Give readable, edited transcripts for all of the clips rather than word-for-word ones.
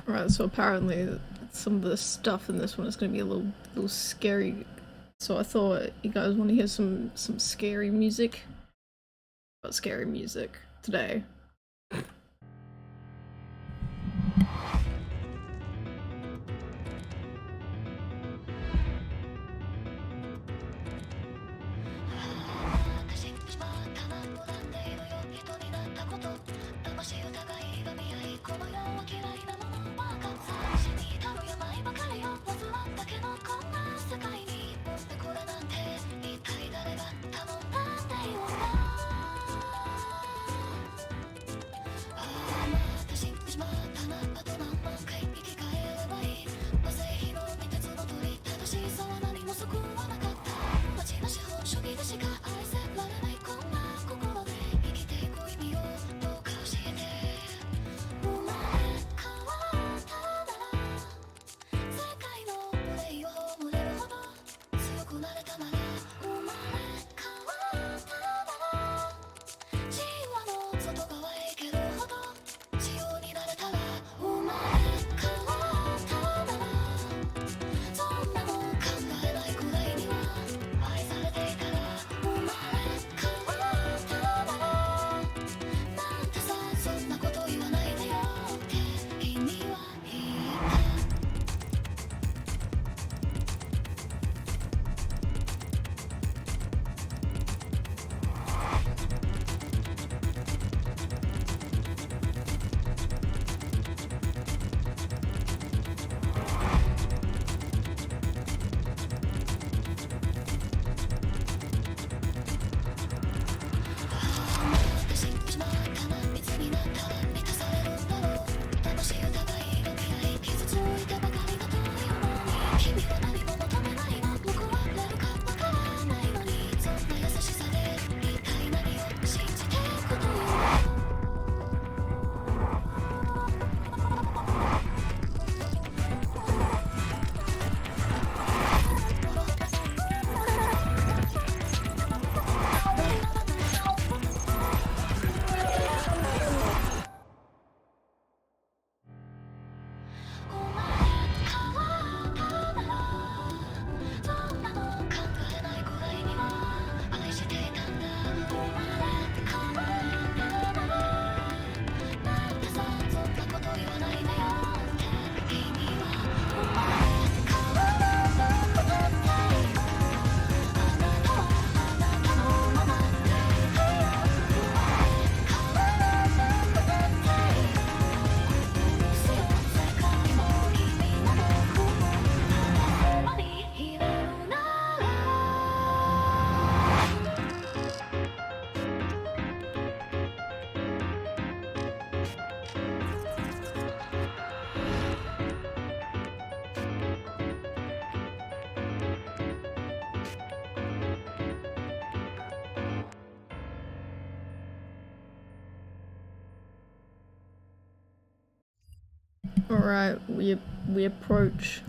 Alright, so apparently some of the stuff in this one is gonna be a little scary. So I thought you guys want to hear some scary music. About scary music today. Alright, we approach.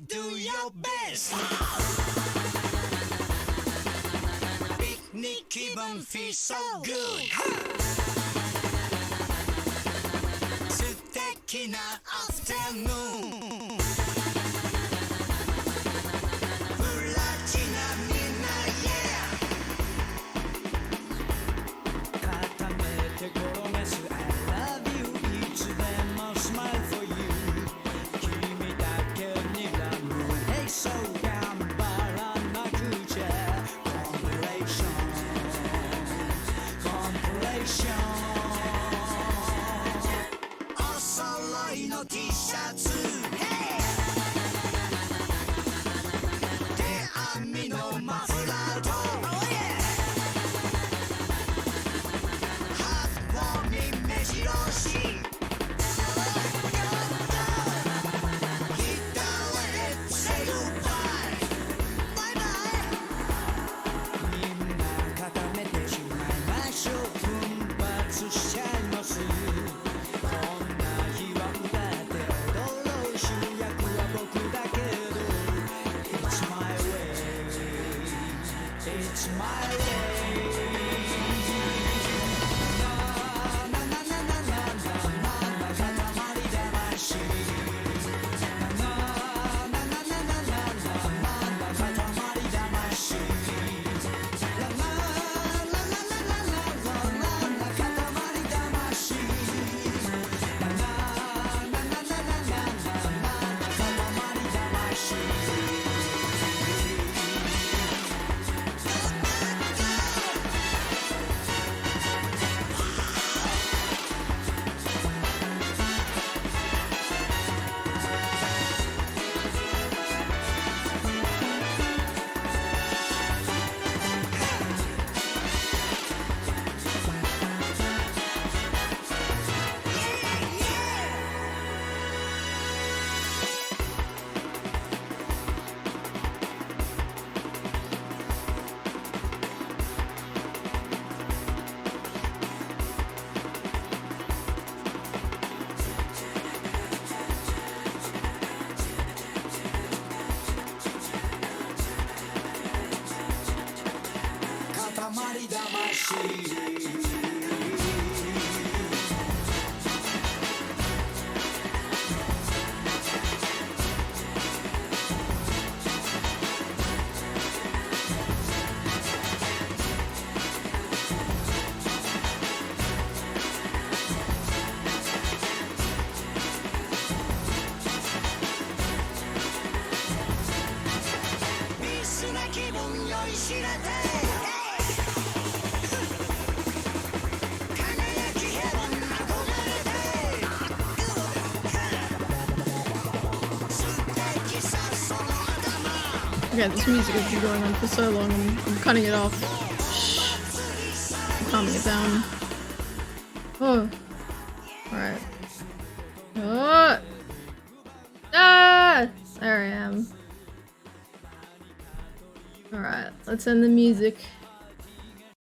Do your best. Picnic 気分 feels so good. 素敵な afternoon. プラチナみんな yeah. 固めて転がす I love you. いつでも smile for you. 君だけにそう頑張らなくちゃコンプレーションお揃いの T シャツ手編みのマフラーとハーフボーに目白押しOkay, this music has been going on for so long, I'm cutting it off. Shh. I'm calming it down. Oh. Alright. Oh! Ah! There I am. Alright, let's end the music.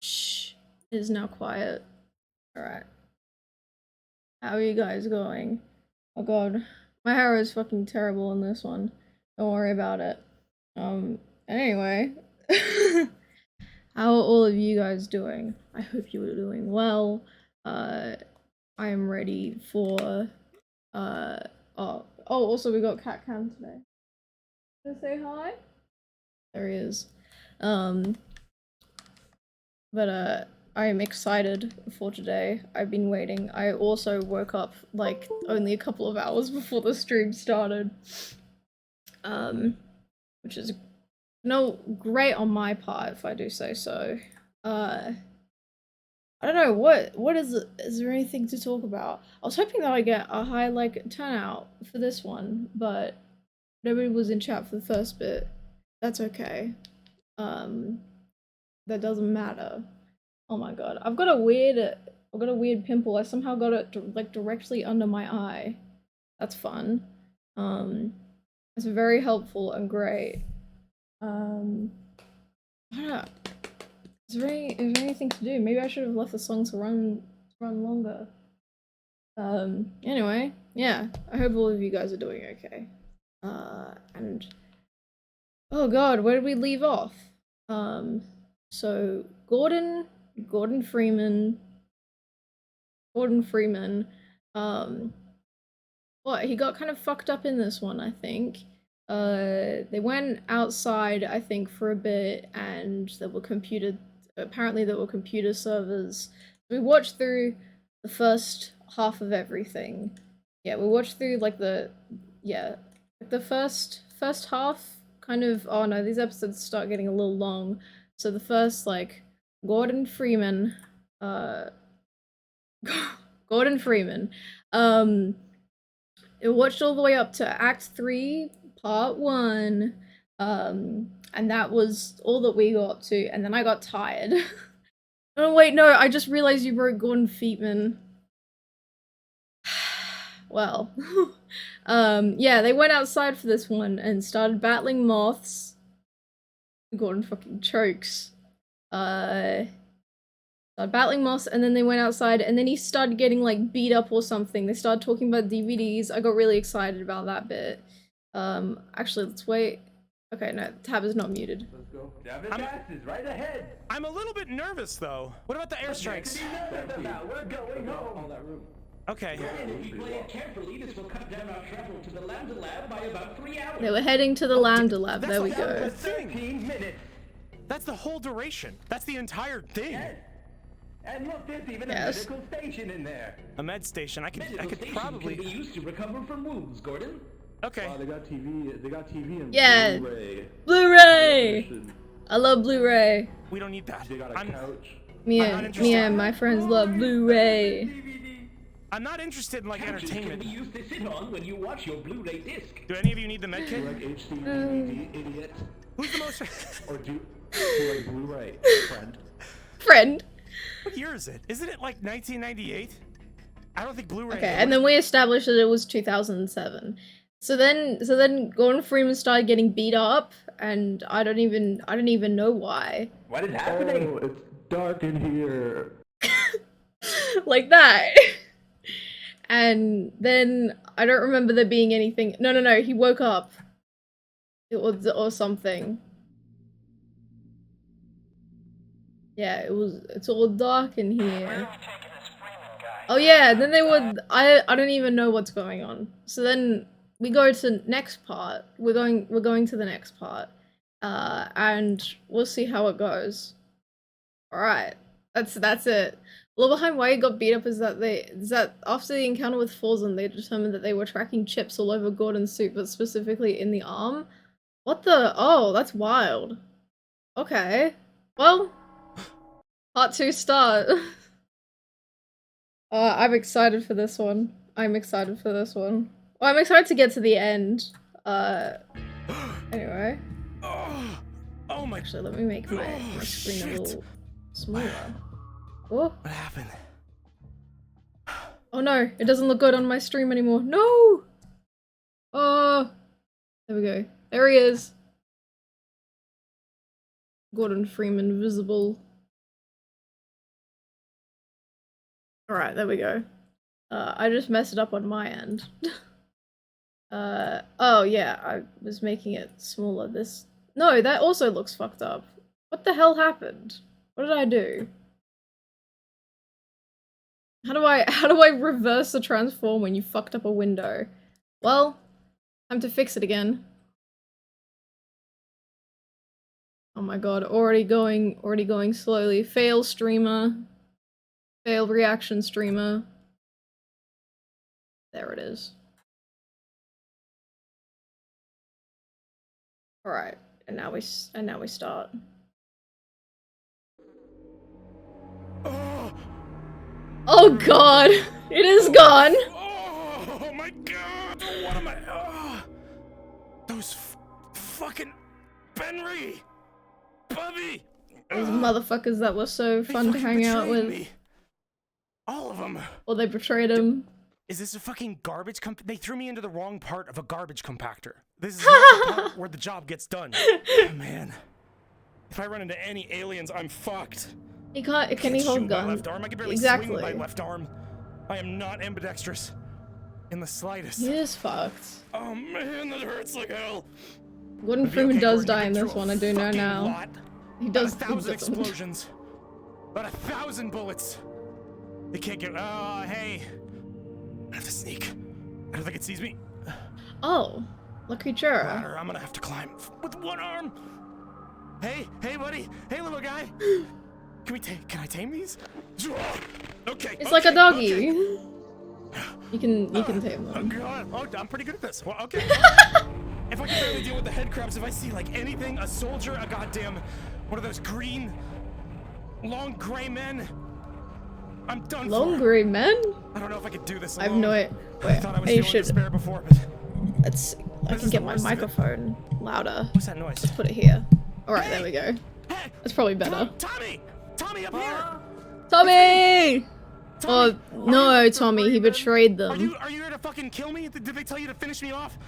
Shh. It is now quiet. Alright. How are you guys going? Oh god. My hair is fucking terrible in this one. Don't worry about it. Anyway. How are all of you guys doing? I hope you are doing well. I am ready for also we got Cant today. Wanna say hi? There he is. But I am excited for today. I've been waiting. I also woke up like only a couple of hours before the stream started. Which is great on my part, if I do say so. I don't know, what is there anything to talk about? I was hoping that I get a high like turnout for this one, but nobody was in chat for the first bit. That's okay. That doesn't matter. Oh my god, I've got a weird pimple. I somehow got it like directly under my eye. That's fun. It's very helpful and great. I don't know. Is there anything to do? Maybe I should have left the song to run longer. Anyway, yeah. I hope all of you guys are doing okay. And oh god, where did we leave off? So Gordon Freeman. What, he got kind of fucked up in this one, I think. They went outside, I think, for a bit, and apparently there were computer servers. We watched through the first half of everything. Yeah, we watched through like the first half, kind of. Oh no, these episodes start getting a little long. So the first, like, Gordon Freeman, it watched all the way up to Act 3, Part 1, and that was all that we got to, and then I got tired. Oh wait, no, I just realized you wrote Gordon Feetman. Well, yeah, they went outside for this one and started battling moths. Gordon fucking chokes. Started battling moths, and then they went outside, and then he started getting like beat up or something. They started talking about DVDs. I got really excited about that bit. Actually, let's wait. Okay, no, tab is not muted. Let's go. Dash is right ahead. I'm a little bit nervous though. What about the airstrikes? We're going home. All that room. Okay. If we play it carefully, this will cut down our travel to the Lambda Lab by about 3 hours. They were heading to the Lambda Lab. There we go. 15 minutes. That's the whole duration. That's the entire thing. Yes. And look, there's even a medical station in there. A med station. I could Station probably can be used to recover from wounds, Gordon. Okay. Wow, they got TV and Yeah. Blu-ray. Blu-ray! I love Blu-ray. We don't need that. They got a couch. Me and my friends love Blu-ray. I'm not interested in like Couches entertainment. can be used to sit on when you watch your Blu-ray disc. Do any of you need the med Do kit? you like HD DVD, idiot? Who's the most? Or do you like Blu-ray, friend? Friend. What year is it? Isn't it like 1998? I don't think Blu-ray. Okay, and then we established that it was 2007. So then Gordon Freeman started getting beat up, and I don't even know why. What is happening? Oh, it's dark in here. Like that. And then I don't remember there being anything. No, he woke up. Or something. Yeah, it's all dark in here. Oh yeah, then they would. I don't even know what's going on. So then we go to next part. We're going to the next part, and we'll see how it goes. All right, that's it. A little behind why he got beat up is that after the encounter with Forzen, they determined that they were tracking chips all over Gordon's suit, but specifically in the arm. What the? Oh, that's wild. Okay, well, part 2 start. I'm excited for this one. I'm excited to get to the end. Anyway. Oh my. Actually, let me make my screen a little smaller. Oh. What happened? Oh no, it doesn't look good on my stream anymore. No! Oh. There we go. There he is. Gordon Freeman visible. Alright, there we go. I just messed it up on my end. Oh yeah, I was making it smaller. No, that also looks fucked up. What the hell happened? What did I do? How do I reverse the transform when you fucked up a window? Well, time to fix it again. Oh my god, already going slowly. Fail streamer. Fail reaction streamer. There it is. Alright, and now we start. Oh god! It is gone! Oh my god! What am I? Those fucking Benry! Bubby! Those motherfuckers that were so fun to hang out with. Me. All of them. Well, they betrayed him. Is this a fucking garbage They threw me into the wrong part of a garbage compactor. This is not the part where the job gets done. Oh, man. If I run into any aliens, I'm fucked. He can't. Can he hold gun? Left arm. I can barely exactly. swing my left arm. I am not ambidextrous in the slightest. He is fucked. Oh man, that hurts like hell. Gordon Freeman does die in this one. I do know now. Lot. He does. About 1,000 explosions. About 1,000 bullets. They can't get. Oh, hey. I have to sneak. I don't think it sees me. Oh, lucky Chura. Ladder, I'm gonna have to climb with one arm. Hey, buddy. Hey, little guy. Can I tame these? Okay. It's like a doggy. Okay. You can tame them. Oh, I'm pretty good at this. Well, okay. If I can barely deal with the head crabs, if I see like anything, a soldier, a goddamn one of those green, long gray men, I'm done. Long gray men? I don't know if I could do this alone. I have no idea. Wait, I thought I was feeling despair before, but let's. I can get my microphone louder. What's that noise? Let's put it here. All right, hey! there we go. Hey! That's probably better. Tommy, up here! Tommy! Oh no, Tommy, he betrayed them. Are you here to fucking kill me? Did they tell you to finish me off?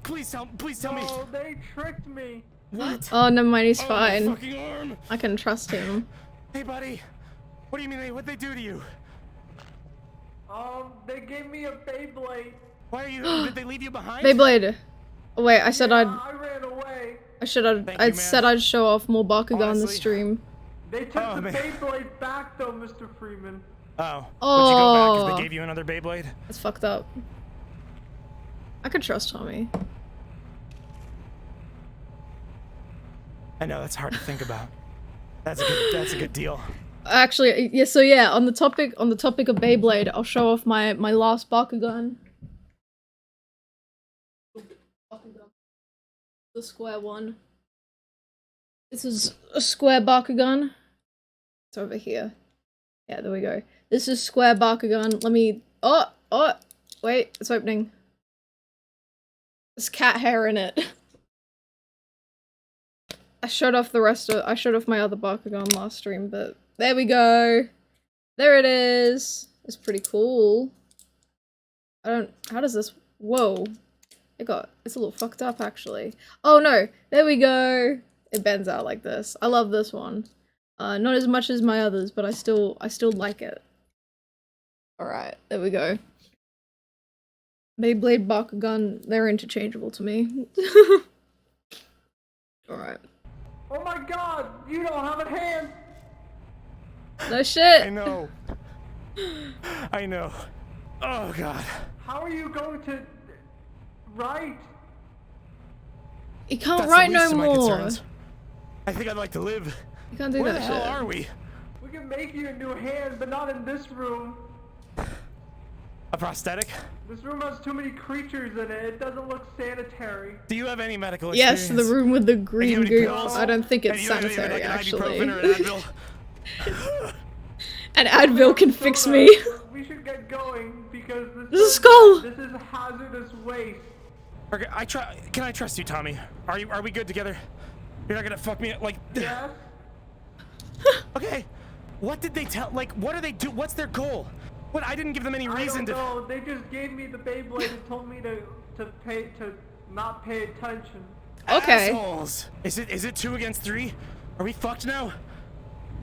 Please tell me. Oh, they tricked me. What? Oh, never mind, he's Oh, fine. my fucking arm. I can trust him. Hey, buddy. What do you mean? What'd they do to you? They gave me a Beyblade. Why are you? Did they leave you behind? Beyblade. Oh, wait, I said I ran away. I said I'd show off more Bakugan on the stream. They took the Beyblade back though, Mr. Freeman. Oh. Oh. Would you go back because they gave you another Beyblade? That's fucked up. I could trust Tommy. I know that's hard to think about. That's a good deal. Actually, yeah. So yeah, on the topic of Beyblade, I'll show off my last Bakugan. The square one. This is a square Bakugan. It's over here. Yeah, there we go. This is square Bakugan. Let me. Oh, wait, it's opening. There's cat hair in it. I showed off my other Bakugan last stream, but there we go. There it is. It's pretty cool. How does this, whoa. It's a little fucked up actually. Oh no, there we go. It bends out like this. I love this one. Not as much as my others, but I still like it. Alright, there we go. Beyblade, Bakugan, they're interchangeable to me. Alright. Oh my god, you don't have a hand! No shit! I know. I know. Oh god. How are you going to write? You can't write no more! I think I'd like to live. You can't do that shit. Where the hell are we? We can make you a new hand, but not in this room. A prosthetic? This room has too many creatures in it. It doesn't look sanitary. Do you have any medical experience? Yes, the room with the green goo. I don't think it's sanitary, actually. An Advil can fix me. We should get going because This is a skull. This is hazardous waste. Okay, can I trust you, Tommy? Are we good together? You're not gonna fuck me up like. Yes. Okay. What did they tell? Like, what do they do? What's their goal? What? I didn't give them any reason to. I don't know. They just gave me the Beyblade and told me to not pay attention. Okay. Assholes. Is it 2 against 3? Are we fucked now?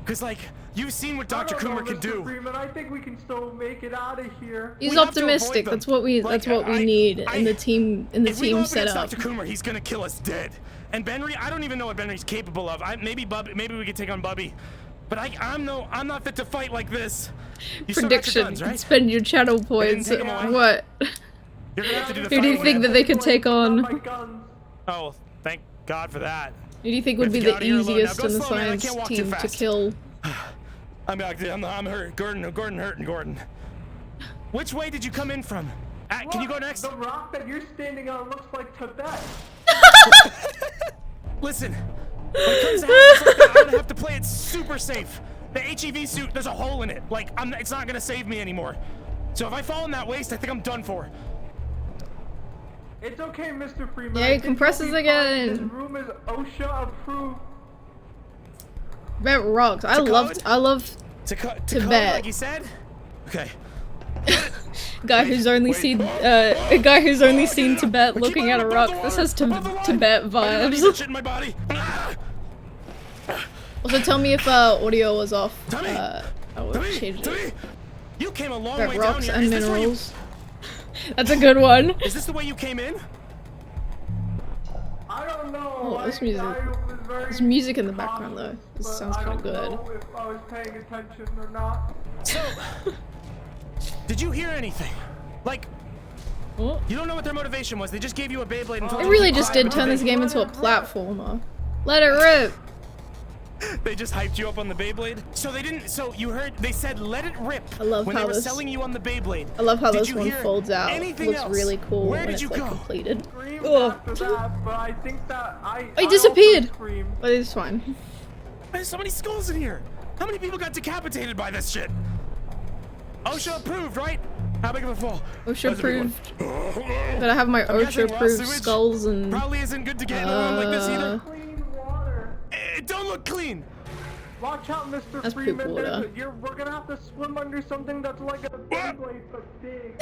Because, like, you've seen what I Dr. don't know, Coomer can Mr. do. Freeman, I think we can still make it out of here. He's We have to avoid optimistic. them. That's what we Like, need in the team If we go team up against setup. Dr. Coomer, he's gonna kill us dead. And Benry, I don't even know what Benry's capable of. Maybe we could take on Bubby. But I'm not fit to fight like this. You still got your Prediction. guns, right? Spend your channel points. take 'em away? What? You're gonna have to do the Who do you fighting, think man. that they could take on? Not my guns. Oh, thank God for that. Who do you think would be Let's the get out of here alone now. easiest Go in the slow, man. I science can't walk too team to fast. kill? I'm hurt. Gordon hurting, Gordon. Which way did you come in from? Can you go next? The rock that you're standing on looks like Tibet. Listen, when it comes to houses like that, I'm gonna have to play it super safe. The HEV suit, there's a hole in it. Like, it's not gonna save me anymore. So if I fall in that waste, I think I'm done for. It's okay, Mr. Freeman. Yeah, I he think compresses you'll be fine. This again. room is OSHA approved. Tibet rocks. I love Tibet, Tibet. like you said. Okay. guy who's only seen a guy who's only seen Tibet Keep looking on at a above rock. the This line, has above the line. Tibet I do not need that vibes. shit in my body. Ah! Also, tell me if audio was off. Tommy! I will change it. Tommy! You came a long Got way down rocks here. and Is this where you- minerals. That's a good one. Is this the way you came in? I don't know. Oh, this music. I was very There's music in the background though. This but sounds I kind of don't good. know if I was paying attention or not. So, did you hear anything? Like, Oh. you don't know what their motivation was. They just gave you a Beyblade and told They you really to be just quiet, did but turn they- this game into a platformer. Let it rip. They just hyped you up on the Beyblade. So they didn't. So you heard? They said let it rip. I love when how they were this- selling you on the Beyblade. I love how Did this you one hear folds out. anything Looks else? really cool Where when did it's you like go? completed. Screamed Ugh. after that, but I think that I He also disappeared. screamed. But it's fine. There's so many skulls in here. How many people got decapitated by this shit? OSHA approved, right? How big of a fall? OSHA That was a big one. approved. But I have my I'm guessing OSHA raw approved sewage skulls and Probably isn't good to get in a room like this either. Clean water. It don't look clean. Watch out, Mr. That's poop Freeman. water. We're gonna have to swim under something that's like a Beyblade but big.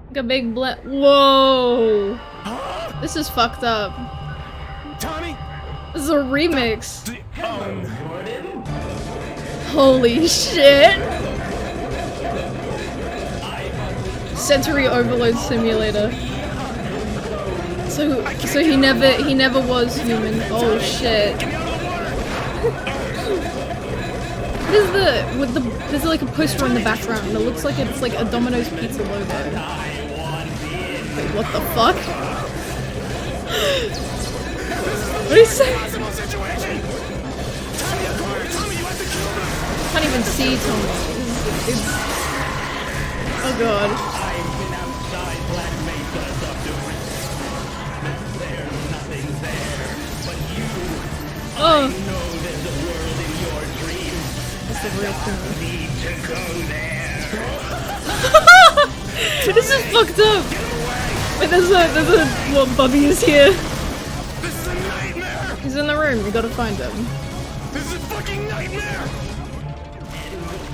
like a big Whoa! This is fucked up. Tommy. This is a remix. Oh, Holy shit! Sensory overload simulator. So he never was human. Oh shit. What is there's like a poster in the background and it looks like it's like a Domino's Pizza logo. Wait, what the fuck? What is that? impossible situation. Tommy, of course. Tommy, you have to kill them. Can't even see Tommy. It's oh god. I've been outside Black Mesa, Dr. There's nothing there, but you Oh, know there's a world in your dreams. that's the real thing. Need to go there. This is fucked up. Wait, there's a what? Bubby is here. This is a nightmare. He's in the room. You gotta find him. This is a fucking nightmare.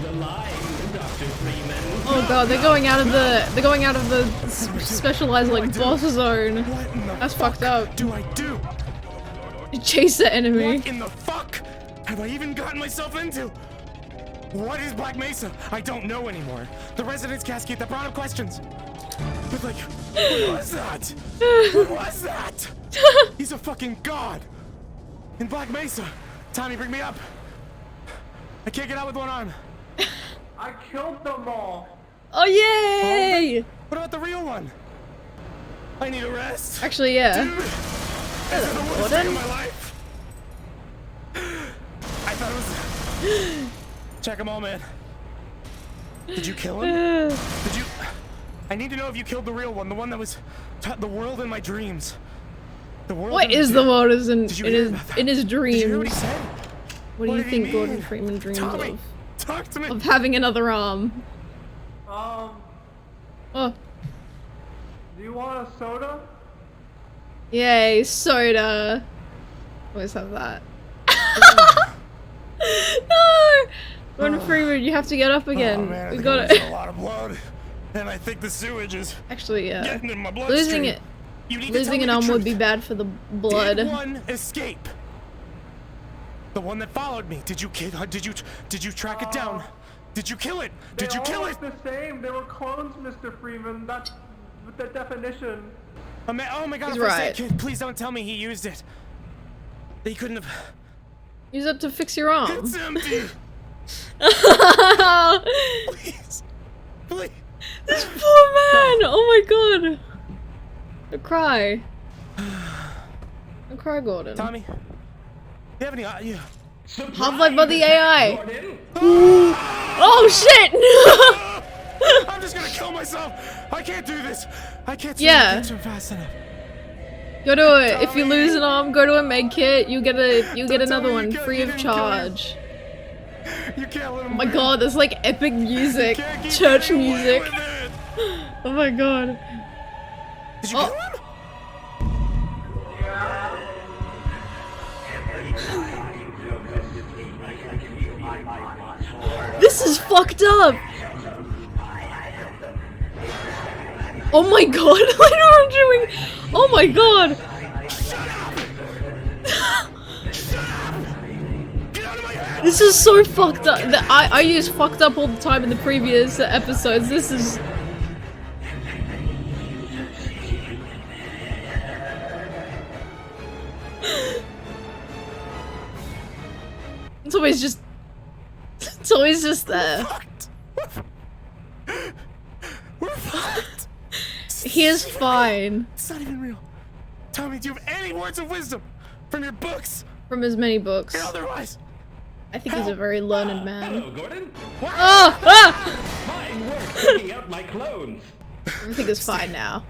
The line, Dr. Freeman. Oh god, they're going out of the specialized like boss zone. What in the That's fuck fucked up. do I do? Chase the enemy. What in the fuck have I even gotten myself into? What is Black Mesa? I don't know anymore. The residence cascade that brought up questions. But like, what was that? What was that? He's a fucking god. In Black Mesa. Tommy, bring me up. I can't get out with one arm. I killed them all. Oh yay! What about the real one? I need a rest. Actually, yeah. Dude, this is the worst day of my life. I thought it was... Check them all, man. Did you kill him? Did you... I need to know if you killed the real one, the one that was the world in my dreams. The world What in is the world is in Did you hear his about that? in his Did you hear what he dreams? said? What do you did he think Gordon mean? Freeman dreams Tommy, of? talk to me. Of having another arm. Oh, Do you want a soda? yay, soda. Always have that. No! Gordon Freeman, you have to get up again. Oh man, I We think got I'm losing it. a lot of blood, and I think the sewage is Actually, yeah. getting in my bloodstream. Losing it. You need to tell Losing me an the arm would truth. be bad for the Did blood. one escape? The one that followed me. Did you track it down? Did you kill it? Did you kill it? They all look the same. They were clones, Mr. Freeman. That's the definition. Oh my god, He's if I say right. kid, please don't tell me he used it. He couldn't have. Use it to fix your arm. It's empty. Please. Please. This poor man! Oh my god! Don't cry. Don't cry, Gordon. Tommy, do you have any? Yeah. Half-Life by the AI! Gordon? Oh shit! I'm just gonna kill myself. I can't do this. I can't Yeah. swim fast enough. Go to it. If you lose an arm, go to a med kit. You get Don't another tell me one you free didn't of kill him. charge. You can't let him. Oh my god, there's like epic music, church music. Oh my god. Did you Oh. kill him? This is fucked up. Oh my god, what are you doing? Oh my god. Get out of my head! This is so fucked up. I use fucked up all the time in the previous episodes. This is... It's always just... It's always just there. Fucked. We're fucked. He is fine. It's not even real. Tommy, do you have any words of wisdom from your books? From his many books. Or otherwise? I think he's a very learned man. Hello, Gordon. Oh! Ah! Fine work picking out my clones. Everything is fine now.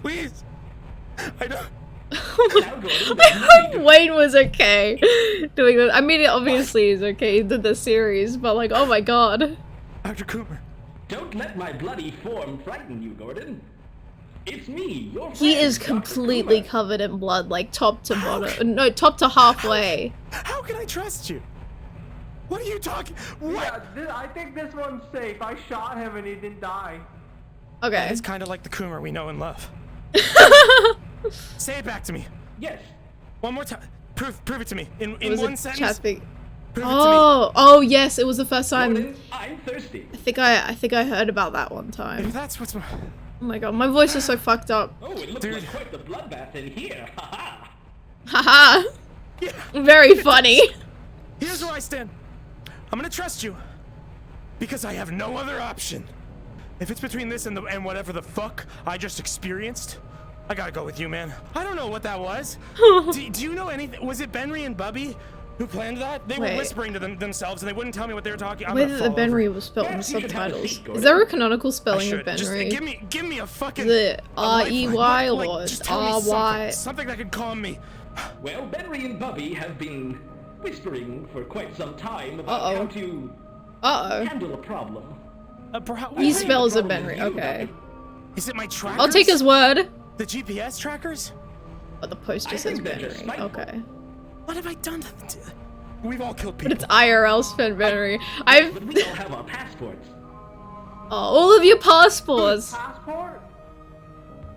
Please. I don't. Now, Gordon, I hope Wayne was okay doing that. I mean, obviously he's okay. He did the series, but like, oh my god. Dr. Cooper. don't let my bloody form frighten you, Gordon. It's me, your friend, He is Dr. completely Kuma. covered in blood, like top to bottom. No, top to halfway. How can I trust you? What are you talking? What? Yeah, I think this one's safe. I shot him and he didn't die. Okay. It's kind of like the Coomer we know and love. Say it back to me. Yes. One more time. Prove it to me. In Was one it sentence. Chatsby? Prove it to me. Oh, yes, it was the first time. Gordon, I'm thirsty. I think I heard about that one If time. that's what's. Oh my god, my voice is so fucked up. Oh, it looks Dude. like quite the bloodbath in here. Haha. Haha. Yeah. Very funny. Here's where I stand. I'm gonna trust you because I have no other option. If it's between this and whatever the fuck I just experienced, I gotta go with you, man. I don't know what that was. do you know anything? Was it Benry and Bubby who planned that? They were Wait. whispering to themselves and they wouldn't tell me what they were talking. I'm Wait, gonna the fall over. Benry was spelled in Perhaps you should have a subtitles. seat, Is Gordon. there a canonical I spelling of should. Just Benry? give me a fucking. Is it a lifeline. R-E-Y Like, or just tell me R-Y? something that could calm me. Well, Benry and Bubby have been whispering for quite some time about Uh-oh. how to Uh-oh. handle a problem. Perhaps. He I think the spells it problem is Benry, you, okay. Bubby. Is it my trackers? I'll take his word. The GPS trackers? But the post I just says think they're just Benry. spiteful. Okay. What have I done? We've all killed But people. it's IRL spelled Benry. I've... But we all have our passports. Oh, all of your passports. Passport?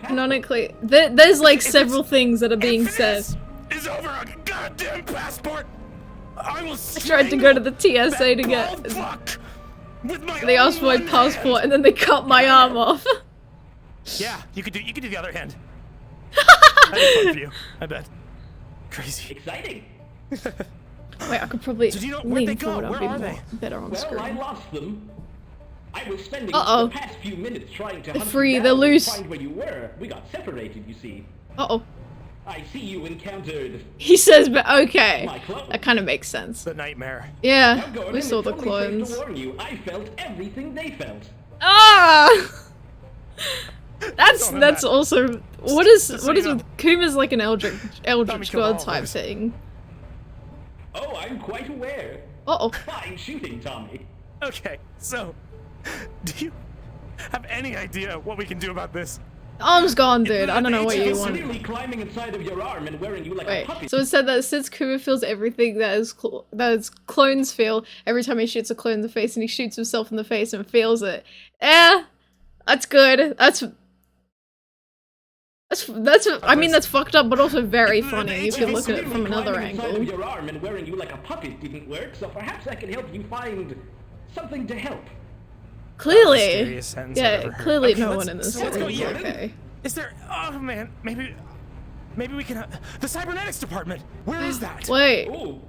Canonically. There's like several things that are being If said. this is over a goddamn passport, I will I tried to go to the TSA to get... They asked for my passport and then they cut my arm off. Yeah, you could do the other hand. That'd be fun for you, I bet. Crazy. Exciting. Wait, I could probably Did you know- where'd they lean go? forward. I'll Where be are more they? better on Well, I screen. lost them. I was spending Uh-oh. the past few minutes trying to They're hunt free, you they're down and loose. find where you were. We got separated, you see. Uh-oh. I see you encountered He says, but okay. my clone. That kind of makes sense. The nightmare. Yeah, Now, Gordon, we saw it's the only safe clones. to warn you, I felt everything they felt. Ah! That's Don't know that. also what is Just so you know. with Kuma's like an eldritch killed god all of type us. thing. Oh, I'm quite aware. Uh-oh. Fine shooting, Tommy. Okay, so do you have any idea what we can do about this? Arm's gone, dude. I don't know what you It's want. nearly climbing inside of your arm and wearing you like a Wait, puppy. so it said that since Kuma feels everything that his clones feel every time he shoots a clone in the face and he shoots himself in the face and feels it. That's good. That's That's I mean that's fucked up, but also very funny if you look at it from Clearly another climbing inside of angle. your arm and wearing you like a puppet didn't work, so perhaps I can help you find something to help. Clearly, Scariest sentence I've yeah, ever heard. clearly Okay, no let's- one in this so let's go, is yeah. okay. Is there? Oh man, maybe we can. The cybernetics department. Where is that? Wait, Oh,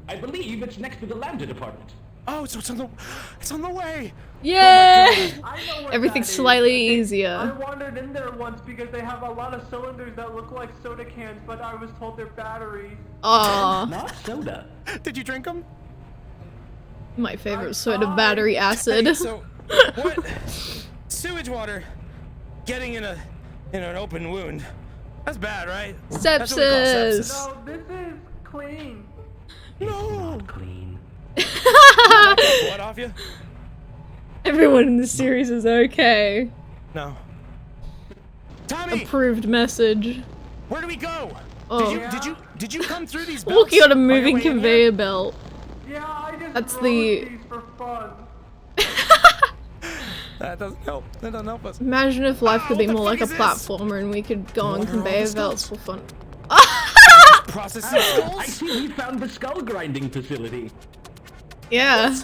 I believe it's next to the lambda department. Oh, so it's on the way. yeah, I know where everything's that is. slightly I easier. wandered in there once because they have a lot of cylinders that look like soda cans, but I was told they're batteries. Aw, Not soda. Did you drink them? my favorite sort of battery acid. Hey, so what? Sewage water getting in an open wound. That's bad, right? That's what we call Sepsis. No, this is clean. No. Clean. Blood off you? Everyone in this series is okay. No. Tommy, Approved message. where do we go? Oh. Did you come through these belts? Walking on a your moving way in here? conveyor belt. Yeah, I just That's rode the- these for fun. That doesn't help. That doesn't help us. Imagine if life could what be the more like a fuck is this? platformer and we could go on What are all conveyor the belts skulls? for fun. Processing I skulls? see we found the skull grinding facility. Yeah.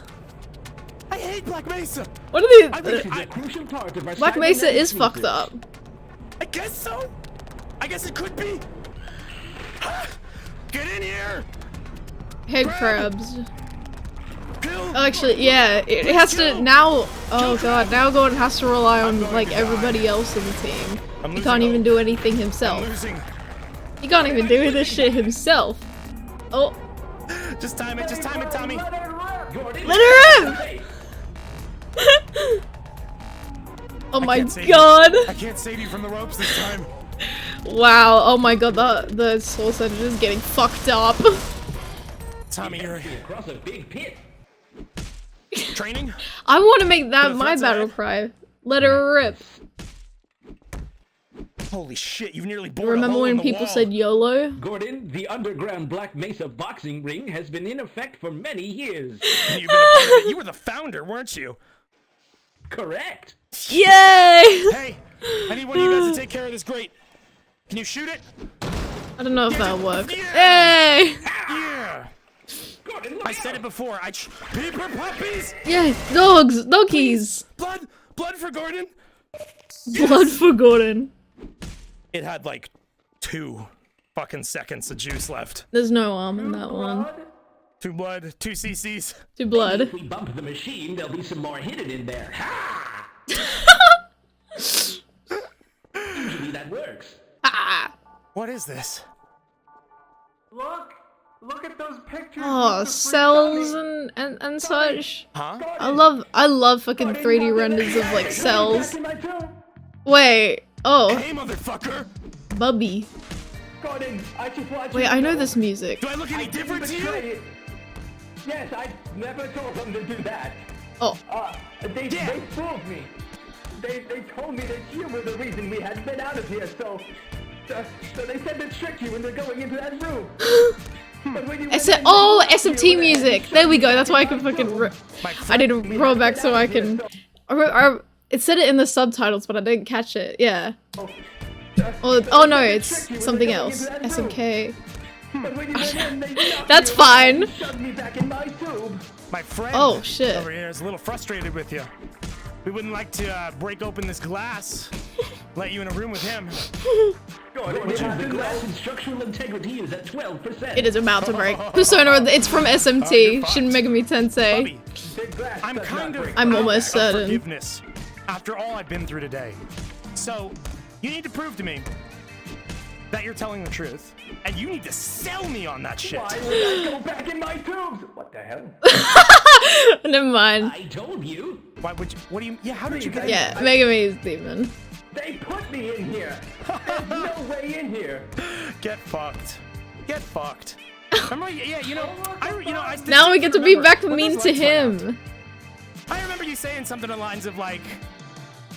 I hate Black Mesa. What are these? I This think is a crucial part of our Black Mesa cybernetics is fucked research. up. I guess so. I guess it could be. Get in here. Head crabs. Kill. Oh, actually, yeah, it has to now. Oh god, now Gordon has to rely on going like to die. everybody else in the team. I'm He losing can't even hope. do anything I'm himself. losing. He can't even do this shit himself. Oh, Just time it. Just time it, Tommy. Let it rip. Gordon, let her in! hey, Oh my Can't save god! You. I can't save you from the ropes this time. Wow! Oh my god, the source engine is getting fucked up. Tommy, you're across a big pit. training. I want to make that The my threat's battle ahead. cry. Let her rip. Holy shit! You've nearly bored a Remember hole in when the people wall. said YOLO? Gordon, the underground Black Mesa boxing ring has been in effect for many years. You've been a part of it. You were the founder, weren't you? Correct. Yay! Hey, I need one of you guys to take care of this grate. Can you shoot it? I don't know if that'll work. Yeah. Hey! Yeah. Gordon, look I said it before. Paper puppies. Yeah, dogs, doggies. Blood for Gordon. Blood for Gordon. It had like 2 fucking seconds of juice left. There's no arm in that one. Blood? 2 blood, 2 cc's. To blood. If we bump the machine, there'll be some more hidden in there. Ha! Usually that works. What is this? Look at those pictures. Oh, of the cells free and such. Huh? I love fucking 3D renders of like cells. Back in my tomb. Wait. Oh, Hey, motherfucker! Bubby. Gordon, I just want you Wait, to I know this music. Do I look any different to you? Yes, I never told them to do that. Oh, They fooled me. They told me that you were the reason we had been out of here, so they said to trick you into going into that room. But when you went in, oh, they SMT you and music. There we go. That's why I can fucking. My I didn't roll back so I can. It said it in the subtitles, but I didn't catch it. Yeah. Oh no, it's something else. SMK. But when you went in, they knocked That's me fine. and shoved me back in my tube. My friend Oh, shit. over here is a little frustrated with you. We wouldn't like to break open this glass, let you in a room with him. Gordon, The glass in structural integrity is at 12%. It is about to break. Persona, it's from SMT. fucked. Shin Megami Tensei. Bubby, big glass I'm does kind not of break. I'm almost of certain. forgiveness after all I've been through today. So, you need to prove to me that you're telling the truth, and you need to sell me on that shit. Why would I go back in my tubes? What the hell? Never mind. I told you. Why would you? What do you? Yeah, how did you get? Yeah, Megami's demon. They put me in here. There's no way in here. Get fucked. Get fucked. Remember? Yeah, I Now we get to be remember back when mean those to lights went him. out. I remember you saying something along the lines of like,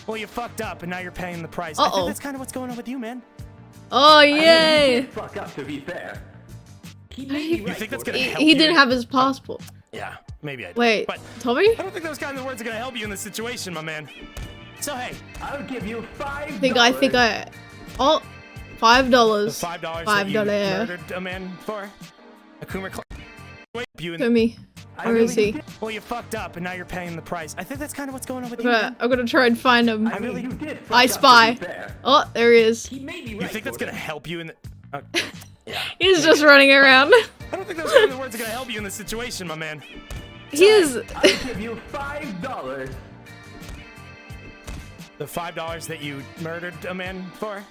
"Well, you fucked up, and now you're paying the price." I Uh-oh. think that's kind of what's going on with you, man. Oh yay! Fuck up, to be fair. He may be You right, think that's Gordon. gonna help He you? didn't have his passport. Yeah, maybe I did. Wait, But Tommy? I don't think those kinds of words are gonna help you in this situation, my man. So hey, I'll give you $5. I think Oh, $5. The $5 that you murdered a man for? A Coomer Wait, you To me. Where is he? Well, you fucked up, and now you're paying the price. I think that's kind of what's going on with you. I'm gonna try and find him. I mean, you did fuck I up, spy. to be fair. Oh, there he is. He may be right. You think that's Gordon. gonna help you in the... He's just running around. I don't think those kind of words are gonna help you in this situation, my man. He is. I'll give you $5. The $5 that you murdered a man for?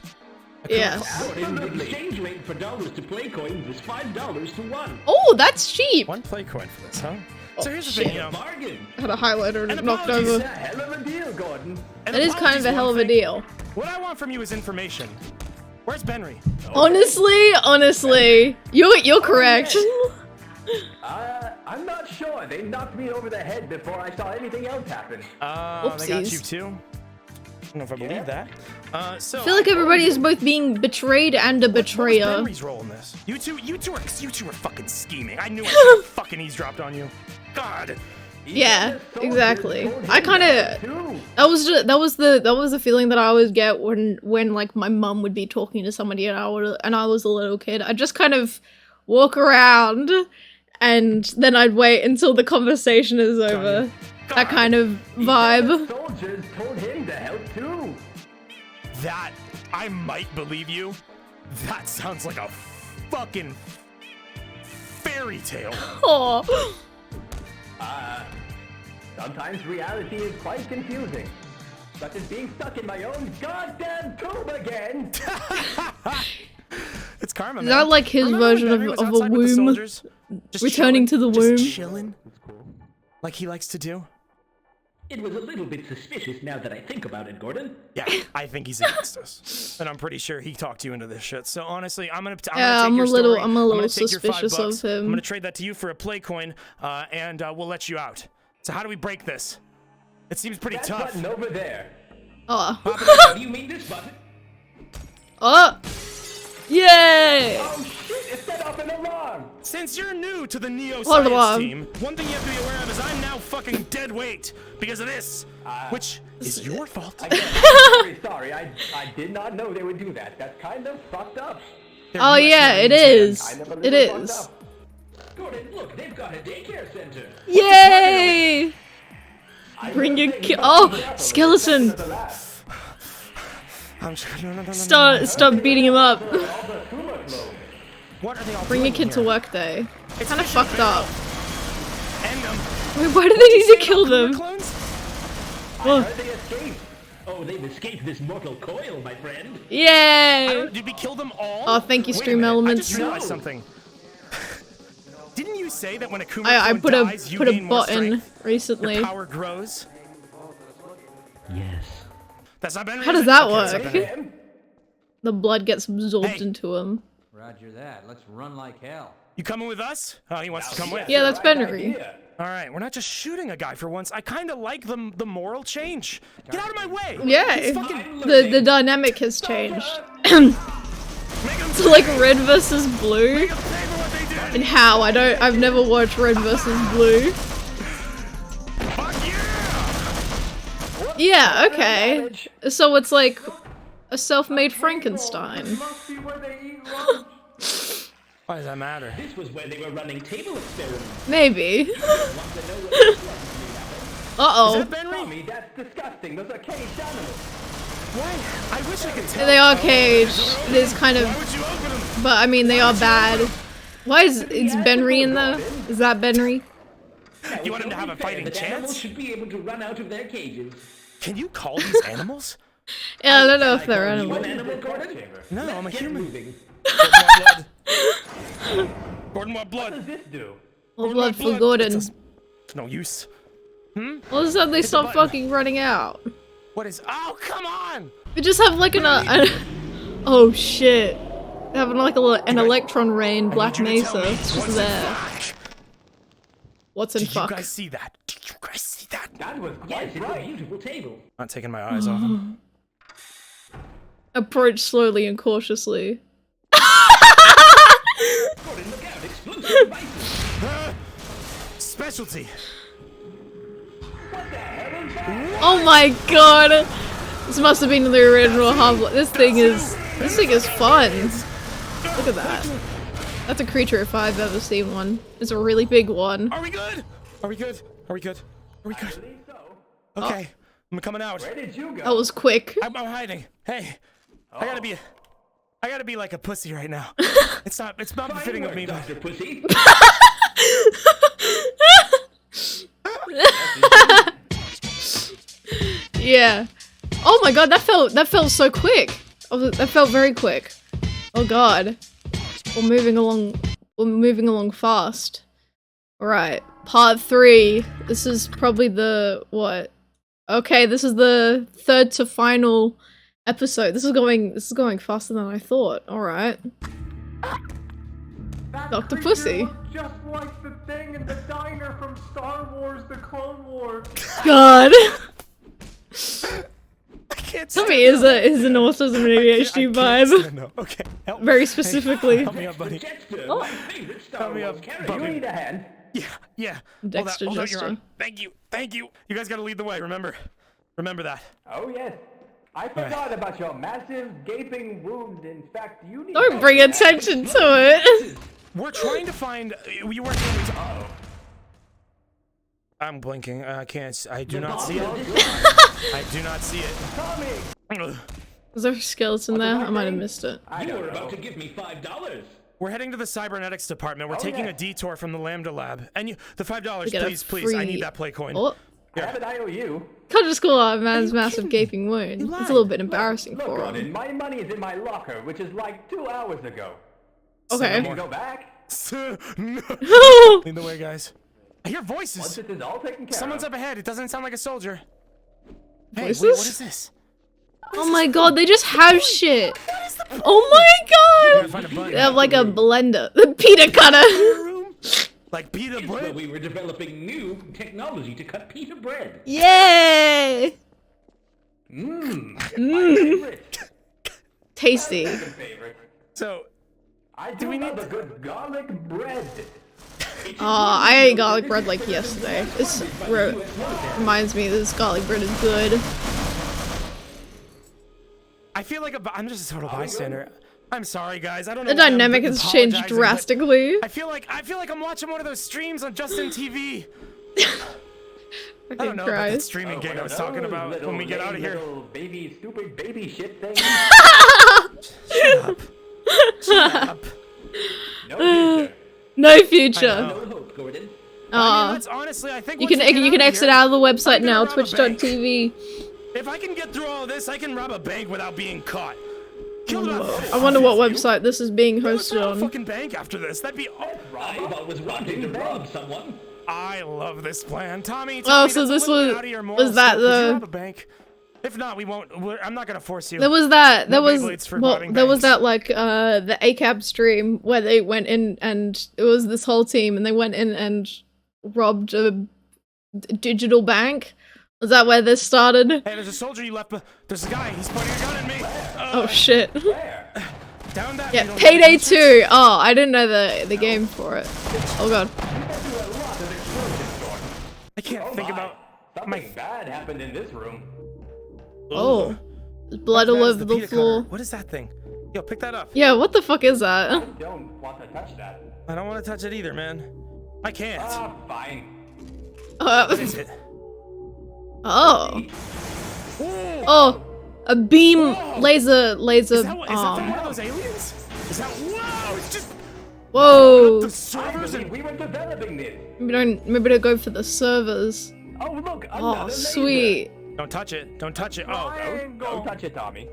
A Yes. Gordon, the exchange rate for dollars to play coins is $5 to 1. Oh, that's cheap. One play coin for this, huh? So here's the thing, you know. Bargain. Had a highlighter And knocked apologies, over. It's a hell of a deal, Gordon. and It is kind of a apologies, hell of one a thing. deal. What I want from you is information. Where's Benry? Honestly, you're correct. I'm not sure. They knocked me over the head before I saw anything else happen. They got Oopsies. you too? I don't know if I believe that. So I feel like everybody is both being betrayed and a what was betrayer. Benry's role in this? You two were fucking scheming. I knew I should've fucking eavesdropped on you. God. Yeah, The soldiers exactly. told him I kind that of too. that was the feeling that I always get when like my mum would be talking to somebody and I was a little kid. I'd just kind of walk around and then I'd wait until the conversation is over. That kind of The vibe. soldiers told him to help too. That, I might believe you. That sounds like a fucking fairy tale. Oh. Sometimes reality is quite confusing. Such as being stuck in my own goddamn tube again. It's karma, Is man. that like his Remember when version Benry was of a outside with the womb? soldiers? Just Returning to the womb? Just chilling. Like he likes to do. It was a little bit suspicious now that I think about it, Gordon. Yeah, I think he's against us, and I'm pretty sure he talked you into this shit. So honestly, I'm gonna take I'm your a little- story, I'm a little gonna take your $5 suspicious of him. I'm gonna trade that to you for a play coin, and we'll let you out. So how do we break this? It seems pretty That tough. button over there. Oh. Do you mean this button? Oh. Yay! Oh shit, it set off an alarm. Since you're new to the Neo Hold Science on. team, one thing you have to be aware of is I'm now fucking dead weight because of this, which is your fault. I'm very sorry. I did not know they would do that. That's kind of fucked up. They're Oh US yeah, it Marines, man. is. Kind of a It little is. fucked up. Gordon, look, they've got a daycare center. Yay! I Bring will your say ki- you must oh, be careful. skeleton. It's the lab. I'm just, no. Stop beating him up. All the Kuma clothes. What are they all Bring your doing kid to here? work day. It's Kind of Mission fucked up. End 'em. Wait, why do they need to Say kill about Coomer them? clones? Oh, Heard they escaped. Oh, they've escaped this mortal coil, my friend. yay! Did we kill them all? Oh, thank you, Wait a Stream minute, Elements. I just realized something. Didn't you say that when a Coomer I clone put dies, you a gain more button strength? Your recently. power grows? Yes. That's not Benry. How does is it? that Okay, that's not work? Benry. Him? The blood gets absorbed Hey. into him. Roger that. Let's run like hell. You coming with us? Oh, he wants to come with. Yeah, that's Right Benry. idea. All right, we're not just shooting a guy for once. I kind of like the moral change. Get out of my way. Yeah, He's fucking the dynamic has changed. make him So like red versus blue, pay for what they did. and how I've never watched red versus blue. Fuck yeah! Yeah, okay. So it's like a self-made Frankenstein. Must be where they eat lunch. Why does that matter? This was where they were running table experiments. Maybe. Want to know what this was made out of? Uh-oh. Benry? Tommy, that's disgusting. Those are caged animals. Why? I wish I could tell. They are caged. It is kind of, Why would you open them? but I mean they are bad. Why is Benry in there? Is that Benry? You want him to have a Fair, fighting that animals chance? should be able to run out of their cages. Can you call these animals? Yeah, I don't know if they're You animals. an animal, Gordon? No, I'm a Get human. moving. Gordon, what What does blood? this do? More blood for Gordon. It's no use. All of a sudden they stop button. fucking running out. What is? Oh, come on! We just have like oh shit. Having like an electron rain, Black I need you to tell Mesa, me just what's in there. fuck. What's in Did you fuck? guys see that? Did you guys see that? That was Yes, quite it's a right. beautiful table. Not taking my eyes off him. Approach slowly and cautiously. Gordon, look out! Explosive devices. Specialty. What the hell is that? Oh my god! This must have been the original Half-Life. This thing is This thing is fun. Look at that. That's a creature if I've ever seen one. It's a really big one. Are we good? Are we good? Are we good? Are we good? Okay, I'm coming out. Where did you go? That was quick. I'm hiding. Hey, I gotta be like a pussy right now. It's not befitting of me, but Dr. Pussy. Yeah. Oh my god, that felt so quick. That felt very quick. Oh god. We're moving along fast. Alright, part 3. This is probably the what? Okay, this is the third to final episode. This is going faster than I thought. Alright. That Dr. creature Pussy. looked just like the thing in the diner from Star Wars: The Clone Wars. God. I can't. Tommy is an autism and ADHD vibe. No. Okay. Help. Very specifically. Help me up, buddy. Dexter, Oh. my favorite Star Help me Wars up, character. You need a hand. Yeah. Dexter hold out your Jester. arm. Thank you. You guys gotta lead the way. Remember that. Oh yes. I forgot about your massive gaping wound. In fact, you need. Don't bring attention to it. We're trying to find. You weren't able to. Uh-oh. I'm blinking. I can't. I do not see it. I do not see it. Ugh. Was there a skeleton there? I might have missed it. You were about to give me $5. We're heading to the cybernetics department. We're taking a detour from the Lambda lab. And the $5, get a please. I free- need that play coin. Oh, I have an IOU. can't just call out a man's massive gaping wound. It's a little bit embarrassing Look, for Ronan, him. my money is in my locker, which is like 2 hours ago. Okay. Can you go back? No. Lead the way, guys. I hear Once voices. this is all taken care Someone's of. up ahead. It doesn't sound like a soldier. Hey, wait, Voices? what is this? Oh my god, they just have shit. Oh Gotta my find a god! button. They have like a blender. The Peter cutter. Room? Like pita It's where bread? we were developing new technology to cut pita bread. Yay! Favorite. Tasty. Favorite. So, I do we love need a good garlic bread. I ate garlic bread like yesterday. This reminds me this garlic bread is good. I feel like I'm just a total bystander. I'm sorry, guys. I don't know. The why I'm dynamic has changed apologizing, but drastically. I feel like I'm watching one of those streams on Justin TV. I don't know about that streaming gig I was talking about when we get out of here. Little baby, stupid baby shit thing. Shut up. No future. No future. No hope, Gordon. I mean, that's honestly, I think You once can we get you can out of exit here, out of the website I'm gonna now. rob a bank. Twitch.tv. If I can get through all this, I can rob a bank without being caught. Killed about I wonder what website this is being Let's hosted rob a on. fucking bank after this. That'd be. I've always wanted to rob someone. I love this plan, Tommy. Oh, Tommy, so that's a this little bit was- out of your moral was that scope. Would you the- rob a bank? If not, we won't. I'm not gonna force you. There was that. There No was Beyblades for well. robbing There was banks. that like the ACAB stream where they went in and it was this whole team and they went in and robbed a digital bank. Was that where this started? Hey, there's a soldier you left. There's a guy. He's pointing a gun at me. Oh shit. Down that. Yeah, you don't Payday get 2. Oh, I didn't know the game for it. Oh god. I can't think about. Something bad happened in this room. Oh. There's blood all That is over the pita floor. cutter. What is that thing? Yo, pick that up. Yeah, what the fuck is that? Don't want to touch that. I don't want to touch it either, man. I can't. Ah, fine. What is it? Oh. Oh. A beam laser Is that from one arm. of those aliens? Is that? Wow! It's just Whoa. the I servers believe and. we were developing this. Maybe don't go for the servers. Oh, look, another Oh, laser. sweet. Don't touch it. Don't touch it. Oh, Don't touch it, Tommy.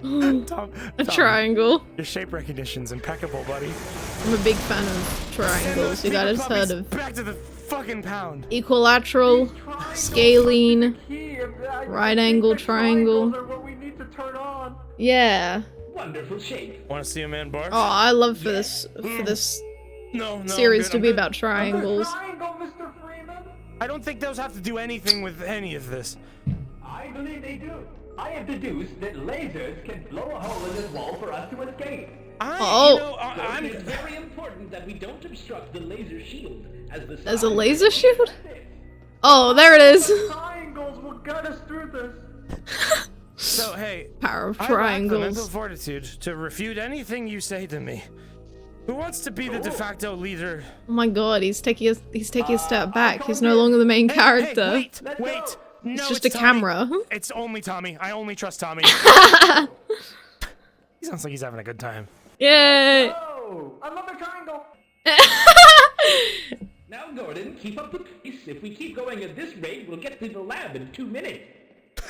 Tom, A triangle. your shape recognition's impeccable, buddy. I'm a big fan of triangles. You guys heard of Back to the fucking pound. equilateral, scalene, right angle, triangle. Triangles are what we need to turn on. Yeah. Wonderful shape. Want to see a man barf? Oh, I love for this no, I'm series good, to I'm be good. about triangles. Triangle, Mr. Freeman. I don't think those have to do anything with any of this. I believe they do. I have deduced that lasers can blow a hole in this wall for us to escape. Oh. Gordon, it's very important that we don't obstruct the laser shield as the There's a laser shield? Oh, there it is. Triangles will get us through this. So hey, Power of I lack the mental triangles. fortitude to refute anything you say to me. Who wants to be the de facto leader? Oh my god, he's taking a step back. He's no longer the main character. Hey, wait! No, It's just a Tommy. camera. It's only Tommy. I only trust Tommy. He sounds like he's having a good time. Yay! Oh, another triangle. Now, Gordon, keep up the pace. If we keep going at this rate, we'll get to the lab in 2 minutes.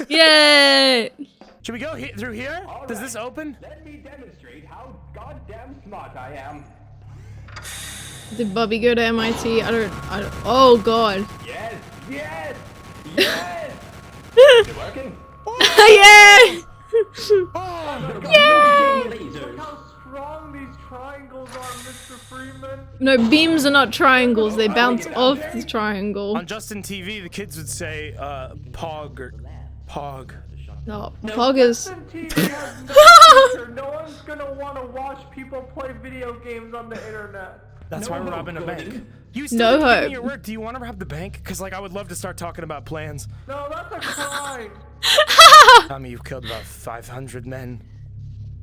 Yay! Should we go through here? All Does right. this open? Let me demonstrate how goddamn smart I am. Did Bubby go to MIT? I don't. Oh god. Yes, yes, yes. Is it working? Yay! Lasers. How strong these triangles are, Mr. Freeman. No, beams are not triangles. They bounce off the triangle. On Justin TV, the kids would say, Pog or Pog. No, Poggers. TV has no future. No one's gonna want to watch people play video games on the internet. That's why we're robbing a bank. You No still didn't give hope. me your word. Do you want to rob the bank? Because, like, I would love to start talking about plans. No, that's a crime. Tommy, you've killed about 500 men.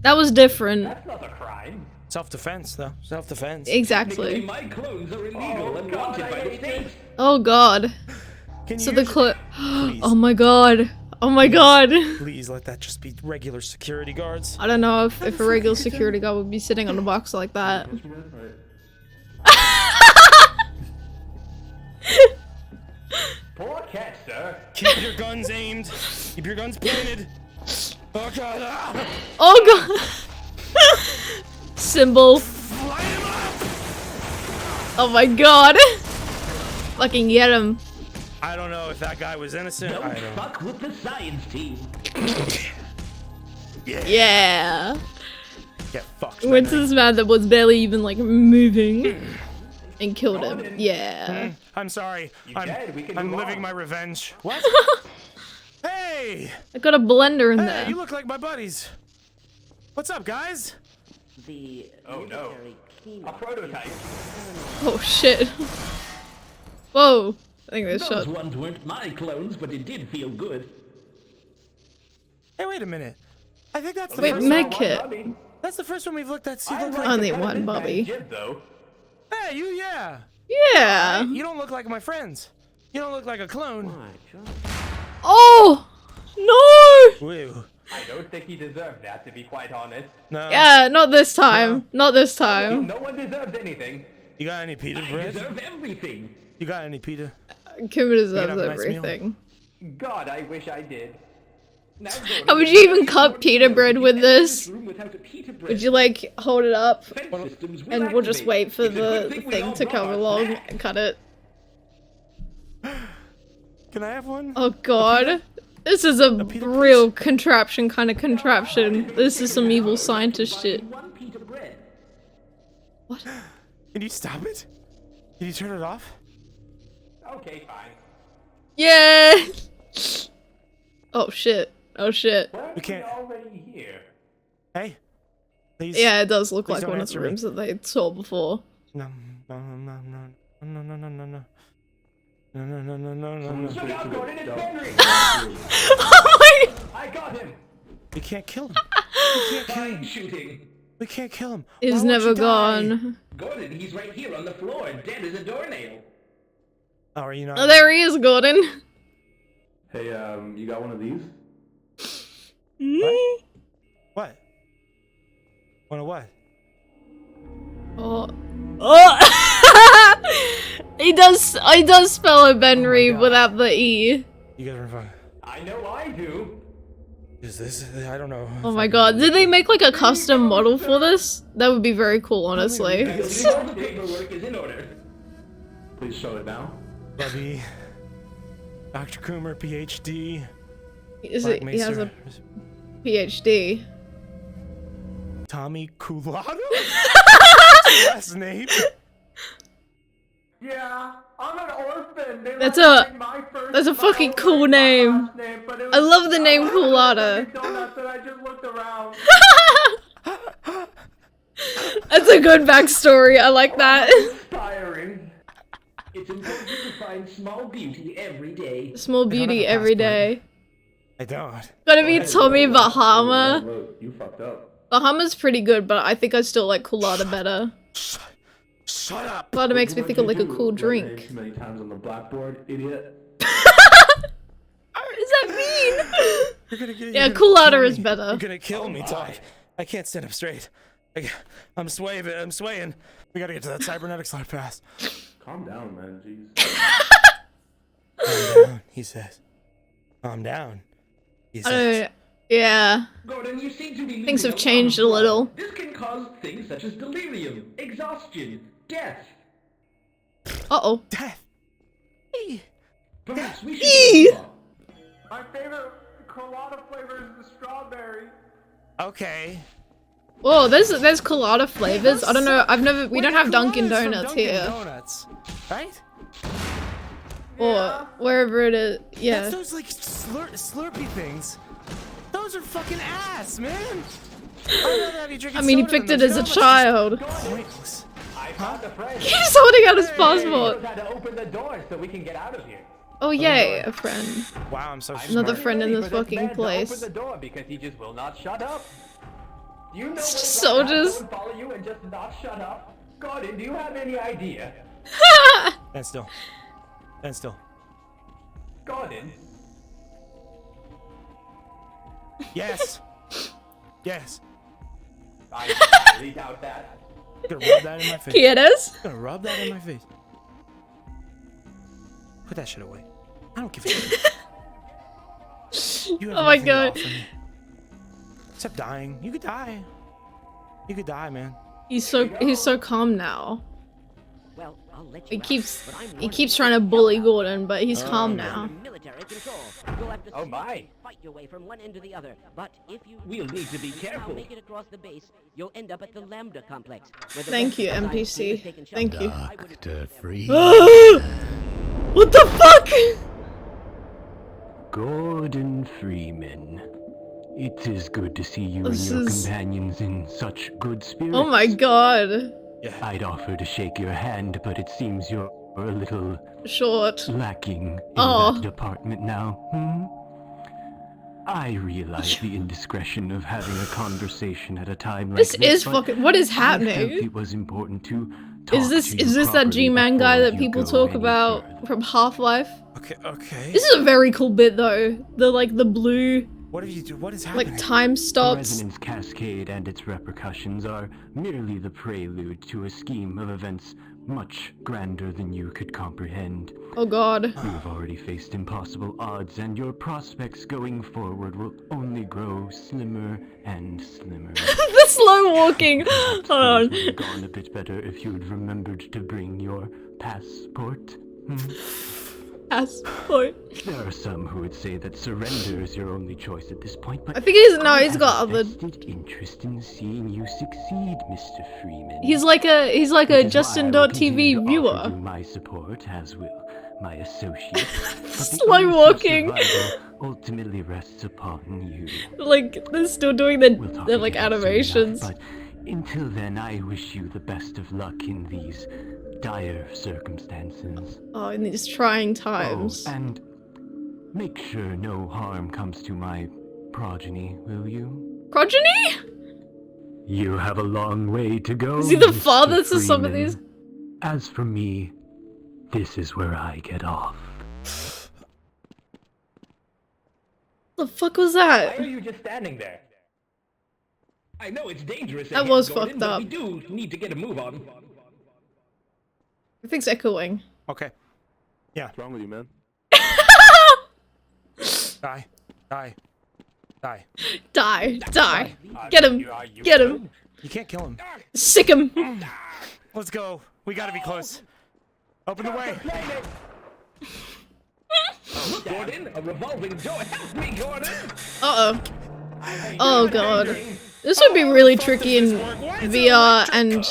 That was different. That's not a crime. Self-defense, though. Self-defense. Exactly. My clones are illegal and wanted by the state. Oh god. Can So you the just- Oh my god. Oh my god. Please let that just be regular security guards. I don't know if a regular security guard would be sitting on a box like that. Poor cat, sir. Keep your guns aimed. Keep your guns pointed. Oh god. Ah! Oh god. Symbol. Light him up! Oh my god. Fucking get him. I don't know if that guy was innocent. I Don't don't. fuck with the science team. Yeah. Get fucked. Went to Henry. this man that was barely even like moving and killed him. Yeah. I'm sorry. dead, we can I'm move living on. my revenge. What? Hey! I got a blender in Hey, there. you look like my buddies. What's up, guys? Oh no. A prototype. Oh shit. Whoa. I think they Those shot. ones weren't my clones, but it did feel good. Hey, wait a minute. I think that's the Wait, first med one. kit. That's the first one we've looked at. See, I look like like. Only the cut of one, this Bobby. man's jib, though. Hey, you, yeah. Yeah. You don't look like my friends. You don't look like a clone. Oh no. Woo. I don't think he deserved that, to be quite honest. No. Yeah, not this time. Not this time. No one deserves anything. You got any pita I bread? deserve everything. You got any pita? Kuma deserves have a nice meal? everything. God, I wish I did. Now, How would you even cut pita bread with this? Would you like hold it up and we'll just wait for the thing to come along and cut it? Can I have one? Oh god. This is a real contraption kind of contraption. This is some evil scientist shit. One pita bread. What? Can you stop it? Can you turn it off? Okay, fine. Yeah. Oh shit. Oh shit. We're We can't- already here. Hey. Please. Yeah, it does look Please like don't one of the answer me. rooms that they saw before. No, no, no, no, no, no, no, no, no. No, no, no, no, no, no, no. Look out, Gordon, it's Henry! Oh my. I got him! We can't kill him. We can't kill Fine him. shooting. We can't kill him. He's Why won't never you die? gone. Gordon, he's right here on the floor, dead as a doornail. Oh, are you not? Oh, there he is, Gordon. Hey, you got one of these? What? What? What? Oh. Oh. He does spell it Benry without the E. You guys are fine. I know I do. Is this? I don't know. Oh my god, did they make like a custom model for this? That would be very cool, honestly. All the paperwork is in order. Please show it now. Bubby. Dr. Coomer, PhD. He has a PhD. Tommy Culotta? Last name? Yeah, I'm an orphan. They That's let me a- take my first that's a fucking bite cool with my name. last name, but it I was love the so name hard Culotta. to get donuts that I just looked around. That's a good backstory. I like that. Inspiring. It's important to find small beauty every day. Small beauty every day. I don't. Gotta be Tommy Bahama. Look, you fucked up. Bahama's pretty good, but I think I still like Colada better. Shut up. Colada makes me think of like a cool Write my drink. name too many times on the blackboard, idiot. What does that mean? You're gonna Yeah, kill Colada me. is better. You're gonna kill me, Todd. I can't stand up straight. I'm swaying. I'm swaying. We gotta get to that cybernetic slide fast. Calm down, man. Jeez. Calm down, he says. Calm down. He I says. don't. Yeah. Gordon, you seem to be Things losing have a changed lot a of little. blood. This can cause things such as delirium, exhaustion, death. Uh-oh. Death. Perhaps we Eee. should move on. My favorite colada flavor is the strawberry. Okay. Whoa, there's Colada flavors. I don't know. We don't have Dunkin' Donuts here. Donuts, right? Or wherever it is. Yeah. That's those like Slurpee things. Those are fucking ass, man. I mean, he picked it as a child. Pointless. I found a friend. He's holding out his He passport. knows how to open the door so we can get out of here. Oh yay, a friend. Wow, I'm so Another smart. friend in Ready this for fucking man to place. Open the door because he just will not shut up. You know It's when just black guys soldiers. go and follow you and just not shut up. Gordon, do you have any idea? Stand still. Stand still. Gordon. Yes. Yes. I really doubt that. I'm gonna rub that in my face. ¿Quieres? I'm gonna rub that in my face. Put that shit away. I don't give a shit. You have Oh my nothing to God. offer me. Except dying. You could die. You could die, man. He's so calm now. Well, I'll let He you out, keeps but I'm he warning keeps you, trying to you're bully out. Gordon, but he's calm now. Under military control. You'll have to Oh my. fight your way from one end to the other. But if you We'll need to be somehow careful. make it across the base, you'll end up at the Lambda complex. Where the Thank rest you, of the science team NPC. has taken Thank shelter. you. I wouldn't Dr. risk them. Free. What the fuck? Gordon Freeman. It is good to see you This and your is- companions in such good spirits. Oh my god. I'd offer to shake your hand, but it seems you're a little Short. lacking in Oh. that department now. I realize the indiscretion of having a conversation at a time like This this. is but fucking. What is I felt happening? it was important to talk Is this to you that properly G-Man guy before that you people go talk any about further. from Half-Life? Okay. This is a very cool bit though. The blue What have you do? What is happening? like time The stops. resonance cascade and its repercussions are merely the prelude to a scheme of events much grander than you could comprehend. Oh god. You have already faced impossible odds, and your prospects going forward will only grow slimmer and slimmer. The slow walking. Hold Things on. would have gone a bit better if you'd remembered to bring your passport. Passport. There are some who would say that surrender is your only choice at this point, but I think he's I he's got have a other. vested interest in seeing you succeed, Mr. Freeman. He's like a Which is why I will Justin.tv continue to offer viewer. you my support, as will my associates. But the Slow onus of walking. survival ultimately rests upon you. Like they're still doing We'll talk the like again soon enough, animations. But until then, I wish you the best of luck in these dire circumstances. Oh, in these trying times. Oh, and make sure no harm comes to my progeny, will you? Progeny? You have a long way to go. Is he the Mr. father to some of Freeman. these? As for me, this is where I get off. The fuck was Why that? are you just standing there? I know it's dangerous. That ahead, was Gordon, fucked but up. We do need to get a move on. Everything's echoing. Okay. Yeah. What's wrong with you, man? Die. Die. Die. Die. Die. Get him. Get him. You can't kill him. Sick him. Let's go. We gotta be close. Open the way. Gordon, a revolving door. Help me, Gordon. Uh-oh. Oh god. This would be really tricky in VR and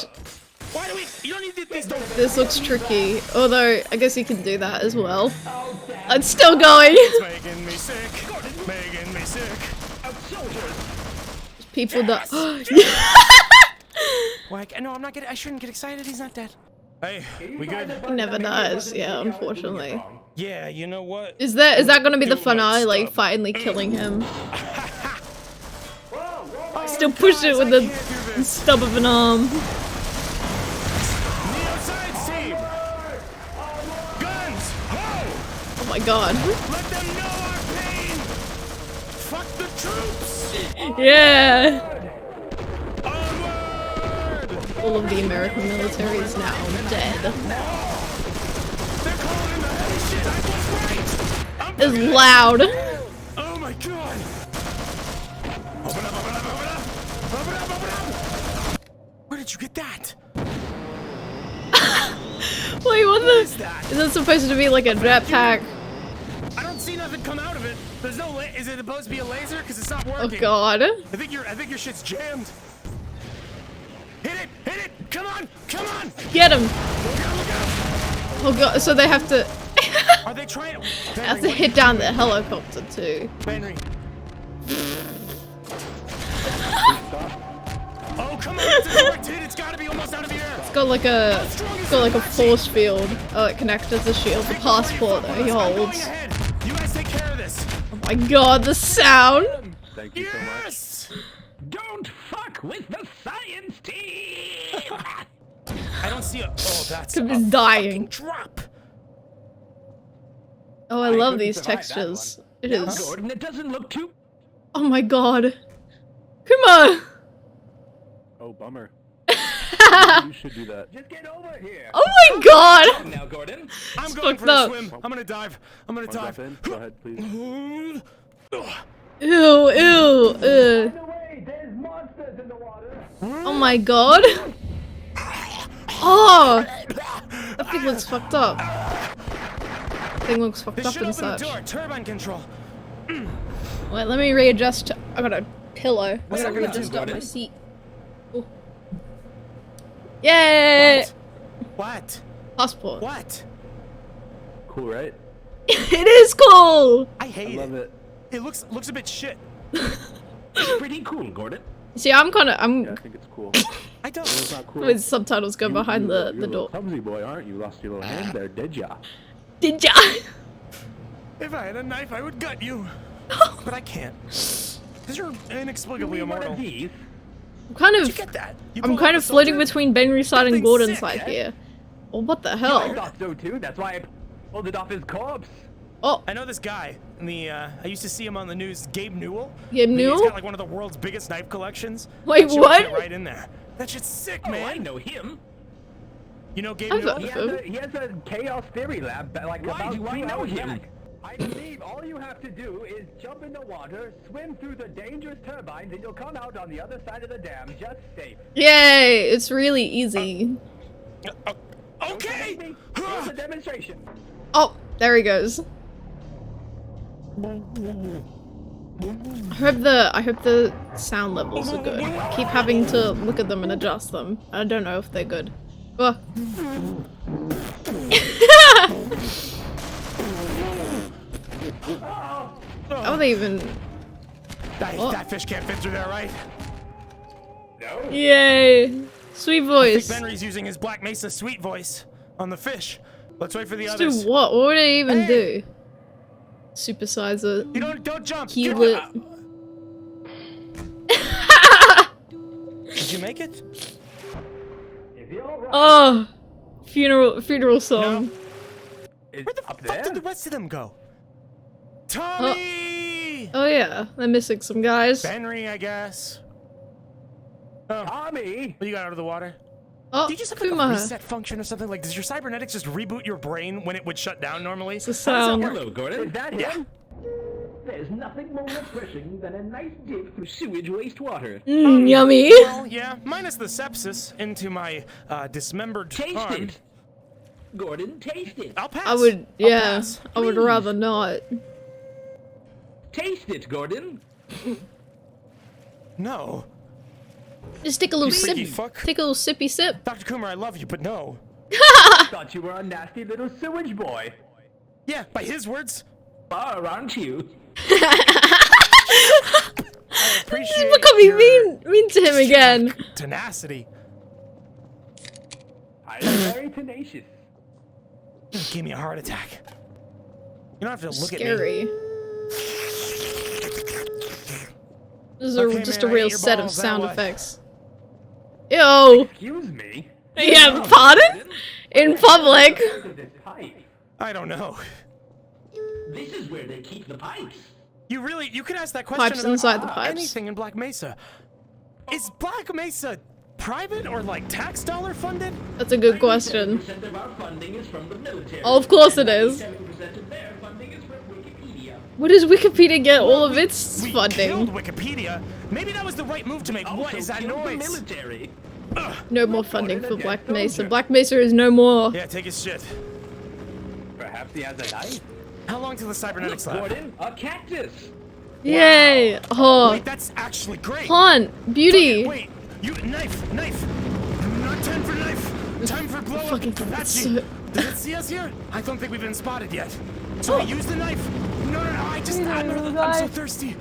Why do we? You don't need these doors. this looks tricky. Although, I guess you can do that as well. It's still going. It's making me sick. Making me sick. People die. Like, no, I'm not getting. I shouldn't get excited. He's not dead. Hey, we good? He never dies, yeah, unfortunately. Yeah, you know what? Is that gonna be the Do my finale, like stuff. finally killing him? Oh, Still push it guys, with I the can't do this. stub of an arm. Neo Science Team! Guns! Ho! Oh my god. Let them know our pain! Fuck the troops! Yeah. Onward! All of the American military is now dead. They're calling in the heavy shit! I was right! I'm It's fucking- loud. Oh my god! Open up, open up, open up! Open up, open up! Where did you get that? Wait, what the? Is that? Is that supposed to be like a jetpack? I don't see nothing come out of it. There's no is it supposed to be a laser? Because it's not Oh working. god. I think your shit's jammed. Hit it! Hit it! Come on! Come on! Get him. Look out, look out! Oh god, so they have to Are they trying to have to hit down the helicopter too. Henry. Oh come on, it's a direct hit, it's gotta be almost out of the air! It's got like a force field. Oh, it connects as a shield. The passport that he I'm going holds. ahead. You guys take care of this. Oh my god, the sound. Thank you so much. Yes! Don't fuck with the science team! I don't see a that's Tim a is dying. drop. Oh, I love couldn't these survive that textures. It Now, is. Gordon, it doesn't look too... Oh my god. Kuma! Oh, bummer. You should do that. Just get over here. Oh my god! Now, Gordon. I'm going fucked for a up. swim. I'm gonna dive. I'm gonna Wanna dive. jump in? Go ahead, please. Ew, ew, ew. By the way, there's monsters in the water. Oh my god. Oh! That thing looks fucked up. Thing looks fucked This up should and open the such. door. Turbine control. Wait, let me readjust. I got a pillow. I What's gotta that gonna readjust do, up my Gordon? seat. Ooh. Yay! What? Passport. What? Cool, right? It is cool! I hate Love it. it. It looks a bit shit. It's pretty cool, Gordon. See, I'm Yeah, I I'm think it's cool. I don't. It's not cool. with subtitles go behind You're the a little door. clumsy boy, aren't you? Lost your little hand there, did ya? Did ya? If I had a knife, I would gut you. But I can't. Because you're inexplicably One immortal. of Did these. I'm kind you of get that? You I'm pulled kind off of the floating soldier? between Benry's side and thing's Gordon's sick, side eh? here. Oh, what the I hell? thought so too. That's why I pulled it off his corpse. Oh, I know this guy. In the I used to see him on the news. Gabe Newell. Gabe He's Newell? got like one of the world's biggest knife collections. Wait, That shit what? fit Right in there. That shit's sick, Oh, man. I know him. You know Gabe I've Newell? heard- He has a chaos theory lab, like Why about do I 2 know hours him? back. I believe all you have to do is jump in the water, swim through the dangerous turbines, and you'll come out on the other side of the dam just safe. yay! It's really easy. Okay. Maybe here's a demonstration. Oh, there he goes. I hope the sound levels are good. I keep having to look at them and adjust them. I don't know if they're good. Oh. How are they even? That fish can't fit through there, right? Yay! Sweet I think voice. Benry's using his Black Mesa sweet voice on the fish. Let's wait for the Do others. what? What would it even Hey. do? Supersize it. You don't jump. Heal Get it. up. Did you make it? If you're right, Oh, funeral song. it's Where the up fuck there. did the rest of them go? Tommy! Oh yeah, they're missing some guys. Henry, I guess. Oh, Tommy! what you got out of the water? Oh, Do you just have like a Kuma. reset function or something? Like, does your cybernetics just reboot your brain when it would shut down normally? It's a sound. Hello, Is Gordon. that him? There's nothing more refreshing than a nice dip through sewage wastewater. Yummy. Well, yeah, minus the sepsis into my dismembered Taste arm. it. Gordon, taste it. I'll pass. I would, I'll yeah, pass. I would Please. rather not. Taste it, Gordon. No. Just take a little Freaky sip. fuck. Take a little sippy sip. Dr. Coomer, I love you, but no. Thought you were a nasty little sewage boy. Yeah, by his words. Bar, aren't you? I appreciate Look at me your mean to him again. tenacity. I am very tenacious. Gave me a heart attack. You don't have to look Scary. at me. This is Okay, just man, a I real hate your set of balls, now sound what? effects. Ew. Excuse me? Yeah, pardon? In public. I don't know. This is where they keep the pipes. You could ask that question Pipes about inside the pipes. anything in Black Mesa. Is Black Mesa private or like tax dollar funded? That's a good question. 97% of our funding is from the military. Oh, of course it is. 97% of their funding is from Wikipedia. Where does Wikipedia get all of its We funding? killed Wikipedia. Maybe that was the right move to make. What Also is that killed the noise? military. No more funding for Black Mesa. Black Mesa is no more. Yeah, take his shit. Perhaps he has a knife? How long till the cybernetics lab? Gordon, a cactus. Yay! Oh, Wait, that's actually great. plant, beauty. Wait, you knife. Not time for knife. Time for blow up. Fucking That's so- you. Does it see us here? I don't think we've been spotted yet. So we use the knife. No. I'm so thirsty.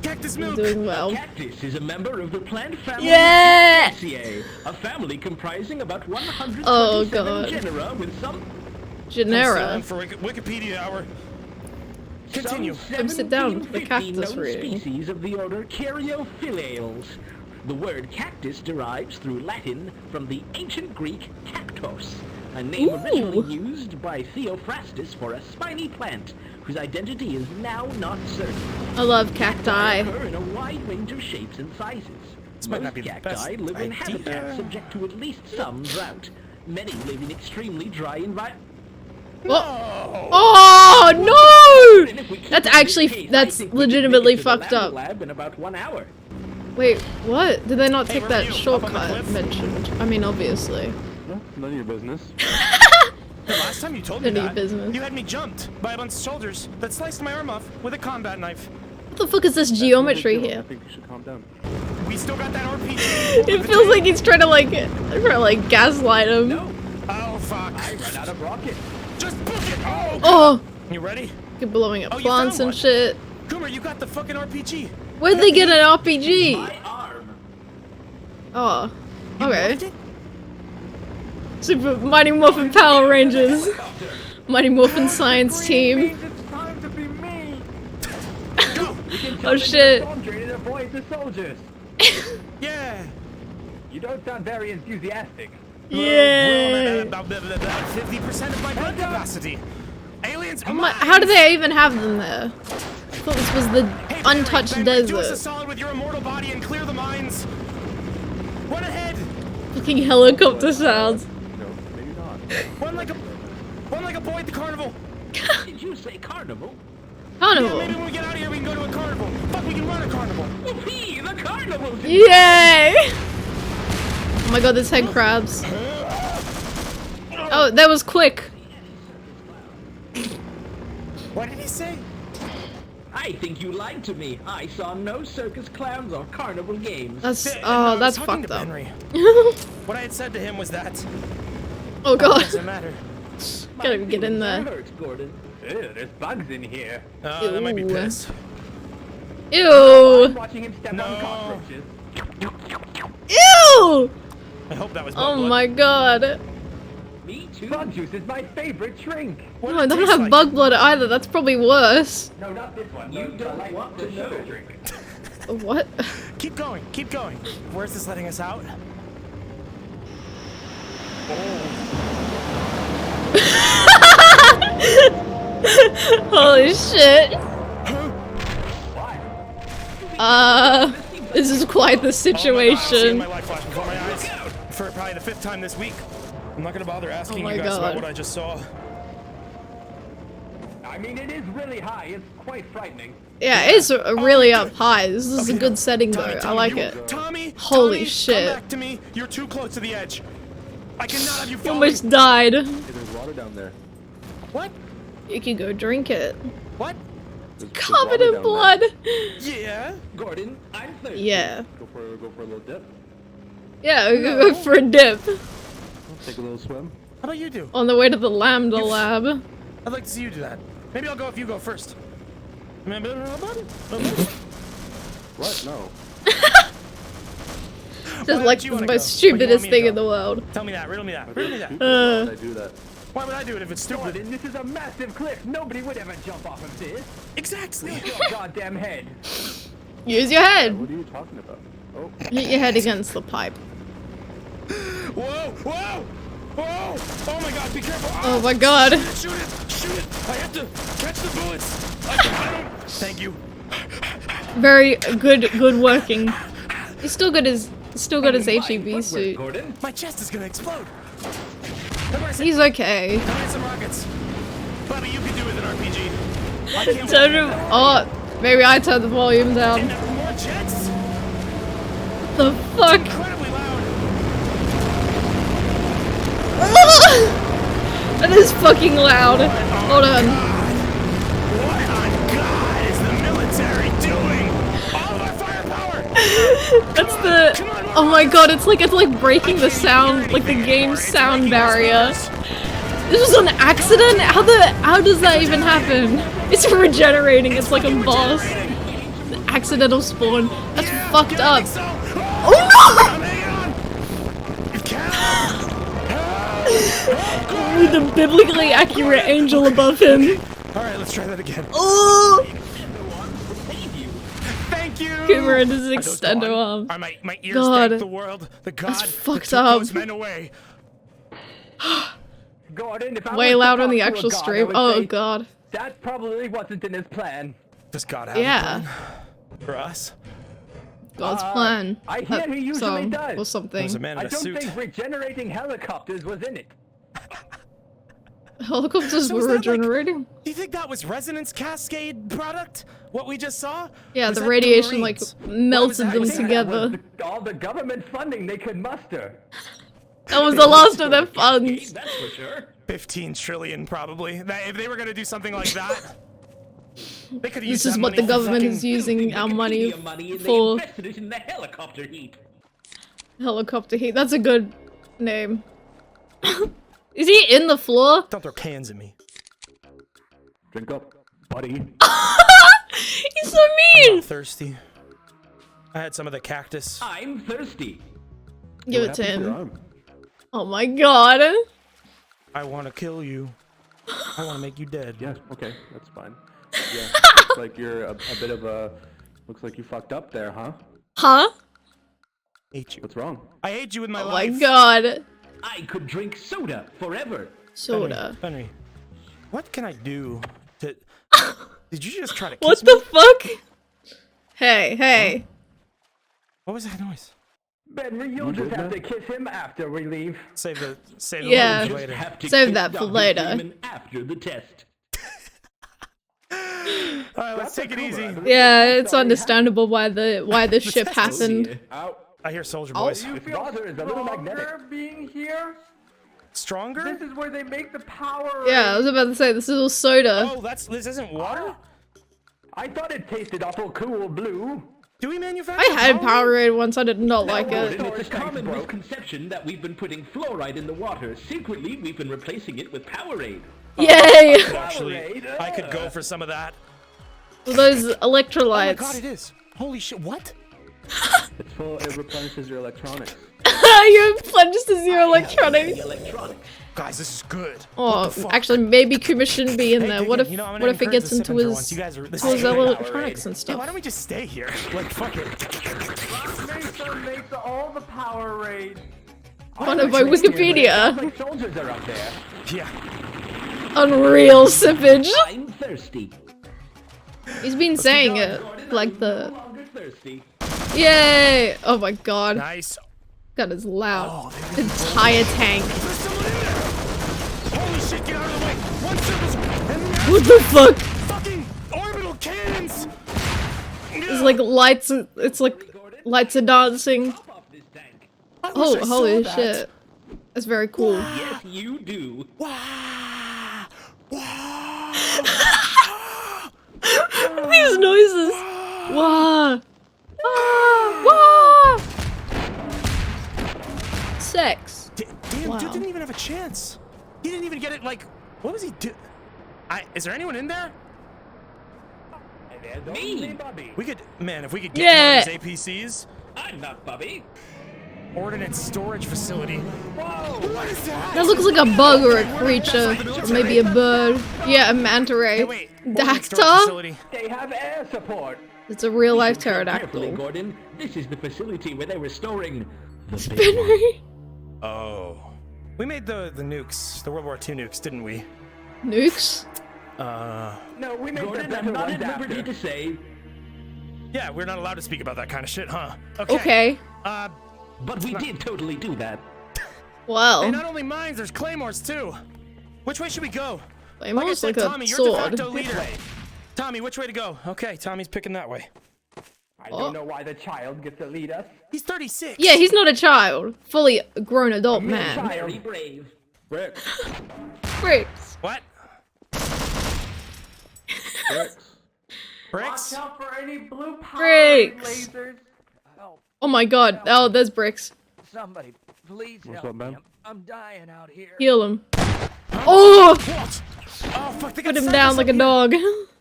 Cactus milk. Doing well. Cactus is a member of the plant family Yeah! Cactaceae, a family comprising about 127 Oh, God. genera with some Genera. For Wikipedia hour. Continue. Come sit down for the 750 cactus known reading. species of the order Caryophyllales. The word cactus derives through Latin from the ancient Greek cactos, a name originally used by Theophrastus for a spiny plant whose identity is now not certain. I love cacti. Occur in a wide range of shapes and sizes. might not Most be the cacti best live in idea. habitats subject to at least some drought. Many live in extremely dry environments. Oh no! That's legitimately fucked up. Lab in about 1 hour. Wait, what? Did they not Hey, take where are that you? Up on the shortcut cliff? mentioned? I mean, obviously. None of your business. The last time you told me None of your that, business. you had me jumped by a bunch of soldiers that sliced my arm off with a combat knife. What the fuck is this geometry I here? think you should calm down. We still got that RPG. It feels like he's trying to gaslight him. No, Oh fuck! I ran out of rockets. Just book it. Oh. Oh, You ready? you're blowing up Oh, you plants found and one. shit. Coomer, you got the fucking RPG. Where'd they get an RPG? My arm. Oh, okay. Loved it? Super Mighty Morphin Power Rangers. Mighty Morphin Science Team. It's time to be me! Oh shit. Storm drain to avoid the soldiers! Yeah. You don't sound very enthusiastic. Yeah. About 50% of my blood capacity. Aliens. How do they even have them there? I thought this was the Hey, untouched Barry, do us a desert. solid with your immortal body and clear the mines. Run ahead. Fucking helicopter sounds. No, maybe not. Run like a boy at the carnival. Did you say carnival? Yeah, Carnival. maybe when we get out of here, we can go to a carnival. Fuck, we can run a carnival. Whoopee, the carnival! Yay! Oh my god, there's head crabs. Oh, that was quick. What did he say? I think you lied to me. I saw no circus clowns or carnival games. That's No, I oh, was that's talking fucked to up. Henry. What I had said to him was that Oh it god, doesn't matter. gotta get in there. Hurts, Gordon. Ew, there's bugs in here. That might be Ew. piss. Ew! Watching him step No. on cockroaches. Ew! I hope that was. Oh blood. my god. Me too. Bug juice is my favorite drink. What No, I did it don't taste have like? bug blood either. That's probably worse. No, not this one. You The don't light- want the to sugar know. drink. What? Keep going. Keep going. Where's this letting us out? Holy shit. This is quite the Oh my God, I'm seeing situation. my life flash before my eyes for probably the 5th time this week. I'm not gonna bother asking my you guys about God. what I just saw. I mean, it is really high. It's quite frightening. Yeah, it's really up high. This is a Okay, good setting Tommy, though. I Tommy, like you- it. Tommy, Holy Tommy, shit. Come back to me. You're too close to the edge. I cannot have you You fall. almost died. Hey, there's water down there. What? You can go drink it. What? There's Covered water in down blood. Yeah. Gordon, I'm thirsty. Yeah. there. Go for a little dip. Yeah, we can go for a dip. Take a little swim. How about you do? On the way to the Lambda lab. I'd like to see you do that. Maybe I'll go if you go first. What? No. Just Why like don't you the wanna most go? Or you want stupidest me to thing go? in the world. Tell me that. Riddle me that. Riddle me that. Why would I do that? Why would I do it if it's stupid? Gordon, this is a massive cliff. Nobody would ever jump off of this. Exactly. Use your goddamn head. Use your head. What are you talking about? Oh. Hit your head against the pipe. Whoa! Whoa! Whoa! Oh my God! Be careful! Oh my God. Shoot it! Shoot it! I have to catch the bullets. I don't. Thank you. Very good working. He's still got his HEB suit. Gordon. My chest is gonna explode. He's okay. Come here, some rockets. Bobby, you can do it with an RPG. I can't Turn him. Oh, maybe I turned the volume down. And more jets. The fuck? Incredibly loud. That is fucking loud. Hold on. What on God is the military doing? All of our firepower. That's the. Oh my God! It's like breaking the sound, like the game's sound barrier. This was an accident. How does that even happen? It's regenerating. It's like a boss. The accidental spawn. That's fucked up. Oh no! With a biblically accurate angel above him. All right, let's try that again. Oh! Thank you. Cooper and his extendo arm. Are my ears God. thank the world, the God That's that fucked took up. those men away. Gordon, if I Way was to louder on the talk to a actual god, I stream. would Oh say, God. That probably wasn't in his plan. Does God have Yeah. a plan for us? God's plan. I hear he usually does. Or something. There's a man I in a don't suit. think regenerating helicopters was in it. Helicopters So were is that like- regenerating. Do you think that was resonance cascade product? What we just saw? Yeah, Was the that radiation like Marines? melted that? them Was that- together. All the government funding they could muster. That was the last of their funds. That's for sure. 15 trillion probably. If they were gonna do something like that, they could use This is that what the money for government fucking- is using our money and they for. invested it in the helicopter heat. Helicopter heat. That's a good name. Is he in the floor? Don't throw cans at me. Drink up, buddy. He's so mean. I'm thirsty. I had some of the cactus. I'm thirsty. Give it to him. Oh my God. I want to kill you. I want to make you dead. Yeah, okay, that's fine. Yeah, looks like you're a bit of a... Looks like you fucked up there, huh? Huh? Hate you. What's wrong? I hate you with my Oh my life. God. I could drink soda forever. Soda. Henry, what can I do to... Did you just try to kiss What me? the fuck? Hey, hey. What was that noise? Ben, you'll just have to kiss him after we leave. Save the Yeah. words Just later. have to Save kiss that for Dr. later. Freeman after the test. Alright, let's take it easy. Yeah, it's understandable why the ship happened. I hear soldier Oh. boys. His father is a little magnetic. being here? Stronger? This is where they make the power. Yeah, I was about to say this is all soda. Oh, this isn't water? I thought it tasted awful cool blue. Do we manufacture I had Powerade once. I did not like it. Gordon, it's a common misconception that we've been putting fluoride in the water. Secretly, we've been replacing it with Powerade. Yay! Actually, I could go for some of that. Those Oh my electrolytes. God, it is. Holy shit, what? It's full, it replenishes your electronics. You plunged to zero electronics. Electronics. Guys, this is good. Oh, What the fuck? actually, maybe Kuma shouldn't be in Hey, there. Digga, What if you know, I'm gonna what if it encourage gets the into sipping for his once. You guys are- this to his is good. electronics and Hey, stuff? why don't we just stay here? Like, fuck it. Mesa makes all the Powerade. Founded by Wikipedia. Like soldiers are up there. Yeah. Unreal sippage. I'm thirsty. He's been saying it like the. No longer thirsty. Yay! Oh my God. Nice. God, it's loud. Oh, Entire tank. there's someone in there! Holy shit, get out of the way! One circle's... And What the fuck? fucking orbital cannons! It's like lights. It's like lights are dancing. Pop off this tank. Oh, holy shit! That's very cool. Yes, you do. Wow! Wow! These noises. Wow. Wow. Sex. Damn, Wow. dude didn't even have a chance. He didn't even get it, like... What was he do? Is there anyone in there? Me. We could... Man, if we could get Yeah. one of these APCs... I'm not Bubby. Ordnance storage facility. Whoa! What is that? That looks like a bug or a creature. Or maybe a bird. Yeah, a manta ray. Hey, wait. Ordnance storage Dactyl? facility. They have air support. It's a real life Carefully, pterodactyl. Gordon. This is the facility where they were storing the big one. Benry? Oh. We made the nukes, the World War II nukes, didn't we? Nukes? No, we made the Gordon, better I'm not ones at liberty after. to say, Yeah, we're not allowed to speak about that kind of shit, huh? Okay. but we did totally do that. And Well, not only mines, there's claymores too. Which way should we go? almost said, like a Tommy, you're de sword. facto leader. Tommy, which way to go? Okay, Tommy's picking that way. I don't know why the child gets to lead us. He's 36. Yeah, he's not a child. Fully grown adult mere man. child. Very brave. Bricks. Bricks. What? Bricks. Bricks? Watch out for any blue power Bricks. lasers. Oh my god. Oh, there's bricks. Somebody, please What's help up, man? me. I'm dying out here. Heal him. Oh! What? Oh, fuck, they got Put him circus down up like a here. dog.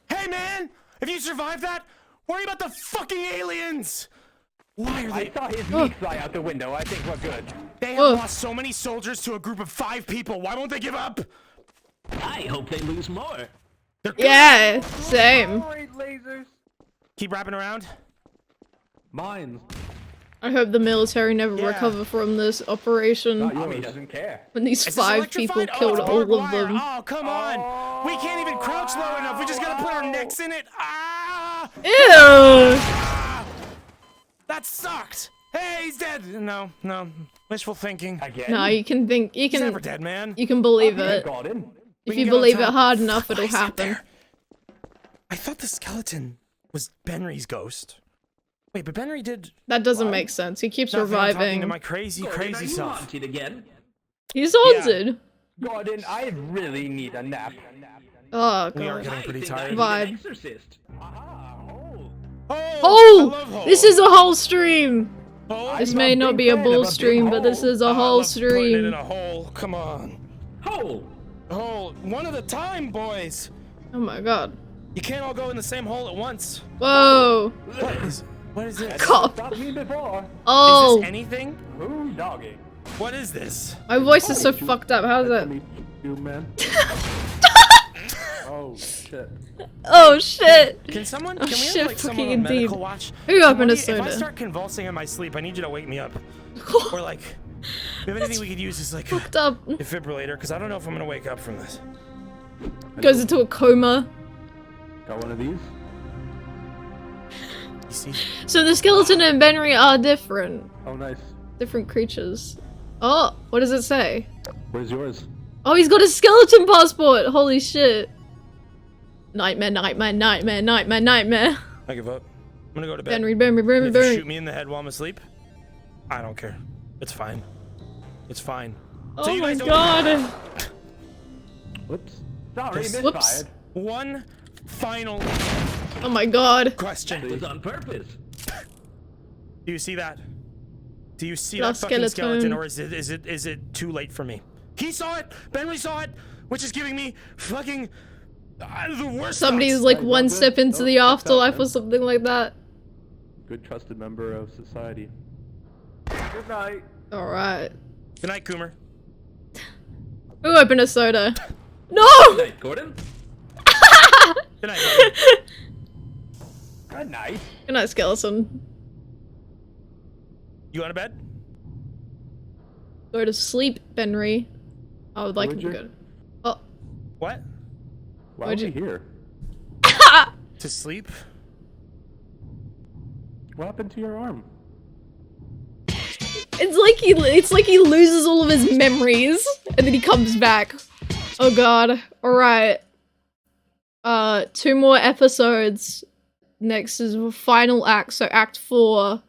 Hey, man! If you survive that, worry about the fucking aliens! Why are I they... saw his meat fly out the window. I think we're good. They have lost so many soldiers to a group of 5 people. Why won't they give up? I hope they lose more. They're good. Yeah, same. Power lasers. Keep wrapping around. Mines. I hope the military never Yeah. recover from this operation. Tommy doesn't care. When these Is this 5 people electrified? killed it's all barbed of wire. them. Oh, come on. We can't even crouch low enough. We just gotta put our necks in it. Ah! Ew! That sucked. Hey, he's dead. No. Wishful thinking. Again. No, you can think, you He's never can, dead, man. you can believe Here, it. Gordon. We If can you get on believe it top. hard enough, it'll Why is it happen. there? I thought the skeleton was Benry's ghost. Wait, but Benry did That doesn't make sense. He keeps nothing. I'm talking to reviving. my crazy Gordon, are crazy you self. haunted again? He's haunted. Gordon, I really need a nap. Oh We are god. getting pretty I think I tired. need Vibe. an exorcist. Oh! I Oh! love holes. This is a whole stream! Holes? This I'm may a not big be a fan of bull a big stream, but this hole. is a I whole love putting it in stream. a hole. Come on. Hole! Hole. One at a time, boys. Oh my god. You can't all go in the same hole at once. Whoa! What is this? Cough. Stopped me before. Is Oh! this anything? Ooh, doggy. What is this? My voice is so fucked up. How's that? You, man. Oh, shit. Oh shit! Can someone? Oh, Can we shit, have like someone fucking on medical indeed. watch? Who opened a Somebody- If I soda? start convulsing in my sleep, I need you to wake me up. Or like, if anything we could use is like a Fucked up. defibrillator, because I don't know if I'm gonna wake up from this. Goes into a coma. Got one of these? You see? So the skeleton and Benry are different. Oh, nice. Different creatures. Oh, what does it say? Where's yours? Oh, he's got a skeleton passport! Holy shit. Nightmare, nightmare, nightmare, nightmare, nightmare. I give up. I'm gonna go to bed. Benry, Benry, Benry, If you shoot Benry. me in the head while I'm asleep, I don't care. It's fine. It's fine. Oh you my guys don't- god. Whoops. Sorry, This- Whoops. misfired. One final Oh my god. It question. was on purpose. Do you see that? Do you see Lost that fucking skeleton, skeleton. or is it too late for me? He saw it. Benry saw it, which is giving me fucking the worst. Somebody's thoughts. like Hey, one well, step into oh, the check that, afterlife or man. something like that. Good trusted member of society. Good night. Alright. Good night, Coomer. Who opened a soda? No! Good night, Gordon. Good night. Buddy. Good night. Good night, skeleton. You going to bed? Go to sleep, Benry. I would like him to Would go. you? Oh. What? Why Why'd are we you- here? To sleep? What happened to your arm? It's like he loses all of his memories and then he comes back. Oh god. Alright. 2 more episodes. Next is the final act, so act 4.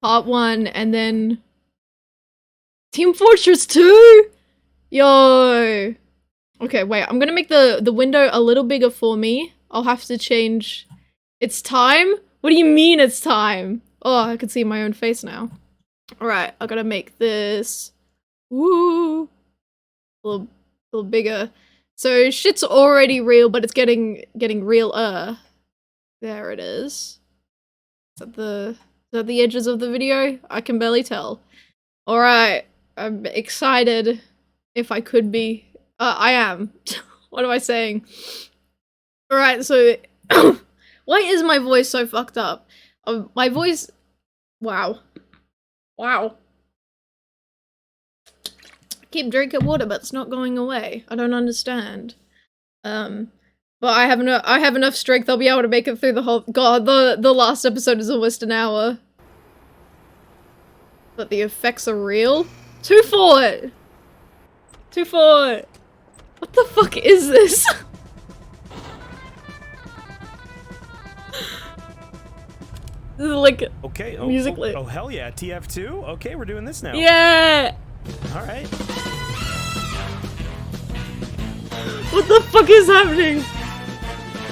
Part 1, and then Team Fortress 2? Yo. Okay, wait, I'm gonna make the window a little bigger for me. I'll have to change. It's time? What do you mean it's time? Oh, I can see my own face now. Alright, I gotta make this woo a little bigger. So shit's already real, but it's getting realer. There it is. Is that the Is that the edges of the video? I can barely tell. Alright, I'm excited. If I could be. I am. What am I saying? Alright, so why is my voice so fucked up? My voice. Wow. Wow. Keep drinking water, but it's not going away. I don't understand. But I have enough strength. I'll be able to make it through the whole. God, the last episode is almost an hour. But the effects are real. 2 for 2 for. What the fuck is this? This is like okay. musically. Oh hell yeah, TF2. Okay, we're doing this now. Yeah. All right. What the fuck is happening?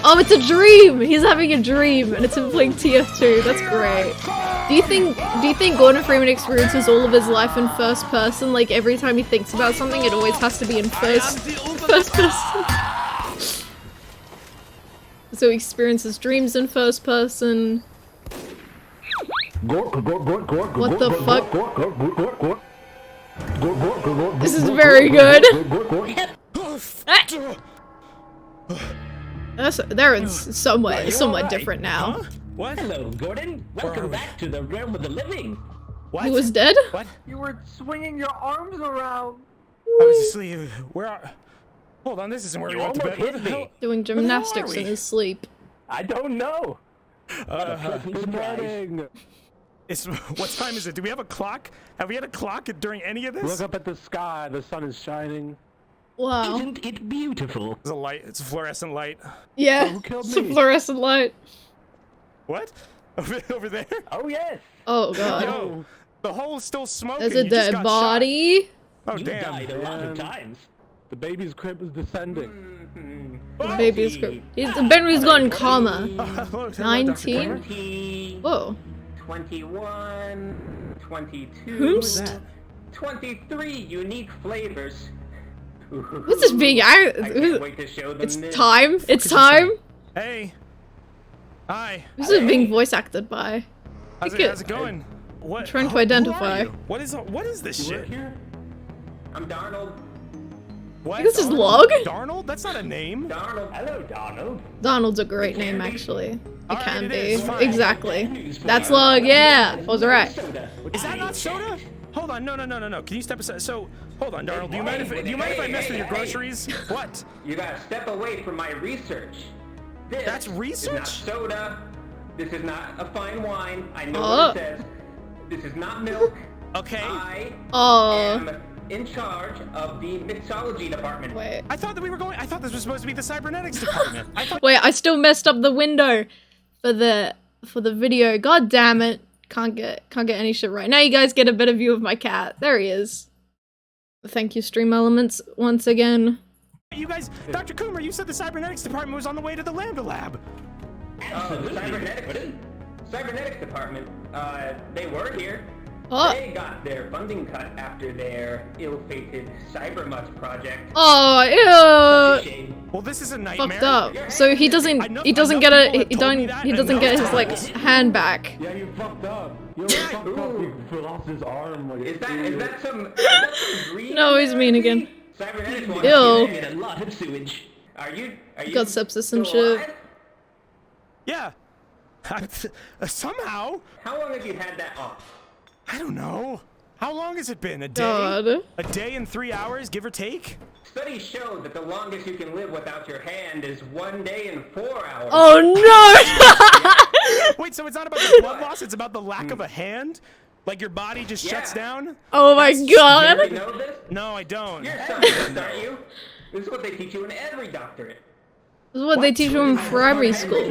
Oh, it's a dream! He's having a dream, and it's him playing TF2. That's great. Do you think Gordon Freeman experiences all of his life in first person? Like, every time he thinks about something, it always has to be in first person. So he experiences dreams in first person. What the fuck? This is very good. They're somewhat different now. Huh? What? Hello, Gordon. Welcome back to the realm of the living. What? He was dead? What? You were swinging your arms around. I was asleep. Where are? Hold on, this isn't where we went to bed. Where the hell? Doing gymnastics we? in his sleep. I don't know. Good morning. It's what time is it? Do we have a clock? Have we had a clock during any of this? Look up at the sky. The sun is shining. Wow. Isn't it beautiful? It's a light. It's a fluorescent light. Yeah, who killed it's a me? fluorescent light. What? Over there? Oh yes. Oh god. Yo, the hole's still smoking. There's a You just dead got body. shot. Oh You damn. died a lot of times. The baby's crib is descending. The baby's Benry's gotten calmer. Hello, 19? 20, Whoa. 21, 22, Who's 23 unique flavors. This is being I can't wait to show them It's this. time. It's time. Hey. Hi. This is being voice acted by. How's Look at- it going? What? trying to who are identify. you? What is this shit? I'm Darnold. What? This is Log? Darnold? That's not a name. Darnold. Hello, Darnold. Donald's a great name, actually. It Alright, can it be. is, fine. Exactly. That's Log, yeah. I was right. Is that not soda? Hold on, no. Can you step aside? So, hold on, Darnold. Do you mind if I mess with your groceries? What? You gotta step away from my research. This That's research? is not soda. This is not a fine wine. I know Oh. what it says. This is not milk. Okay. I Oh. am in charge of the mixology department. Wait. I thought this was supposed to be the cybernetics department. I thought. Wait, I still messed up the window for the video. God damn it. Can't get any shit right. Now you guys get a better view of my cat. There he is. Thank you, Stream Elements, once again. You guys, Dr. Coomer, you said the cybernetics department was on the way to the Lambda lab. Oh, the cybernetics department. They were here. Oh. They got their funding cut after their ill-fated Cybermutt project. Oh, Such a ew. shame. Well, this is a nightmare. Fucked up. So he doesn't get his like hand back. Yeah, you fucked up. You fucked up. You lost his arm. Like, Is that some green? No, he's mean again. Cybernetics wants Ew. to get a lot of sewage. Are you Got sepsis and still shit. alive? Yeah. Somehow. How long have you had that off? I don't know. How long has it been? A day? God. A day and 3 hours, give or take? Studies show that the longest you can live without your hand is 1 day and 4 hours. Oh no! Wait, so it's not about the blood loss, it's about the lack of a hand? Like your body just shuts down? Oh my You god! already know this? No, I don't. You're a scientist, aren't you? This is what they teach you in every doctorate. This is what they teach you in primary school.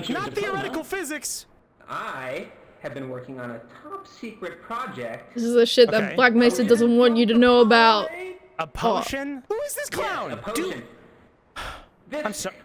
Not theoretical physics. I have been working on a top secret project. This is the shit that Okay. Black Mesa doesn't want you to know about. A potion? Who is this clown? Yeah, a potion. This, I'm sorry.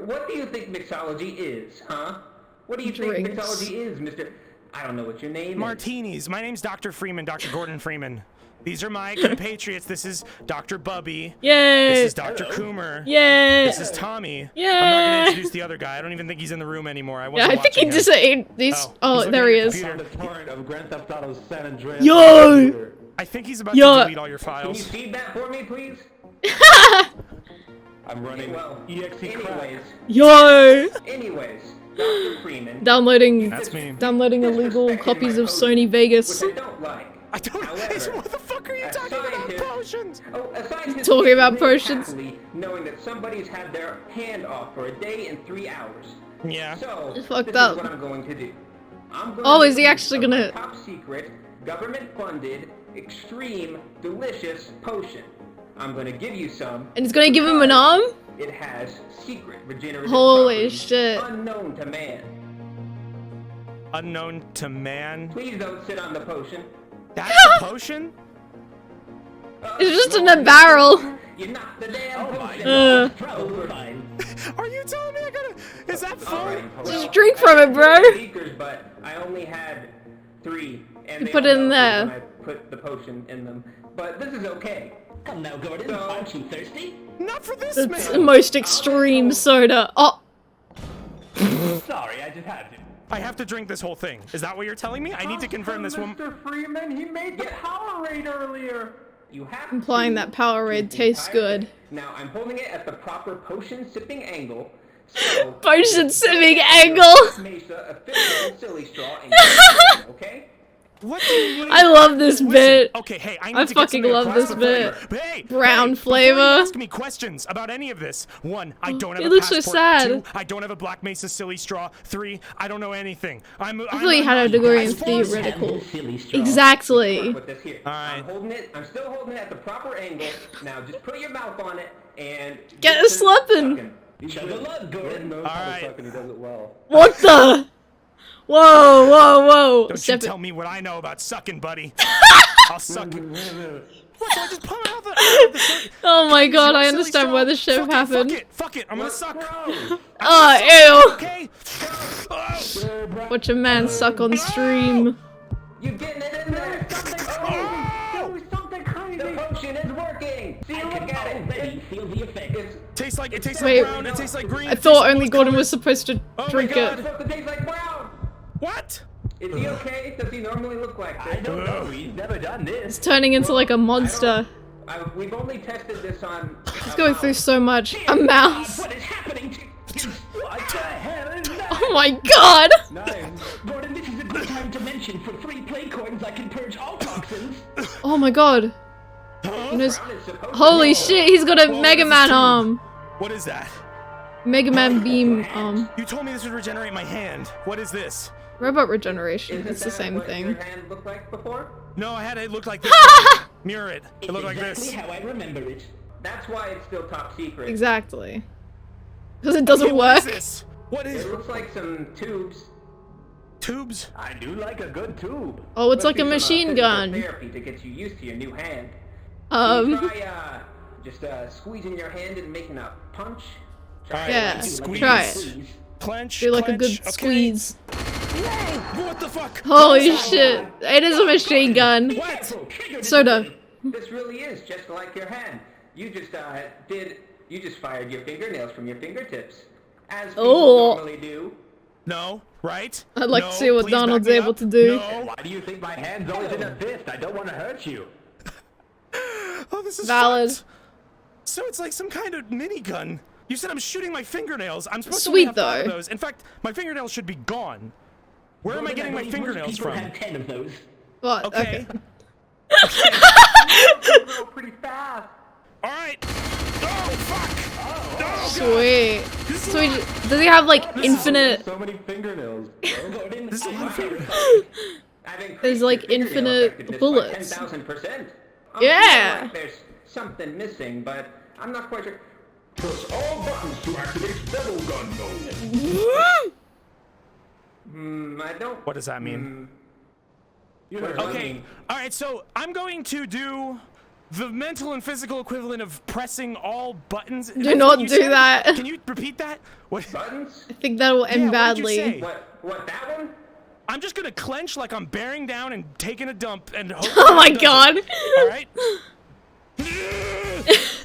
What do you think mixology is, huh? What do you think Drinks. mixology is, Mr. I don't know what your name is. Martinis. My name's Dr. Freeman, Dr. Gordon Freeman. These are my compatriots. This is Dr. Bubby. Yay! This is Dr. Coomer. Yay! This is Tommy. Yay! I'm not gonna introduce the other guy. I don't even think he's in the room anymore. I Yeah, wasn't I think he watching just him. ate these. Oh, he's there looking he at is. the The computer. torrent of Grand Theft Auto San Andreas. Yo! I think he's about Yo. to delete all your Can you files. feed that for me, please? I'm running Well, EXE crack. Yo! anyways, Dr. Freeman. Downloading That's me. illegal disrespected copies my of potion, Sony Vegas. Which I don't like. I don't. However, What the fuck are you a talking about? scientist- Potions. Oh, a scientist Talking can about live potions. happily knowing that somebody's had their hand off for a day and 3 hours. Yeah. So, It's fucked this up. is what I'm going to do. I'm going Oh, to is he use actually my gonna- top secret, government-funded, extreme, delicious potion. I'm going to give you some. And he's gonna give him an arm? It has secret regenerative Holy properties shit. unknown to man. Unknown to man. Please don't sit on the potion. That's a potion? It's just in a barrel. You knocked the damn potion. Uh. Are you telling me I gotta? Is that full? Just drink from it, bro. Beakers, but I only had 3, and You they put all it in melted there. when I put the potion in them. But this is okay. Come now, Gordon. So- Aren't you thirsty? Not for this It's the man. most extreme soda. Oh, Sorry, I just had to. I have to drink this whole thing. Is that what you're telling me? I need to confirm this one. Mr. Freeman, he made the Powerade earlier. You have implying to that Powerade use the tastes entire good. thing. Now I'm holding it at the proper potion sipping angle. So Potion sipping angle. Mesa, a fifth silly straw, and okay? What do you mean? I love this Listen, bit. Okay, hey, I I need to get fucking something love across this the bit. flavor. But hey, Brown before you flavor. ask me questions about any of this. 1, I don't have He a looks so passport. sad. 2, I don't have a Black Mesa silly straw. 3, I don't know anything. I thought he had a degree in theoretical. Silly straw. Exactly. With this here. Alright. I'm holding it. I'm still holding it at the proper angle. Now just put your mouth on it and Get to a slapping. sucking. Chug a lug, Gordon. knows how to how suck and he does it well. What the? Whoa, whoa, whoa. Don't Step you it. tell me what I know about sucking, buddy. I'll suck it. What, so I just pump out the Oh my god, I silly understand straw? why this should have Fuck it, happened. Fuck it, I'm gonna suck. Oh, Okay? Oh. ew. Watch a man suck on stream. You getting it in there? Do something crazy. The potion is working. See, look at it. Already feel the effects. It's It tastes Wait. like brown, it tastes like green. I thought only Gordon was supposed to my drink God. it. supposed to taste like brown. What? Is he okay? Does he normally look like this? I don't know. He's never done this. It's turning into like a monster. We've only tested this on. He's going through so much. A mouse. What is happening to you? What the hell is that? Oh my god. Nice. Gordon, this is a good time to mention for free play coins I can purge all toxins. Oh my god. And his- Brown is supposed to Holy be- shit, he's got a Whoa, Mega what is Man this arm. What is that? Mega Man beam arm. You told me this would regenerate my hand. What is this? Robot regeneration. Isn't It's the that same what thing. Your hand looked like before? No, I had it look like this. Mirror it. It looked like exactly this. how I remember it. That's why it's still top secret. Exactly. Because it doesn't Okay, what work. is this? What is It looks like some tubes. tubes? I do like a good tube. Oh, it's Must like a be some, machine physical gun. Therapy to get you used to your new hand. Um, Just squeezing your hand and making a punch. Alright, Yeah, squeeze. try it. Clench. do like a clench, good okay. squeeze. Whoa, what the fuck? Holy shit. It is a machine gun. What? Soda. This really is just like your hand. You just fired your fingernails from your fingertips. As people Oh. normally do. No, right? I'd like No, to see what please Donald's back me able up. to do. No. Why do you think my hand's always in a fist? I don't want to hurt you. Oh, this is Valid. fucked. So it's like some kind of minigun. You said I'm shooting my fingernails. I'm supposed to Sweet, only have 5 of though. those. In fact, my fingernails should be gone. Where am I Gordon, getting my believe most fingernails people from? have 10 of those. What? Okay. Okay. Go pretty fast. All right. Oh fuck. Oh, Sweet. So does he have like infinite? So many fingernails. Gordon, This is I a lot of am fingernails. I've increased There's, like, your fingernail infinite effectiveness bullets. by 10,000%. Yeah. Like there's something missing, but I'm not quite sure. Push all buttons to activate double gun mode. I don't. What does that mean? You heard Okay. me. All right. So I'm going to do the mental and physical equivalent of pressing all buttons. Do That's not what you do said? that. Can you repeat that? What? Buttons? I think that will end Yeah, what did you badly. say? What that one? I'm just gonna clench like I'm bearing down and taking a dump and hope Oh my that does god. it. All right.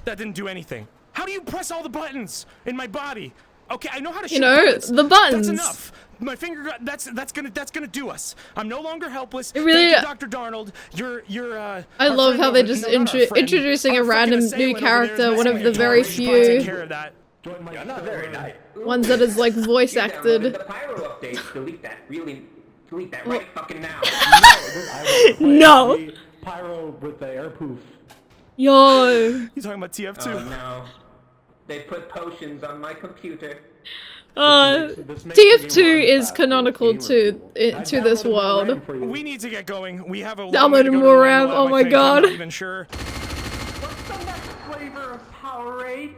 That didn't do anything. How do you press all the buttons in my body? Okay, I know how to shoot buttons. the buttons. That's enough. My finger got, that's gonna do us. I'm no longer helpless. It really- Thank you, Dr. Darnold. You're I our love friend how over- they're just no, not our friend. introducing a Our fucking random new assailant over there character, is one of messing the with very your dog. You should probably take care few of that. You're not very nice. ones that is like voice You downloaded acted. the pyro update. Delete that. Delete that right fucking now. No. Pyro with the air poof. Yo. You talking about TF2? Oh no. They put potions on my computer. TF2 is canonical to this world. We need to get going. We have a long Download way to go to more the RAM. lab, Oh I my think. I'm god. not even sure. What's the next flavor of Powerade?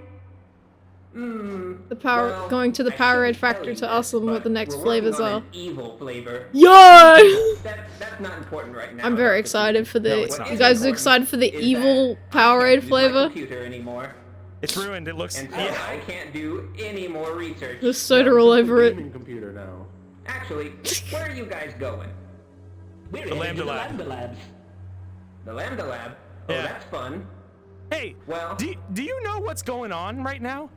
The power Well, going to the I Powerade shouldn't factory tell to you ask them this, what the but next we're flavors working on are. an evil flavor. Yo! That's not important right now. I'm very Dr. excited for the. No, it's not. You guys are excited for the Is evil that I can't Powerade use my flavor? computer anymore, It's ruined. It looks. and so Yeah. I can't do any more research. There's soda all over it. Computer now. Actually, where are you guys going? We're The headed Lambda to the Lab. Lambda Labs. The Lambda Lab? Oh, Yeah. that's fun. Hey. Well- Do you know what's going on right now?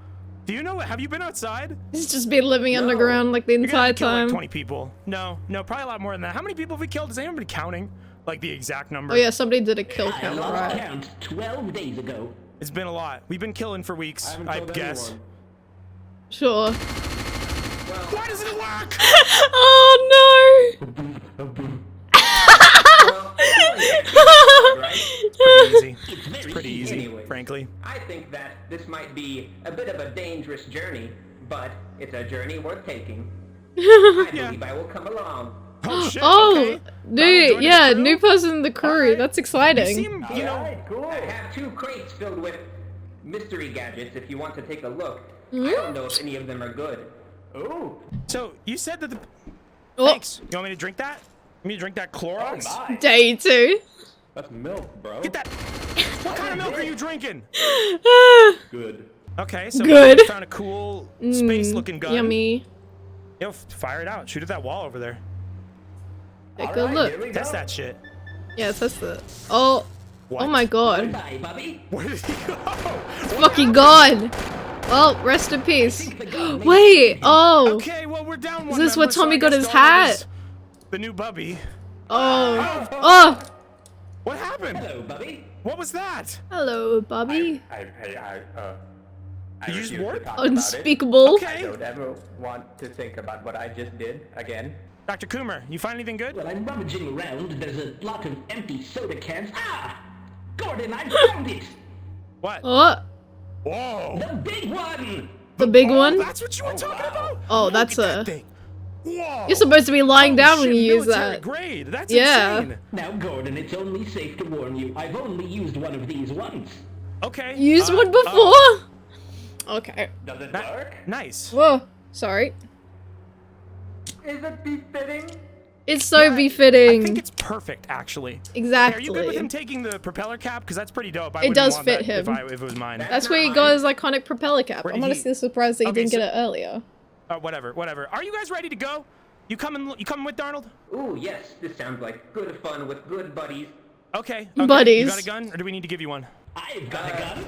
Do you know? Have you been outside? He's just been living underground like the You're gonna entire have to kill, like, time. 20 people. No, probably a lot more than that. How many people have we killed? Has anyone been counting? Like the exact number? Oh yeah, somebody did a kill I count, lost right? count 12 days ago. It's been a lot. We've been killing for weeks, I guess. Sure. Why doesn't it work? Oh Well, right? Pretty easy. It's very It's pretty easy, Anyway. frankly. I think that this might be a bit of a dangerous journey, but it's a journey worth taking. I believe I will come along. Oh shit. Oh, okay. dude, joining yeah, the crew? new person in the crew. Alright. That's You exciting. seem, you know. Alright, cool. I have 2 crates filled with mystery gadgets if you want to take a look. Hmm? I don't know if any of them are good. Ooh. So you said that the. Oh, Thanks. You want me to drink that? You want me to drink that Clorox? My. day 2. That's milk, bro. Get that. What kind of milk are you drinking? Good. Okay, so Good. we found a cool space-looking gun. Yummy. Yo, fire it out. Shoot at that wall over there. Take a Alright, look. here we Test go. that shit. Yeah, test it. Oh, What? oh my god. Bye, Bobby. Where did he go? Fucking gone. Well, rest in peace. Wait, oh. Okay, well we're down one. Is this where member, so Tommy I got guess his Donald hat? is The new Bubby. Oh. Oh. What happened? Hello, Bobby. What was that? Hello, Bobby. I Did you just refuse to warp? talk about it. Unspeakable. I Okay. don't ever want to think about what I just did again. Dr. Coomer, you find anything good? Well, I'm rummaging around. There's a lot of empty soda cans. Ah! Gordon, I found it! What? Oh, Whoa. The big one! the big Oh, one. that's what you were talking about? Oh, Look that's at that a- thing. Whoa. You're supposed to be lying down when Shit, you use military that. grade. That's Yeah. insane. Now, Gordon, it's only safe to warn you. I've only used one of these once. Okay. Used one before? oh, Okay. Does it ni- work? nice. Whoa. Sorry. Is it befitting? It's so Yeah, befitting. I think it's perfect, actually. Hey, Exactly. are you good with him taking the propeller cap? Because that's pretty dope. I It wouldn't does want fit that him. If it was mine. That's where he got his iconic propeller cap. Where I'm did honestly he- surprised that he Okay, didn't get so- it earlier. Whatever. Are you guys ready to go? You coming with Darnold? Ooh, yes, this sounds like good fun with good buddies. Okay. Buddies. You got a gun, or do we need to give you one? I've got a gun.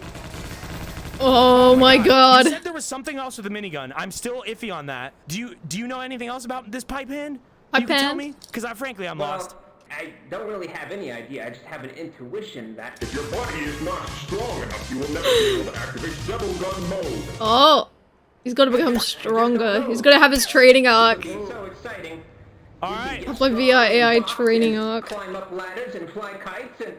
Oh my god. You said there was something else with the minigun. I'm still iffy on that. Do you know anything else about this pipe hand? Pipe You can tell hand? me? Because frankly, I'm lost. Well, I don't really have any idea. I just have an intuition that If your body is not strong enough, you will never be able to activate double gun mode. Oh. He's gotta become stronger. He's gonna have his training arc. it's so exciting. All right. Up like VR AI training arc. Climb up ladders and fly kites and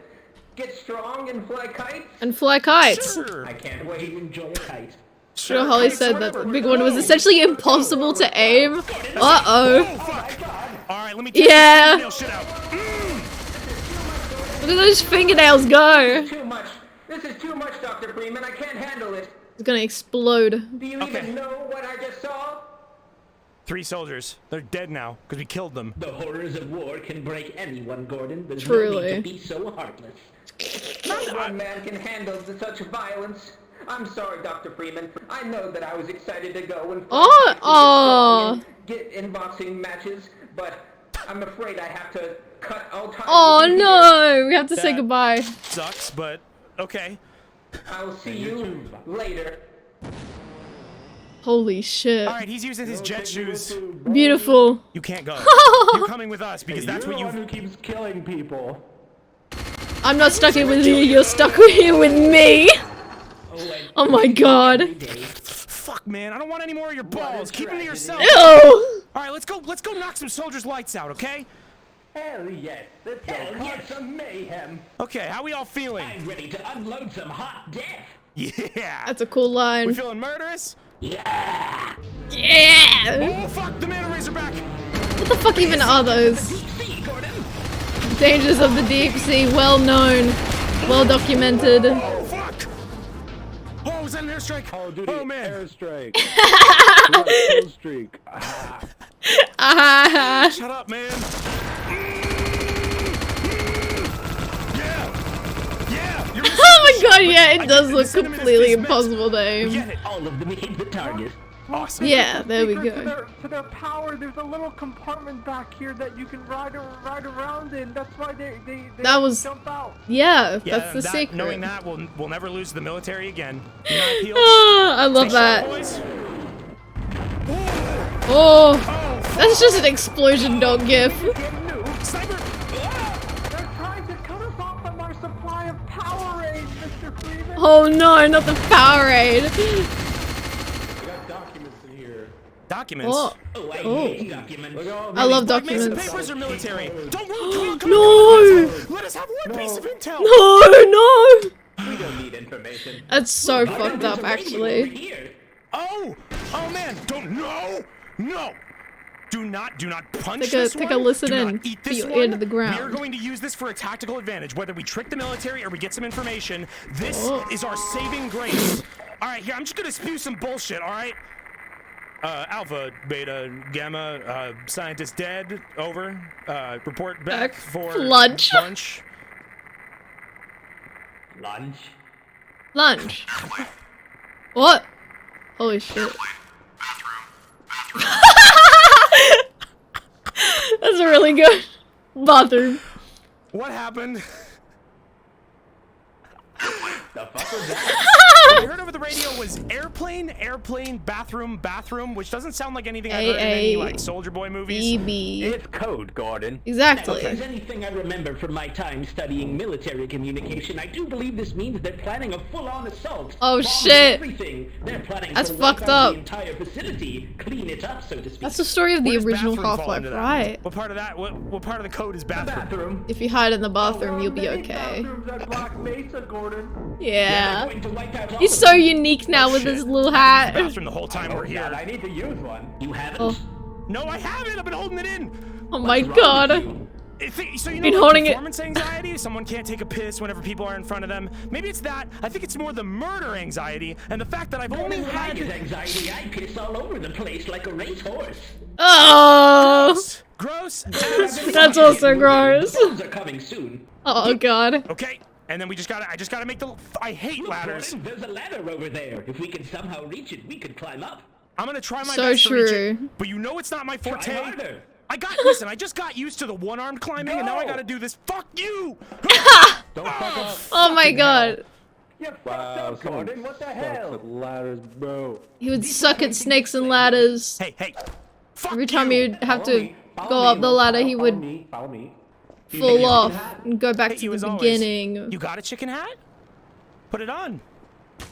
get strong and fly kites. And fly kites. Sure. I can't wait to enjoy a kite. Sure, Holly said that the big one was essentially impossible to aim. Uh-oh. All right, let me Yeah. nail shit out. Look at those fingernails go. Too much. This is too much, Dr. Freeman. I can't handle it. It's gonna explode. Do you Okay. even know what I just saw? 3 soldiers. They're dead now because we killed them. The horrors of war can break anyone, Gordon. There's no Truly. need to be so heartless. No one man can handle such violence. I'm sorry, Dr. Freeman. I know that I was excited to go and Oh, get in boxing matches, but I'm afraid I have to cut all ties. Oh with you no, we have to say That- goodbye. Sucks, but okay. here. I'll see you later. Holy shit. All right, he's using his jet shoes. Beautiful. You can't go. You're coming with us because that's what You're you. the one who keeps killing people. I'm not stuck here with you, you're stuck here with me. Oh my god. Fuck, man! I don't want any more of your balls. Keep them to yourself. Ew. All right, let's go. Let's go knock some soldiers' lights out, okay? Hell yes. Let's go cause some mayhem. Okay, how we all feeling? I'm ready to unload some hot death. Yeah. That's a cool We line. feeling murderous? Yeah. Yeah. Oh fuck! The manta rays are back. What the fuck even are those? Dangers of the deep sea, well known, well documented. Oh fuck! Oh, was that an airstrike? Call of Duty Oh man! airstrike. Kill streak. Ah. Shut up, man! Yeah! You're missing Oh my god, yeah, I it think does the look cinnamon is completely this mess. impossible to We aim. get it. All of them hit the target. Awesome. Yeah, there we Secret go. To their power, there's a little compartment back here that you can ride around in. That's why they That was- jump out. Yeah, Yeah, that's the that, secret. Knowing that, we'll never lose to the military again. United Heels. Ah, I love Stay sharp, that. boys. Oh, Oh, that's just an explosion dog gif. sniper! They're trying to cut us off from our supply of Powerade, Mr. Freeman. Oh no, not the Powerade. We got documents in here. Documents. Oh, Oh, I Oh. hate documents. Look at all I love Black Mesa documents. papers or military? Don't worry, No, let us have one piece of intel. no. We don't need information. That's so fucked There's up, a radio over actually. here. Oh man, no. Do not punch Take a- this take one. a listen Do in. not eat Put this your one. ear to the ground. We are going to use this for a tactical advantage. Whether we trick the military or we get some information, this Oh. is our saving grace. All right, here I'm just gonna spew some bullshit. All right. Alpha, Beta, Gamma, scientist dead. Over. Report back for Lunch. Lunch. Lunch. Lunch. What? Holy shit. That's a really good bathroom. What happened? The fuck was that? What I heard over the radio was airplane, bathroom, which doesn't sound like anything I've heard in any like Soldier Boy movies. BB. It's code, Gordon. If Exactly. there's anything I remember from my time studying military communication, I do believe this means they're planning a full-on assault. Oh, Bombs shit. Everything. They're planning That's to wipe fucked out up. the entire facility, clean it up, so to speak. That's the story of the Where does original bathroom fall Half-Life, into that? right? What part of that? What part of the code is bathroom? Bathroom. If you hide in the bathroom, you'll be Many okay. bathrooms at Black Mesa, Gordon. Yeah. Going to wipe out all He's of so them. unique now with Shit. his little I've been in hat. the bathroom the whole time we're God, here. I need to use one. You haven't? Oh, No, I haven't. I've been holding it in. oh my What's wrong with god. you? So you know, Been like holding it- performance anxiety. Someone can't take a piss whenever people are in front of them. Maybe it's that. I think it's more the murder anxiety and the fact that I've only When I had. get anxiety, I piss all over the place like a racehorse. Oh, Gross. As that's also gross. The bombs are coming soon. Oh god. Okay, and then I just gotta make the. I hate Look, ladders. Gordon, there's a ladder over there. If we can somehow reach it, we could climb up. I'm gonna try my So best to reach true. it, but you know it's not my forte. harder. Listen, I just got used to the one-armed climbing, and now I gotta do this. Fuck you! Don't fuck up. Oh my god. You fucked Wow, up, Gordon. What the hell? Sucks at ladders, bro. He would suck at snakes and ladders. Hey! Fuck Every time you! you'd have to go up the ladder, he would Follow me. fall off and go back Hate to you as the always. beginning. You got a chicken hat? Put it on. If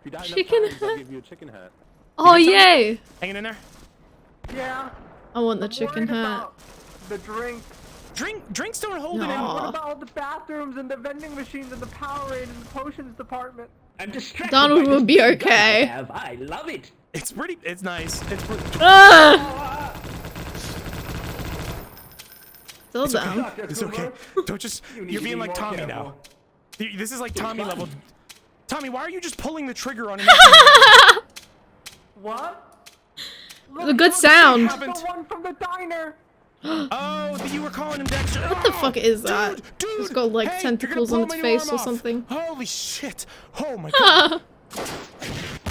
you die enough Chicken times, I'll hat? give you a chicken hat. Oh yay! Hanging in there. Yeah. I want the I'm chicken worried hat. about the drinks. Drinks don't hold it in. No. What about all the bathrooms and the vending machines and the Powerade and the potions department? I'm distracted. Donald by will this be big gun I okay. have. I love it. It's nice. It's pretty. Ah! Still down. It's okay. Don't just. You're being like Tommy now. This is like Tommy level. Tommy, why are you just pulling the trigger on an What? The good sound. The one from the diner. Oh, you were calling him Dexter. What the fuck is that? Dude, It's got like hey, tentacles you're on gonna its blow my new face arm or off. something. Holy shit. Oh my god.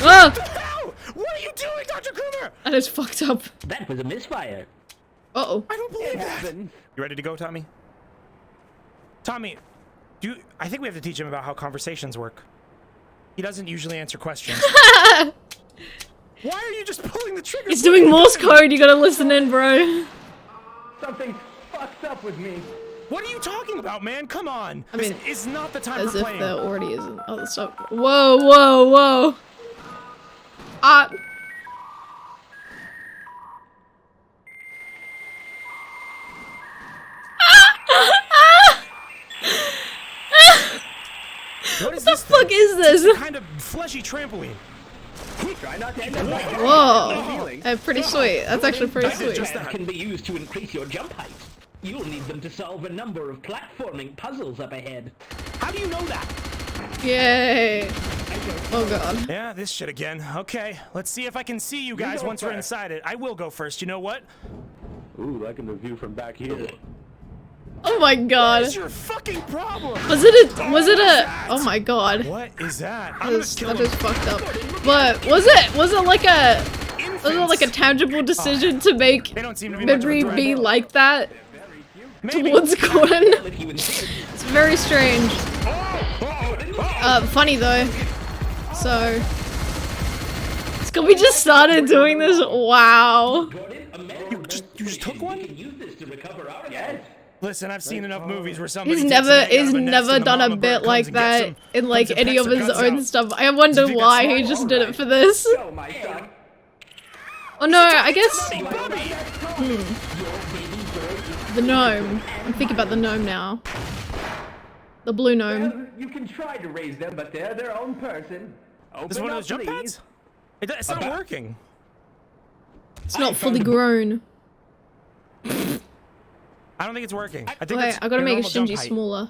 Ah! Ow! What are you doing, Dr. Kruger? That is fucked up. That was a misfire. Uh-oh. I don't believe that. You ready to go, Tommy? Tommy, I think we have to teach him about how conversations work. He doesn't usually answer questions. Why are you just pulling the trigger? He's doing Morse code. You gotta listen in, bro. Something fucked up with me. What are you talking about, man? Come on. I mean, it's not the time as for if playing. there already isn't other stuff. Whoa, whoa, whoa. What the fuck is this? It's a kind of fleshy trampoline. Try not to end up like Whoa. Pretty sweet. That's actually pretty sweet. That can be used to increase your jump height. You'll need them to solve a number of platforming puzzles up ahead. How do you know that? Yay. Oh god. Yeah, this shit again. Okay, let's see if I can see you guys once we're inside it. I will go first. You know what? Ooh, liking the view from back here. Oh my god. What is your fucking problem? Was it a oh my god. What is that? That is fucked up. But was it like a tangible decision to make Memory be like that towards Gordon? It's very strange. Funny though. So Scooby just started doing this. Wow. You just took one? Listen, I've seen enough movies where somebody He's never done a bit like that in like any of his own stuff. I wonder why he just did it for this. Oh no, I guess the gnome. I'm thinking about the gnome now. The blue gnome. You can try to raise them, but they're their own person. Is one of those jump pads? It's not working. It's not fully grown. I don't think it's working. I think Wait, I gotta make Shinji smaller.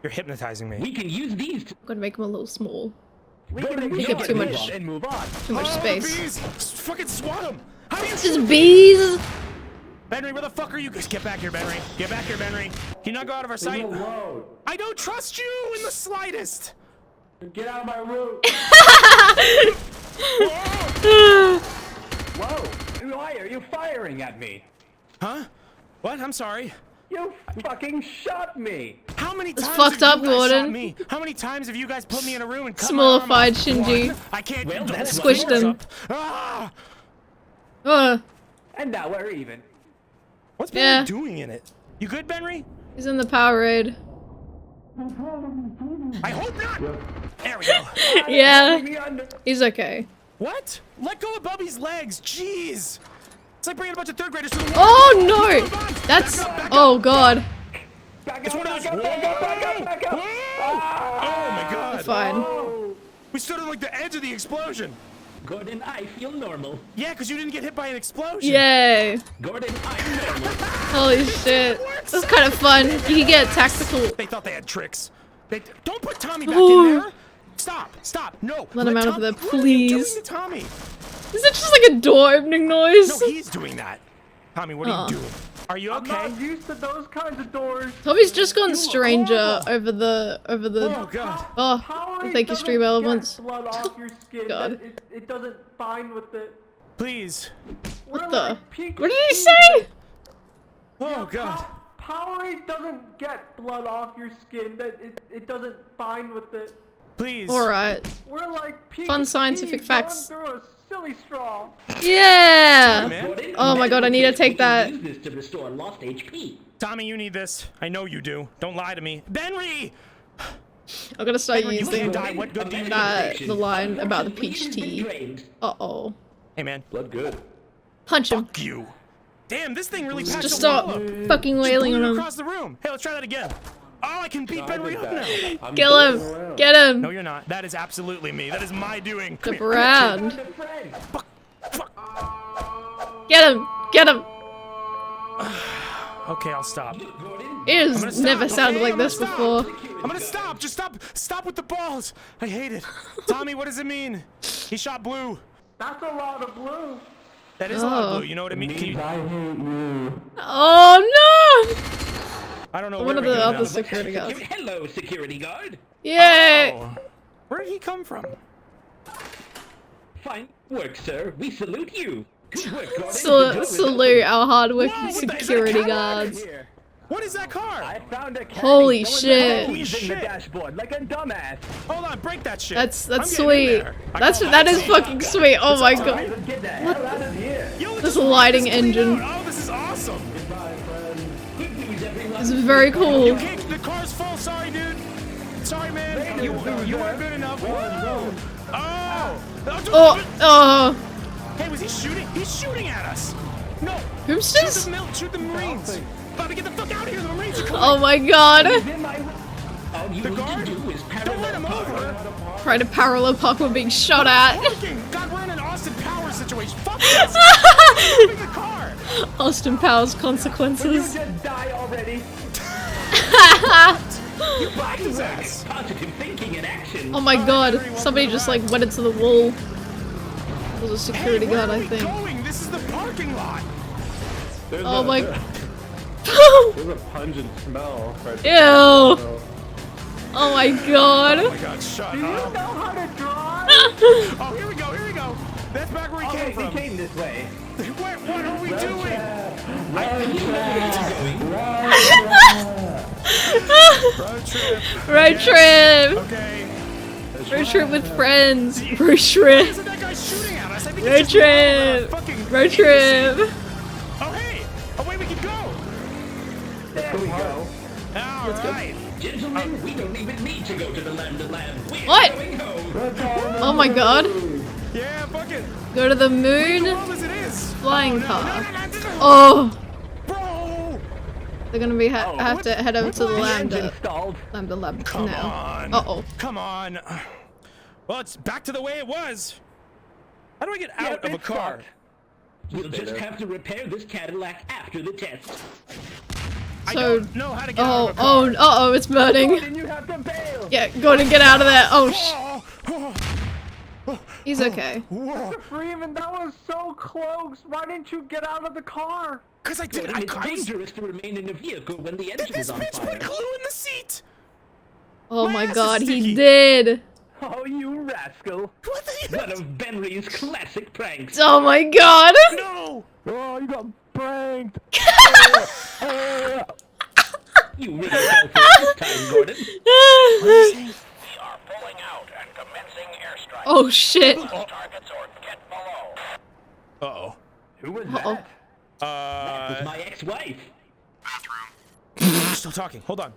You're hypnotizing me. We can use these. Gotta make him a little small. We can Take up too much. and move on. Too much space. Bees. Fucking swat him. How do you Just bees. Benry, where the fuck are you? Get back here, Benry. Get back here, Benry. Can you not go out of our sight? I don't trust you in the slightest. Get out of my room. Whoa! Why are you firing at me? Huh? What? I'm sorry. You fucking shot me. How many times fucked up, have you guys Gordon. shot me? How many times have you guys put me in a room and cut Smallified my arm off? Shinji. One. I can't Squished him. And now we're even. What's Benry doing in it? You good, Benry? He's in the Powerade. I hope not. There we go. Yeah. He's okay. What? Let go of Bubby's legs. Jeez. It's like bringing a bunch of third graders to the wall. Oh no! That's oh god. It's one of those. Oh my god. Fine. We stood on like the edge of the explosion. Gordon, I feel normal. Yeah, because you didn't get hit by an explosion. Yay. Gordon, I'm normal. Holy shit. That's kind of fun. You can get tactical. They thought they had tricks. Don't put Tommy back in there. Stop. No. Let him out of there, please. What are you doing please. to Tommy? Is it just like a door opening noise? No, he's doing that. Tommy, what are you doing? Are you okay? I'm not used to those kinds of doors. Tommy's just gone stranger over the. Oh god. Oh, thank you, stream elements. Blood off your skin. God. It doesn't bind with it. Please. What the? What did he say? Oh god. Powerade doesn't get blood off your skin. That it doesn't bind with it. Please. Alright. We're like Fun scientific facts. Going through a silly straw. Yeah! Oh my god, I need to take that. Use this to restore lost HP. Tommy, you need this. I know you do. Don't lie to me. Benry! I'm gonna start Benry, you using can't die. What good do you the line about the peach tea. Uh-oh. Hey man. Blood good. Punch him. Fuck you. Damn, this thing really patched Just the wall stop up. fucking wailing on him. Across the room. Hey, let's try that again. Oh, I can beat Benry up now. Kill him. Get him. No, you're not. That is absolutely me. That is my doing. Flip around. Get him. Get him. Okay, I'll stop. It has never sounded like this before. I'm gonna stop. Just stop with the balls. I hate it. Tommy, what does it mean? He shot blue. That's a lot of blue. That is a lot of blue. You know what I mean? Can you... I hate you. Oh no! I don't know. One of where the we go other now. security guards. Hello, security guard. Yay! Oh. Where did he come from? Fine work, sir. We salute you. Good work, Gordon. Salute our hardworking Whoa, what the- is that a security cat out guards. What is that car? I found a cat. Holy Someone shit. was Holy using the shit. dashboard like a dumbass. Hold on, break that shit. That's I'm getting in sweet. there. I call That is it. fucking sweet. Oh my god. Let's get the hell out of here. Yo, This lighting engine. Oh, this is awesome. This is very cool. You can't, the car's full. Sorry, dude. Sorry, man. You weren't good enough. Whoa. Oh. Hey, was he shooting? He's shooting at us. No. Who's Shoot this? Shoot the Marines. About to get the fuck out of here. The Marines are coming. Oh my god. All you The need guard? to do is Don't let him over. Trying to parallel park while being shot at. God, we're in an Austin Powers situation. Fuck this. Moving the car. Austin Powers You consequences. just die already. You blocked his ass. positive thinking in action. Oh my god. Somebody just like went into the wall. It was a security Hey, where guard, are I we think. going? This is the parking lot. Oh my. There's a pungent smell. Right Ew. Oh my god. Oh my god, shut Do you up. know how to drive? Oh, here we go, here we go. That's back where he Oh, came wait, from. he came this way. What are we doing? Road trip. Road trip. Okay. Road trip with friends. Road trip. Isn't that guy shooting at us? I think Road it's just trip. fucking Road trip. Oh, hey. Oh, wait, we can go. There we go. All right. Gentlemen, we don't even need to go to the land of land. We're What? going home. Oh my god. Yeah, fuck it. Go to the moon. Well, as it is. Flying no, car. no. Oh. Bro. They're gonna be have to head over to the Engine Lambda. stalled. Lambda lab Come now. on. Uh-oh. Come on. Well, it's back to the way it was. How do I get out of a car? We'll just have to repair this Cadillac after the test. I So- don't know how to get out of a car. Uh-oh, it's burning. Then you have to bail. Yeah, go and get out of there. Oh, he's okay. Whoa. Freeman, that was so close. Why didn't you get out of the car? Because I did. It's dangerous to remain in a vehicle when the engine This is on bitch fire. put glue in the seat. Oh My my ass is god, sticky. he did. Oh, you rascal. What the? One of Benry's classic pranks. Oh my god. No. Oh, you got pranked. You really fell for it this time, Gordon. Oh shit. Uh-oh. Who was Uh-oh. that? That was my ex-wife. We're still talking. Hold on.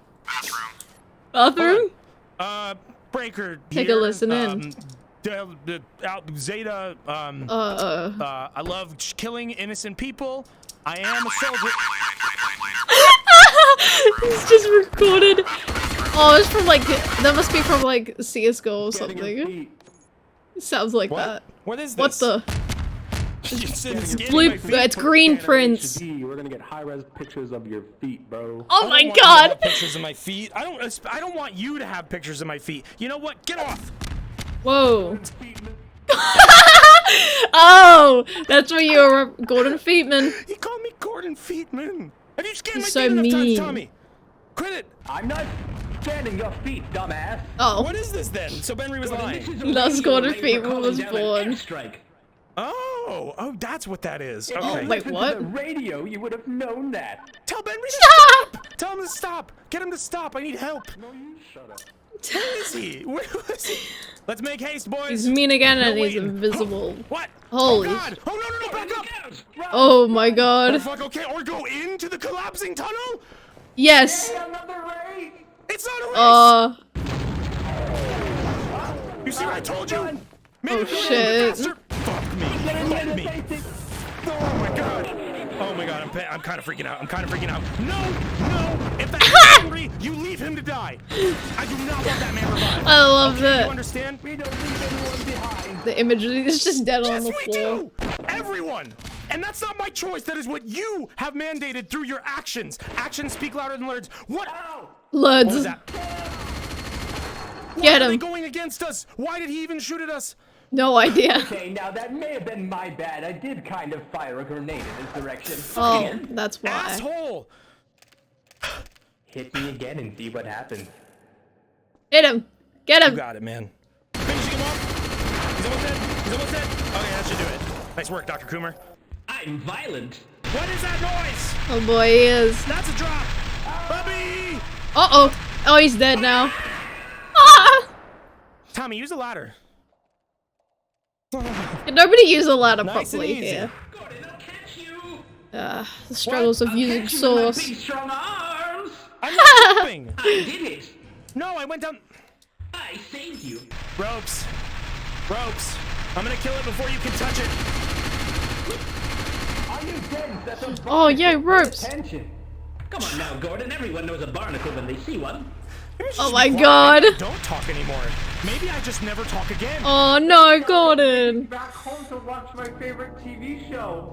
Bathroom? Breaker. Take a here. listen in. Zeta. I love killing innocent people. I am a soldier. It's just recorded. Oh, it's from like, that must be from like CSGO or something. Sounds like What? that. What is this? What the? Blue, it's green prints. We're gonna get high-res pictures of your feet, bro. Oh my I don't want you to god. have pictures of my feet. I don't want you to have pictures of my feet. You know what? Get off. Whoa. Oh, that's where you were, Gordon Feetman. He called me Gordon Feetman. Have you scanned my He's so feet enough times, mean. Tommy? Quit it. I'm not scanning your feet, dumbass. Oh, What is this then? So Benry was lying. that's Gordon Feetman was born. Strike. Oh, that's what that is. If Okay. you Wait, listened what? to the radio, you would have known that. Tell Benry to Stop! stop. Tell him to stop. Get him to stop. I need help. Where is he? Where was he? Let's make haste, boys. He's mean again and No, he's wait. invisible. What? Holy Oh God! Oh no! Back up! Oh my Oh god. fuck! Okay, or go into the collapsing tunnel. Yes. Another race. It's not a race. You see what I told you? Maybe Oh, if you were a little shit. bit faster. Fuck me. Fuck me. Oh my god. Oh my god. I'm kind of freaking out. I'm kind of freaking out. No. If that man's angry, you leave him to die. I do not want that man revived. I love You that. understand? We don't leave anyone behind. The imagery is just dead on Yes, the we floor. do. Everyone. And that's not my choice. That is what you have mandated through your actions. Actions speak louder than words. What? What was Loads. that? Get Why are they him. going against us? Why did he even shoot at us? No idea. Okay, now that may have been my bad. I did kind of fire a grenade in his direction. Oh, that's why. Asshole! Hit me again and see what happens. Hit him. Get You him. got it, man. Finishing him off. He's almost dead. Okay, that should do it. Nice work, Dr. Coomer. I'm violent. What is that noise? Oh boy, he is. That's a drop. Bubby! Uh-oh. Oh, he's dead now. Ah! Tommy, use a ladder. Can nobody use a ladder Nice properly and easy. here? Gordon, I'll catch you. The struggles of I'll using catch you with my sauce. big strong arms. I'm not jumping. I did it. No, I went down. I saved you. Ropes. Ropes. I'm gonna kill it before you can touch it. Are you dense? That's a Oh, yeah, barnacle. Pay ropes. attention. Come on now, Gordon. Everyone knows a barnacle when they see one. Maybe I should Oh just my be quiet. god. Maybe I don't talk anymore. Maybe I just never talk again. Oh no, Gordon. Back home to watch my favorite TV show.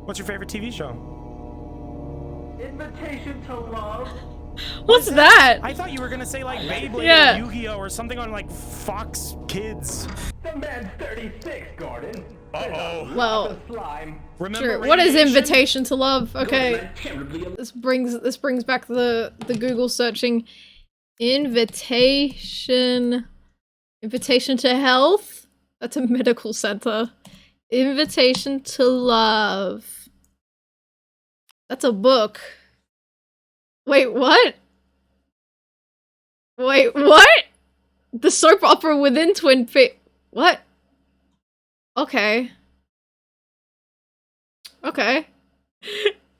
What's your favorite TV show? Invitation to Love. What's that? I thought you were gonna say like Beyblade Yeah. or Yu-Gi-Oh or something on like Fox Kids. The man's 36, Gordon. Uh-oh. Well, Slime. Remember sure. What is radiation? invitation to love? Okay. Gordon, I'm terribly This brings back the Google searching. Invitation to health? That's a medical center. Invitation to love. That's a book. Wait, what? Wait, what? The soap opera within Twin Peaks. What? Okay. Okay.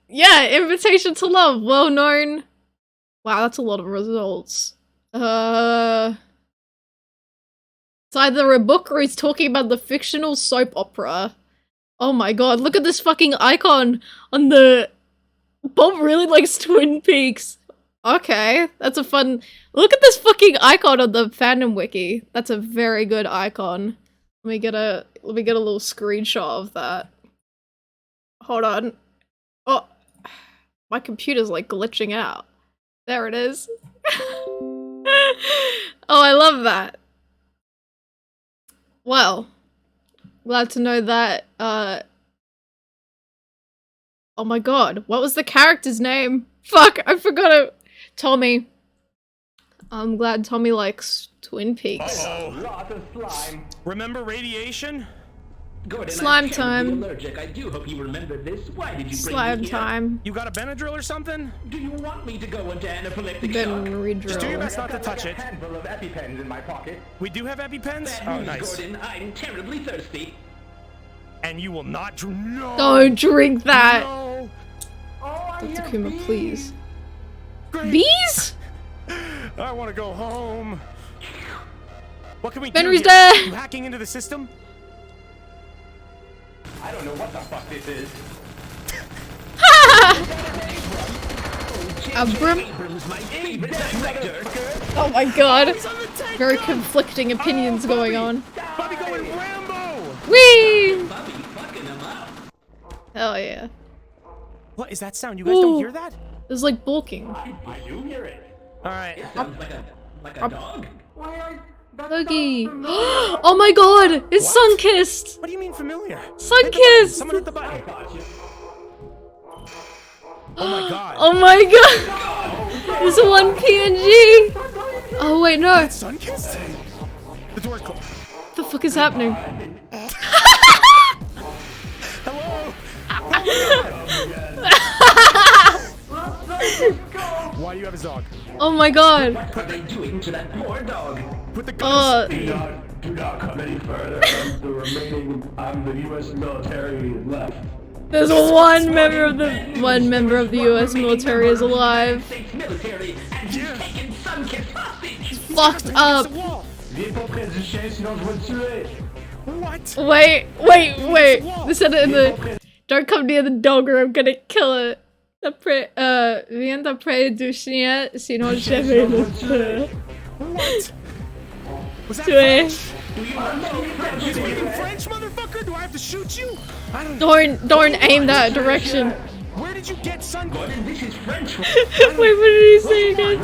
Yeah, Invitation to Love, well known. Wow, that's a lot of results. It's either a book or he's talking about the fictional soap opera. Oh my god, look at this fucking icon on the... Bob really likes Twin Peaks. Okay, that's a fun... Look at this fucking icon on the fandom wiki. That's a very good icon. Let me get a little screenshot of that. Hold on. Oh, my computer's like glitching out. There it is. Oh, I love that. Well, glad to know that, oh my god, what was the character's name? Fuck, I forgot it. Tommy. I'm glad Tommy likes Twin Peaks. Lots of slime. Remember radiation? Gordon, Slime I'm terribly time. allergic. I do hope you remember this. Why did you bring Slime me here? time. You got a Benadryl or something? Do you want me to go into anaphylactic shock? Just do your Benadryl. best not to I've got touch like it. a handful of EpiPens in my pocket. We do have EpiPens? Bad Oh, news, nice. Gordon. I'm terribly thirsty. And you will not no! Don't drink that. No! Dr. Kuma, please. Great. Bees? I want to go home. What can we Henry's do here? dead. You hacking into the system? I don't know what the fuck this is. Abram. Abrams, my favorite director. Oh my god. Very conflicting opinions going on. Bobby going Rambo! Whee! Bobby fucking him up. Hell yeah. What is that sound? You guys don't Ooh. hear that? There's like bulking. I do hear it. Alright. It sounds like a dog. Boogie. Oh my god! It's sun-kissed! What do you mean familiar? Sun-kissed! Someone hit the button. Oh my god. Oh my god! There's one PNG! Oh wait, no. Sun-kissed? The door's closed. What the fuck is happening? Hello? Why do you have his dog? Oh my god. What are they doing to that poor dog? Put the gun. Do not come any further. I'm the U.S. military left. There's one member of the US military is alive. States military and he's taken Sun-Kiss hostage. Fucked up. Viens pas près du chien, sinon je vais te tuer. What? Wait. They said it in the... Don't come near the dog or I'm gonna kill it. Viens d'après du chien, sinon je vais le tuer. What? Was that Tuer. French? You speaking French, motherfucker? Do I have to shoot you? I don't Don't aim that direction. Where did you get sun? This is French. Wait, what did he say again?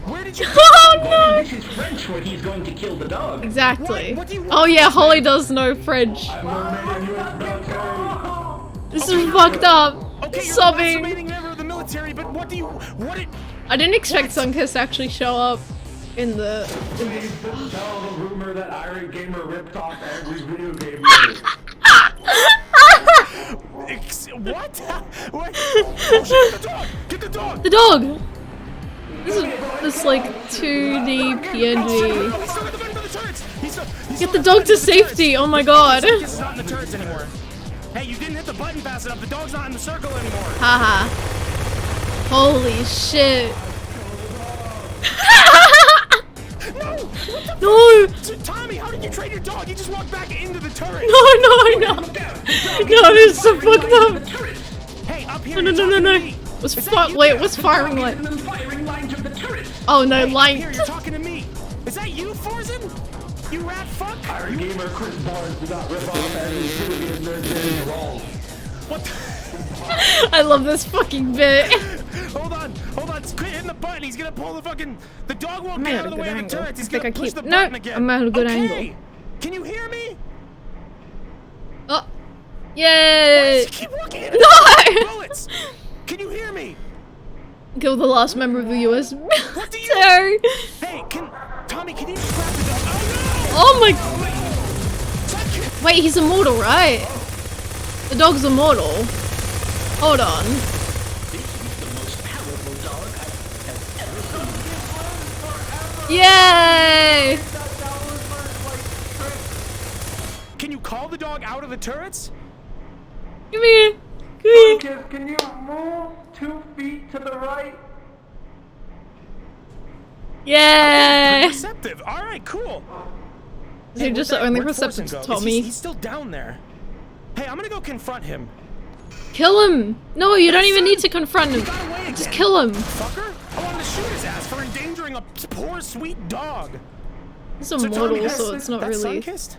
Where did you Oh no! This is French where he's going to kill the dog. Exactly. What do you want? Oh yeah, Holly does know French. This is fucked up. Okay, you're a Sobbing. fascinating member of the military, but what did... I didn't expect Sunkiss to actually show up in the... Tell the rumor that Iron Gamer ripped off every video game. What? Wait. Oh shit, get the dog! Get the dog! The dog! This is this like 2D PNG. Get the dog to safety! Oh my god. It's not in the turrets anymore. Hey, you didn't hit the button fast enough. The dog's not in the circle anymore. Haha. Holy shit. No! Tommy, how did you train your dog? You just walked back into the turret. No, it's so fucked up. Hey, up here. No. What's firing line? Oh no, line. Here, you're talking to me. Is that you, Forzen? You rat fuck? Iron Gamer Chris Barnes did not rip off every video in their daily role. What the? I love this fucking bit. Hold on. Quit hitting the button. He's gonna pull the fucking. The dog won't get out of the way of the turrets. He's gonna push the button again. I'm at a good angle. Can you hear me? Oh, yay! Keep walking in. No! Bullets. Can you hear me? Kill the last member of the US What do you? military. Hey, Tommy? Can you just grab the dog? Oh my! Wait, he's immortal, right? The dog's immortal. Hold on. Yay! Can you call the dog out of the turrets? Come here. Sunkist, can you move 2 feet to the right? Yay! Receptive. All right, cool. Is he just the only receptive to Tommy? He's still down there. Hey, I'm gonna go confront him. Kill him! No, you don't even need to confront him. Just kill him. Fucker! I wanted to shoot his ass for endangering a poor, sweet dog. He's immortal, so it's not really. Sunkist?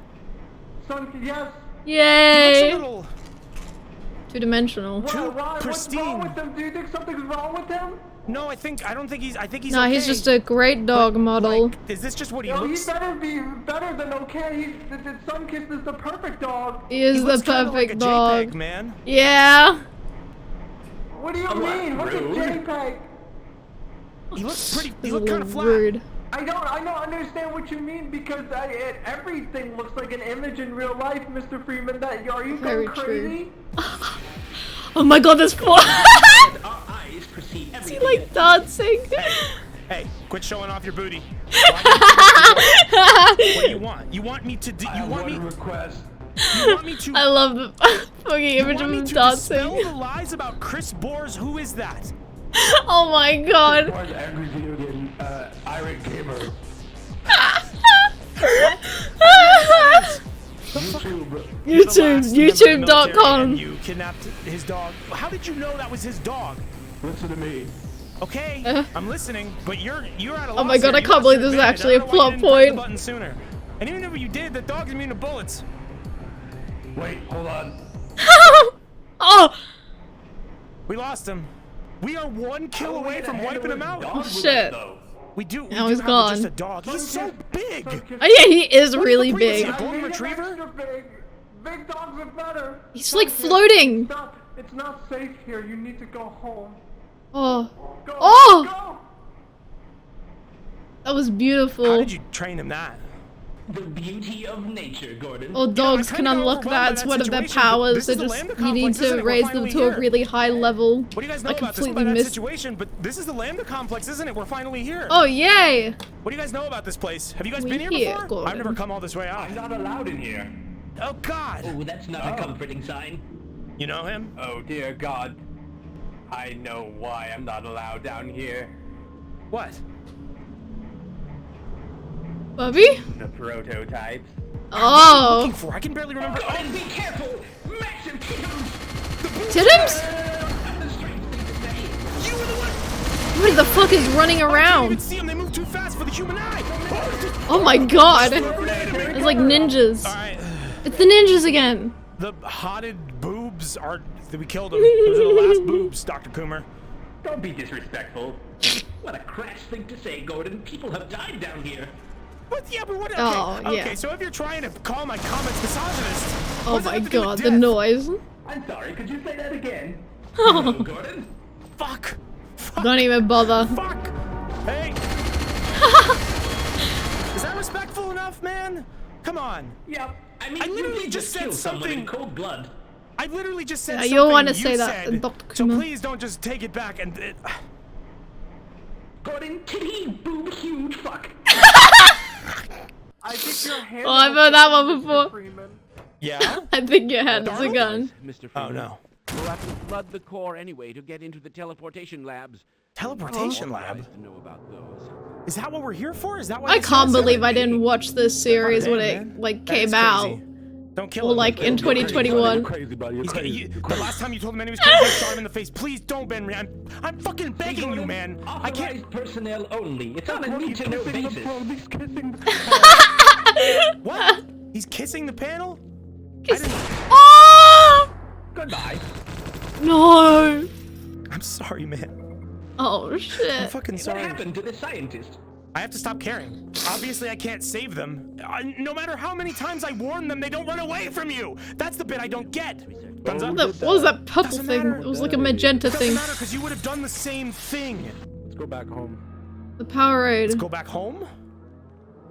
Sunkist, yes. Yay! Little... Two-dimensional. What's wrong with him? Do you think something's wrong with him? No, I don't think he's. No, okay. he's just a great dog model. Like, is this just what he looks? He better be better than okay. Sunkist is the perfect dog. He is the perfect like a dog. JPEG, man. Yeah. What do you mean? What's a JPEG? He looks pretty. He looks kind of flat. Rude. I don't understand what you mean because everything looks like an image in real life, Mr. Freeman. Are you going crazy? Oh my god, this poor. Is he like dancing? Hey, quit showing off your booty. What do you want? You want me to do? You want me? Request. You want me to? I love the fucking image of him dancing. Dispel the lies about Chris Bors. Who is that? Oh my god. Angry video game, Iron Gamer. YouTube.com. You kidnapped his dog. How did you know that was his dog? Listen to me. Okay, I'm listening, but you're at a loss. Oh my god, I can't believe this is actually a plot point. Button sooner. And even if you did, the dog's immune to bullets. Wait, hold on. Oh! We lost him. We are 1 kill away from wiping him out. Oh shit. We do. Now we he's do gone. Have just a dog. He's so big. Oh yeah, he is really big. A golden retriever? Big dogs are better. He's like floating. Stop. It's not safe here. You need to go home. Oh. Go, Oh! go. That was beautiful. How did you train him that? The beauty of nature, Gordon. All dogs can unlock that. It's one of their powers. They just you need to raise them to a really high level. What do you guys know I about this completely missed. situation? But this is the Lambda complex, isn't it? We're finally here. Oh yay! What do you guys know about this place? Have you guys We been here here, before? Gordon. I've never come all this way out. I'm not allowed in here. Oh God! Oh, that's not a comforting sign. You know him? Oh dear God. I know why I'm not allowed down here. What? Bubby? The prototypes. Oh. Looking for? I can barely remember. Oh, and be careful! Massive Tiddums? You were the one. Who the fuck is running I can't around? even see them. They move too fast for the human eye. Oh my god. It's like ninjas. All right. It's the ninjas again. The hotted boobs are. We killed them. Those are the last boobs, Dr. Coomer. Don't be disrespectful. What a crass thing to say, Gordon. People have died down here. What? Yeah, but what? Okay, Oh, yeah. okay, so if you're trying to call my comments misogynist. Oh what does that my have to do with god, the death? noise. I'm sorry, could you say that again? Oh. Gordon? Fuck. Don't even bother. Fuck. Hey. Is that respectful enough, man? Come on. Yep. I mean, I literally you just said kill someone in something. cold blood. I literally just said Yeah, something you'll want to you say that, said, Dr. so Kuma. please don't just take it back and... Gordon, titty, boob, huge fuck. I think your hand. Oh, I've heard that one before. Freeman. Yeah? I think your hand is a gun. Mr. Oh, no. We'll have to flood the core anyway to get into the teleportation labs. Teleportation lab? To know about those. Is that what we're here for? Is that why I this can't is? believe I didn't watch this series when Damn, it man. like That is came out. crazy. Don't kill Or him. like in You're 2021. crazy, buddy. You're He's crazy. you, You're the crazy. last time you told him he was crazy, you shot him in the face. Please don't, Ben. I'm fucking begging you, man. I can't. Authorized personnel only. It's on a need-to-know basis. He's kissing the What? He's kissing the panel? Oh! Goodbye. No! I'm sorry, man. Oh I'm shit. fucking What sorry. happened to the scientist? I have to stop caring. Obviously, I can't save them. No matter how many times I warn them, they don't run away from you. That's the bit I don't get. Thumbs up. What was that purple Doesn't thing? matter. It was like a magenta Doesn't thing. matter because you would have done the same thing. Let's go back home. The Powerade. Let's go back home.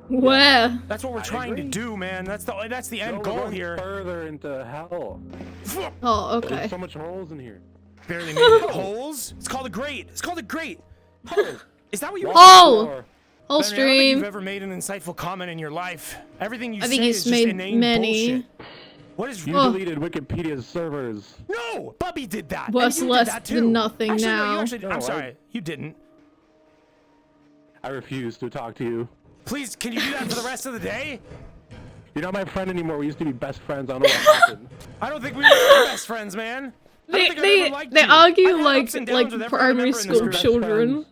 Where? That's what we're trying to do, man. That's the end No, we're goal going here. Further into hell. Oh, okay. There's so much holes in here. Barely made it. Holes? It's called a grate. It's called a grate. Is that what you? Oh! Whole Ben, I don't think stream. you've ever made an insightful comment in your life. Everything you I say think is he's just made inane many. bullshit. What is You wrong? deleted Wikipedia's servers. No, Bubby did that. and Worse you did less that too. than nothing actually, No, now. you actually, No, I'm I- sorry, you didn't. I refuse to talk to you. Please, can you do that for the rest of the day? You're not my friend anymore. We used to be best friends. I don't know what happened. I don't think we were best friends, man. I don't think I've ever liked They you. argue I've had like ups and downs with every primary member in this school group. children.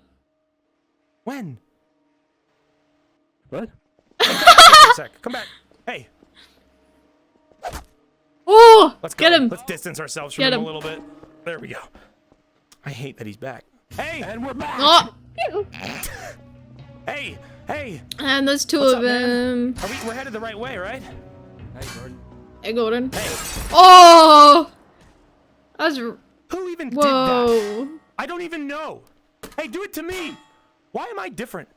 When? What? Wait a sec. Come back. Hey, Oh! let's go. Get him! Let's distance ourselves from Get him a him. little bit. There we go. I hate that he's back. Hey! And we're back. Oh! Hey! Hey! And there's two What's of up, man? them. We're headed the right way, right? Hey, Gordon. Hey, Gordon. Hey! Oh! That's. Who even did that? Whoa. I don't even know. Hey, do it to me. Why am I different?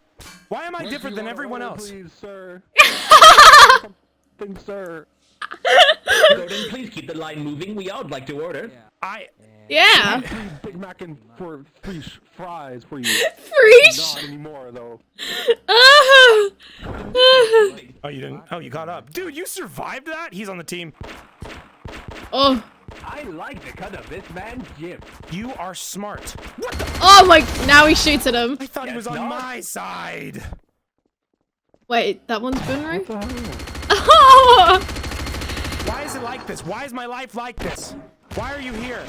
Why am I different than everyone else? Please, sir. Something, sir. Gordon, please keep the line moving. We all would like to order. Yeah. Please, Big Mac and for free fries for you. Freesh. Not anymore, though. Ah. Oh, you didn't? Oh, you got up. Dude, you survived that? He's on the team. Oh. I like the cut of this man's jib. You are smart. What the? Oh my. Now he shoots at him. I thought he was on my side. Wait, that one's Boonray? What the hell? Oh! Why is it like this? Why is my life like this? Why are you here?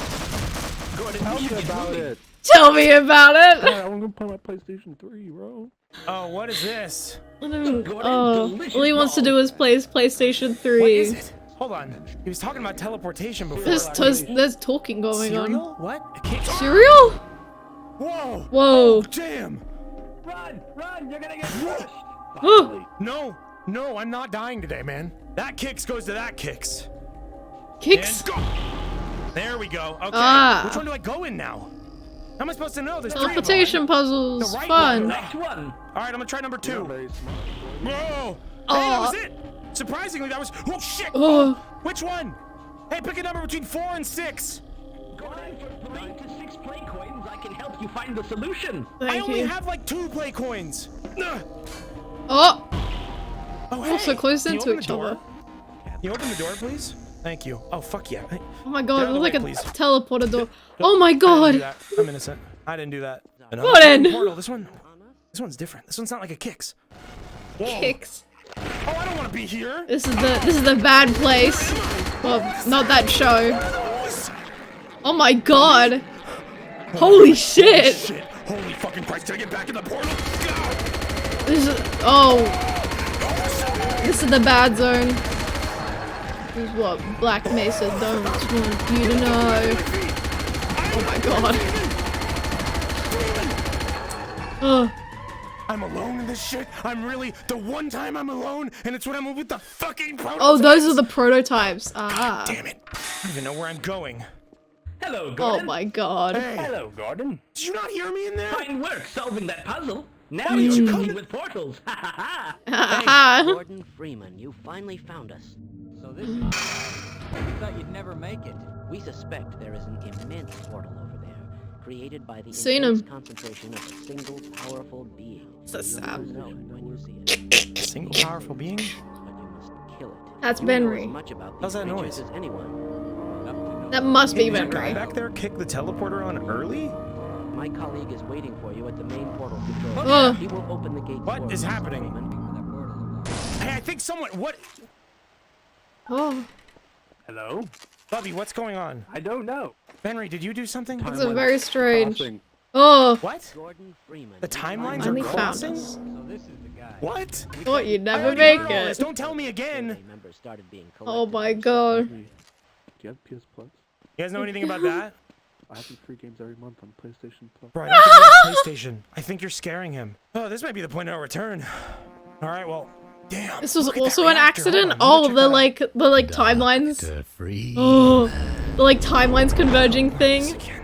Gordon, Tell you me should get about moving. it. Tell me about it. Yeah, I'm gonna play my PlayStation 3, bro. Oh, what is this? Oh, all he wants to do is play his PlayStation 3. What is it? Hold on. He was talking about teleportation before. There's talking going Cereal? on. What? A cake? Cereal? Whoa! Whoa. Oh, damn! Run! Run! You're gonna get crushed! Oh. No, no, I'm not dying today, man. That kicks goes to that kicks. Kicks? And go. There we go. Okay. Ah. Which one do I go in now? How am I supposed to know? There's Teleportation puzzles. The right Fun. one. Next one. All right, I'm gonna try number 2. Very smart. Whoa! Oh. Hey, that was it. Surprisingly, that was. Oh shit! Oh. Which one? Hey, pick a number between 4 and 6. Gordon, for 3 to 6 play coins, I can help you find the solution. I Thank only you. have like 2 play coins. Ugh. Oh. Oh, We're so close Can you into open each the door? other. Can you open the door, please? Thank you. Oh, fuck yeah. Hey, Oh my Get god, out it of the looks like way, a please. teleporter door. Oh my I didn't do god. that. I'm innocent. I didn't do that. Gordon. Portal. This one's different. This one's not like a kicks. Whoa. Kicks. Oh, I don't want to be here. This is the bad place. Well, not that show. Oh my god. Holy shit. Shit. Holy fucking Christ. Did I get back in the portal? God. This is This is the bad zone. This is what Black Mesa don't want you to know. Oh my god. Ugh. I'm alone in this shit. I'm really the one time I'm alone, and it's when I'm with the fucking prototypes. Oh, those are the prototypes. Ah. Damn it. I don't even know where I'm going. Hello, Oh Gordon. my god. Hey. Hello, Gordon. Did you not hear me in there? Fine work solving that puzzle. Now Why did you you're come cooking to- with portals. Ha ha ha. Ha Gordon Freeman, you finally found us. So this thought you'd never make it. We suspect there is an immense portal over there, created by the Seen intense him. concentration of a single powerful being. So sad. You'll know it when you see it. A single powerful being? But you must kill it. That's You know Benry. as much about How's these that creatures noise? as anyone. That must be Hey, did that guy Benry. back there kick the teleporter on early? My colleague is waiting for you at the main portal control. Ugh. He will open the gate. What for is you, Mr. happening? Freeman. Hey, I think someone. What? Oh, Hello? Bubby, what's going on? I don't know. Henry, did you do something? this is very strange. Crossing. Oh, What? Gordon Freeman. The timelines are finally found crossing? us. So this is the guy. What? Thought you'd I never already make heard all this. it. Don't tell me again. Survey members started being Oh collected my from god. Do you have PS Plus? You guys know anything about that? I have some free games every month on PlayStation Plus. Bro, I don't think you have PlayStation. I think you're scaring him. Oh, this might be the point of no return. All right, well, damn. This was look at that also an reactor. Hold accident. on, I'm gonna Oh, check the like timelines. Oh, the like timelines converging that out. thing. Once again.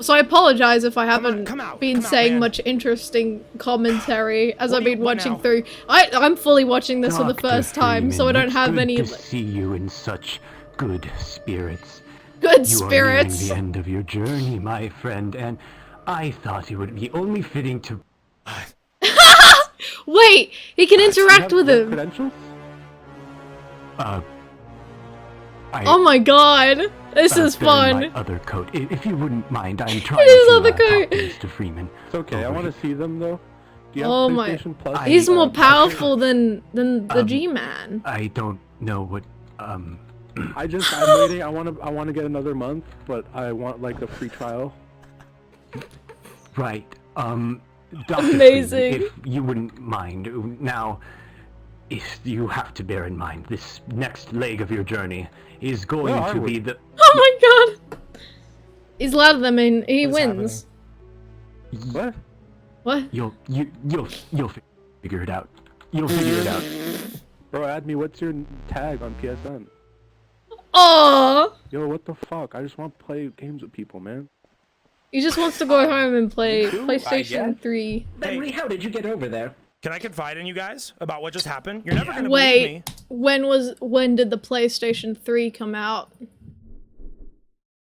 So I apologize if I on, haven't come out, been come out, saying man. much interesting commentary as What I've do you been want watching now? through. I'm fully watching this for the Dr. first time, so I Freeman, don't have it's any good to see you in such good spirits. good You are nearing spirits. the end of your journey, my friend, and I thought it would be only fitting to... Wait, he can interact with him. Credentials? Oh my god, this is they're in fun. my other coat. If you wouldn't mind, I'm trying His to other talk coat. to Mr. Freeman. It's okay, I want to see them though. Do you have Oh my, PlayStation Plus? he's more I- powerful than the G-Man. I don't know what... I'm waiting. I want to get another month, but I want like a free trial. Right. Dr. Amazing. Freeman, if you wouldn't mind, now, you have to bear in mind, this next leg of your journey is going Where are to we? be the... Oh my god, he's louder than me. He What's wins. What? What? You'll figure it out. You'll figure it out. Bro, add me. What's your tag on PSN? Oh, Yo, what the fuck? I just want to play games with people, man. he just wants to go home and play too, I PlayStation guess. 3. Benry, how did you get over there? Can I confide in you guys about what just happened? You're never gonna believe me. Wait, when did the PlayStation 3 come out?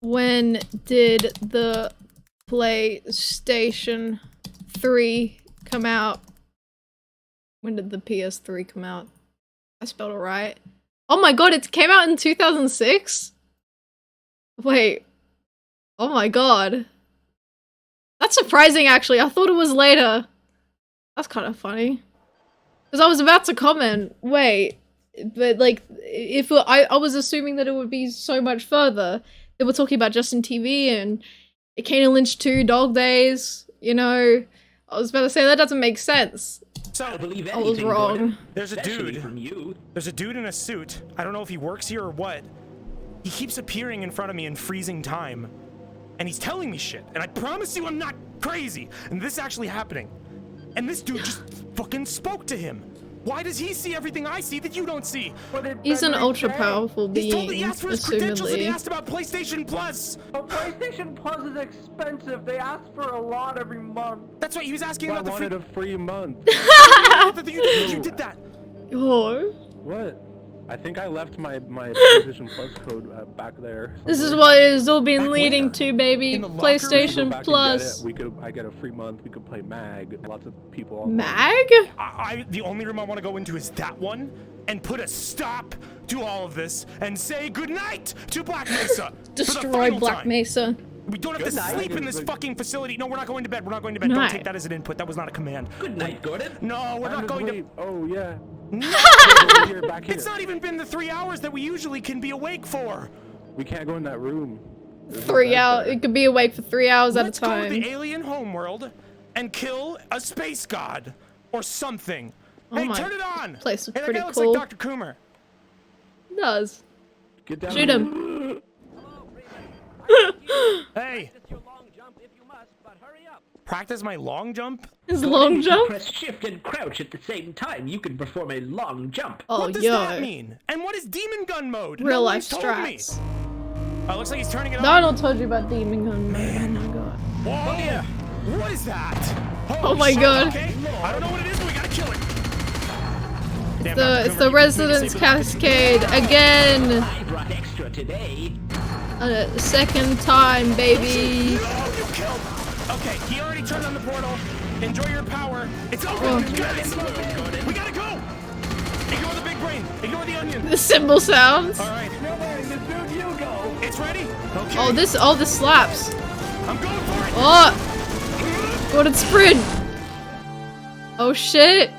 When did the PlayStation 3 come out? When did the PS3 come out? I spelled it right. Oh my god, it came out in 2006? Wait. Oh my god. That's surprising, actually. I thought it was later. That's kind of funny. Because I was about to comment, wait, but like, if I was assuming that it would be so much further. They were talking about Justin TV and Kane and Lynch 2, Dog Days, you know. I was about to say, that doesn't make sense. So, I believe I was anything, wrong. Gordon. there's a Especially dude. from you. There's a dude in a suit. I don't know if he works here or what. He keeps appearing in front of me in freezing time. And he's telling me shit. And I promise you I'm not crazy. And this is actually happening. And this dude just fucking spoke to him. Why does he see everything I see that you don't see? What did He's an Benry ultra say? powerful He told me being, he asked for his credentials and he assumedly. asked about PlayStation Plus. But PlayStation Plus is expensive. They ask for a lot every month. That's right, he was asking I about the free... wanted a free month. you did that. Oh. What? I think I left my PlayStation Plus code back there. This is what it has all been Back leading where? to, baby. In the locker room? We could go PlayStation back and Plus. get it. I get a free month. We could play Mag. Lots of people. Online. Mag? The only room I want to go into is that one and put a stop to all of this and say goodnight to Black Mesa. for the Destroy final Black time. Mesa. We don't have Good to night. sleep in this fucking facility. No, we're not going to bed. We're not going to bed. Night. Don't take that as an input. That was not a command. Good night, Gordon. No, we're not going to. Oh yeah. No! Back here. It's not even been the 3 hours that we usually can be awake for. We can't go in that room. 3 hours. It could be awake for 3 hours Let's at a go to time. the alien homeworld and kill a space god or something. Oh Hey, my turn it on. place is Hey, that pretty guy looks cool. like Dr. Coomer. It does. Get down. Shoot him. Hey, Practice your long jump if you must, but hurry up. practice my long jump. His long If you jump? press shift and crouch at the same time, you can perform a long jump. Oh, What does yo. that mean? And what is demon gun mode? Real No life one's told me. strats. Oh, looks like he's turning it on. Donald told you about Demon Gun. Man. Oh my god. Whoa! What is that? Oh my shit, god. Okay. I don't know what it is, but we gotta kill it. It's the Resonance Cascade again. I brought extra today. A second time, baby. No, you killed. Okay, he already turned on the portal. Enjoy your power. It's over. Oh. We gotta go. Ignore the big brain. Ignore the onion. The cymbal sounds. All right. It's ready. Okay. Oh, this slaps. I'm going for it. Oh, Gordon sprint. Oh shit.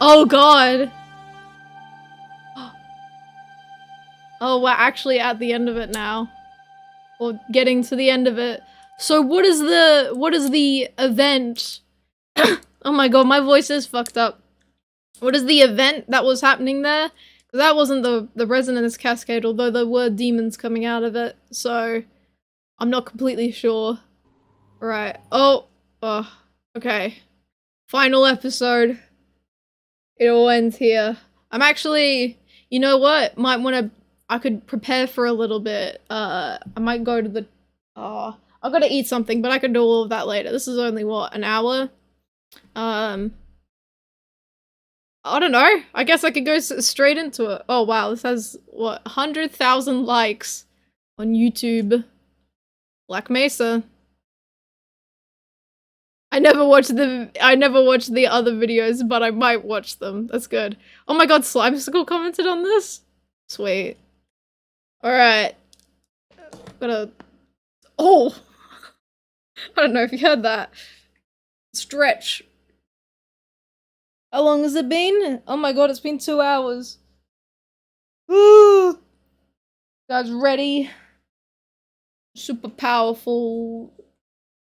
Oh god. Oh, we're actually at the end of it now. Or getting to the end of it. So what is the event? Oh my god, my voice is fucked up. What is the event that was happening there? Because that wasn't the Resonance Cascade, although there were demons coming out of it. So I'm not completely sure. Right. Oh, okay. Final episode. It all ends here. I'm actually, you know what? I could prepare for a little bit. I might go to the, I've got to eat something, but I can do all of that later. This is only, what, an hour? I don't know. I guess I could go straight into it. Oh wow, this has, what, 100,000 likes on YouTube. Black Mesa. I never watched the other videos, but I might watch them. That's good. Oh my god, Slimesicle commented on this? Sweet. Alright. Oh! I don't know if you heard that. Stretch. How long has it been? Oh my god, it's been 2 hours. Woo! Guys, ready? Super powerful.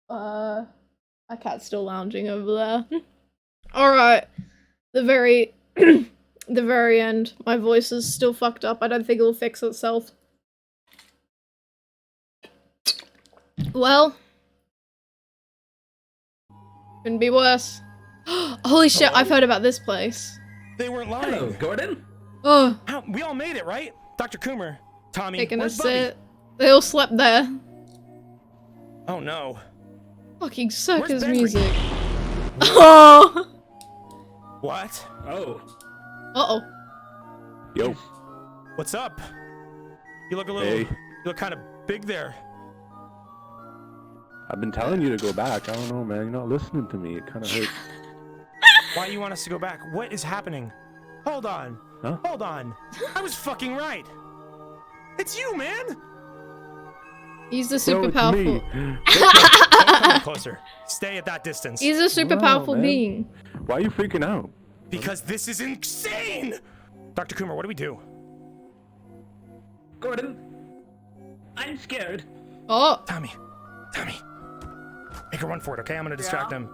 My cat's still lounging over there. Alright. The very end. My voice is still fucked up. I don't think it'll fix itself. Well. Couldn't be worse. Holy shit, I've heard about this place. They weren't lying. Hello, Gordon. Oh. We all made it, right? Dr. Coomer, Tommy, Taking a where's Buddy? sit. They all slept there. Oh no. Fucking circus Benry? music. Oh. What? Oh. Uh-oh. Yo. What's up? You look a little, Hey. you look kind of big there. I've been telling you to go back. I don't know, man. You're not listening to me. It kind of hurts. Why do you want us to go back? What is happening? Hold on. Huh? Hold on. I was fucking right. It's you, man. He's the super it's powerful. me. Don't come any closer. Stay at that distance. He's a super Wow, powerful man. being. Why are you freaking out? Because this is insane. Dr. Coomer, what do we do? Gordon, I'm scared. Oh. Tommy. Make her run for it, okay? I'm gonna distract him.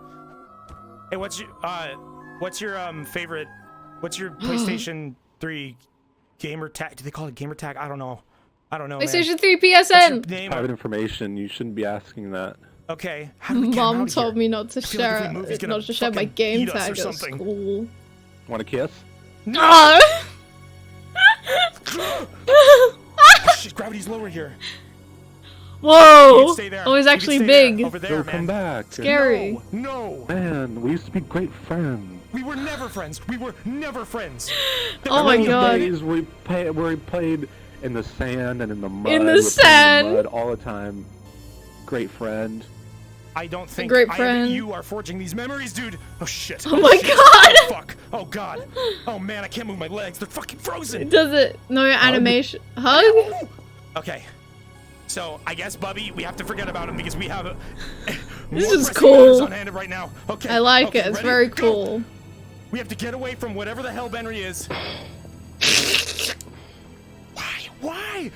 Hey, what's your favorite? What's your PlayStation 3 gamer tag? Do they call it gamer tag? I don't know. PlayStation 3 What's your PSN. name? Private information. You shouldn't be asking that. Okay. How do we get him Mom out of told here? me not to I feel like if we share move, he's it, gonna not to share my fucking game eat us tag or at something. school. Want a kiss? No. Shit, gravity's lower here. Whoa! Stay there. Oh, he's You can actually stay big. there, over there, Go man. come back. Scary. No. Man, we used to be great friends. We were never friends. Oh my god. Days where we played in the sand and in the mud. In the We played sand. in the mud all the time. Great friend. I don't think great friend. you are forging these memories, dude. Oh shit. Oh my shit. god. Oh, fuck. Oh god. Oh man, I can't move my legs. They're fucking frozen. Does it? No animation. Hug? Okay. So I guess Bubby, we have to forget about him because we have This more is pressing matters cool. on hand right now. Okay. I like okay, it. It's ready? very Go. cool. We have to get away from whatever the hell Benry is. Why?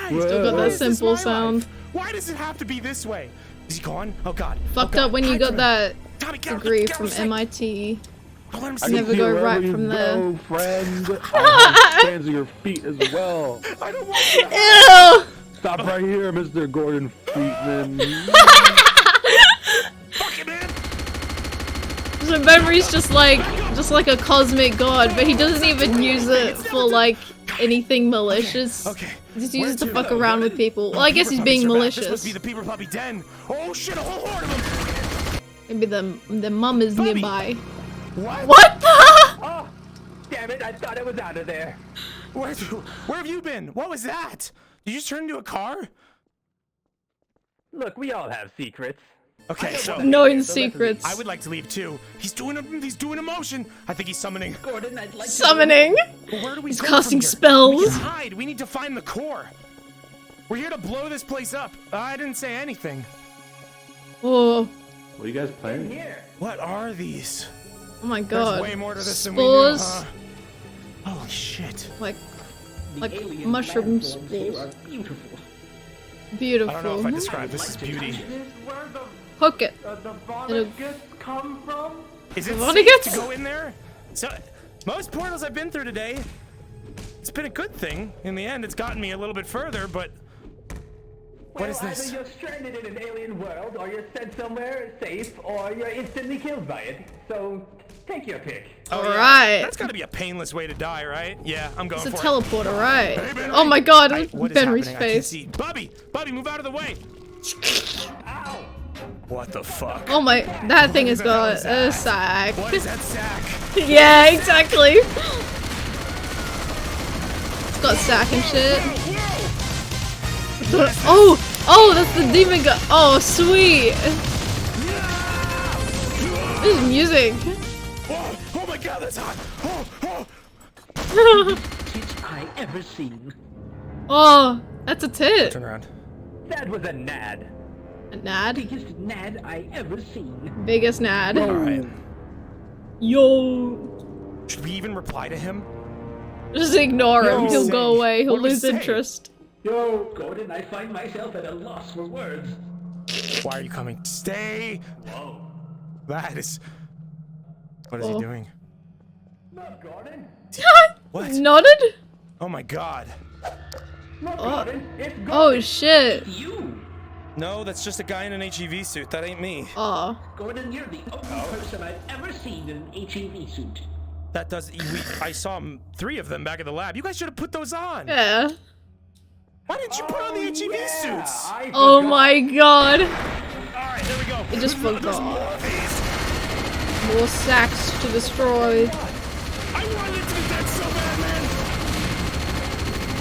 Still got Why that is this simple my sound. life? Why does it have to be this way? Is he gone? Oh god. Fucked oh, up when you hide got from him. that Tommy, get out, degree get out from of sight. MIT. Don't let him I see Never can see go wherever right you from there. go, friend. I have fans of your feet as well. I don't want you to Ew! Stop right here, Mr. Gordon Friedman. fuck it, man. So Benry's just like a cosmic god, but he doesn't even use it for like anything malicious. Okay. He just uses Where to to? fuck around with people. Well, I guess he's being This malicious. must be the Peeper Puppy Den. Oh shit, a whole horde of them. Maybe the mum is Bobby. nearby. What? What the? Oh, damn it! I thought I was out of there. Where have you been? What was that? Did you just turn into a car? Look, we all have secrets. Okay, so Knowing secrets. I would like to leave too. He's doing a motion. I think he's summoning. Gordon, I'd like Summoning? Well, where do we He's go casting from here? spells. We can hide. We need to find the core. We're here to blow this place up. I didn't say anything. Oh. What are you guys playing? What are these? Oh my god. There's way more to this than we knew, Spores. huh? Holy shit. Like mushroom spores. Beautiful. I don't know if I describe this as beauty. Hook it. The Vonneguts come from? Is it Vonneguts? safe to go in there? So, most portals I've been through today, it's been a good thing. In the end, it's gotten me a little bit further, but... What is this? Either you're stranded in an alien world, or you're sent somewhere safe, or you're instantly killed by it. So, take your pick. Alright. That's gotta be a painless way to die, right? Yeah, I'm going It's a for teleporter, right? Hey, Benry. Oh my god, What is Benry's happening? I can't face. see. Bobby, move out of the way. Ow. What the fuck? Oh my, that thing has got a sack. What is that sack? Yeah, exactly. It's got a sack and shit. Oh, that's the demon guy. Oh, sweet. This is music. Oh my god, that's hot. Tits I ever seen. Oh, that's a tit. Turn around. That was a nad. A nad? Biggest nad I ever seen. Biggest nad. Alright. Yo. Should we even reply to him? Just ignore him. He'll go away. He'll What do we lose say? interest. Yo, Gordon, I find myself at a loss for words. Why are you coming? Stay. Whoa. That is... What is he doing? Not Gordon. What? Nodded? Oh my god. Not Gordon. It's Gordon. Oh shit. You! No, that's just a guy in an HEV suit. That ain't me. Aw. Gordon, you're the only person I've ever seen in an HEV suit. That does... I saw 3 of them back at the lab. You guys should have put those on. Yeah. Why didn't you put on the HEV suits? Oh my god. Alright, there we go. It just fucked There's off. more of these. More sacks to destroy. I wanted it to be dead so bad, man.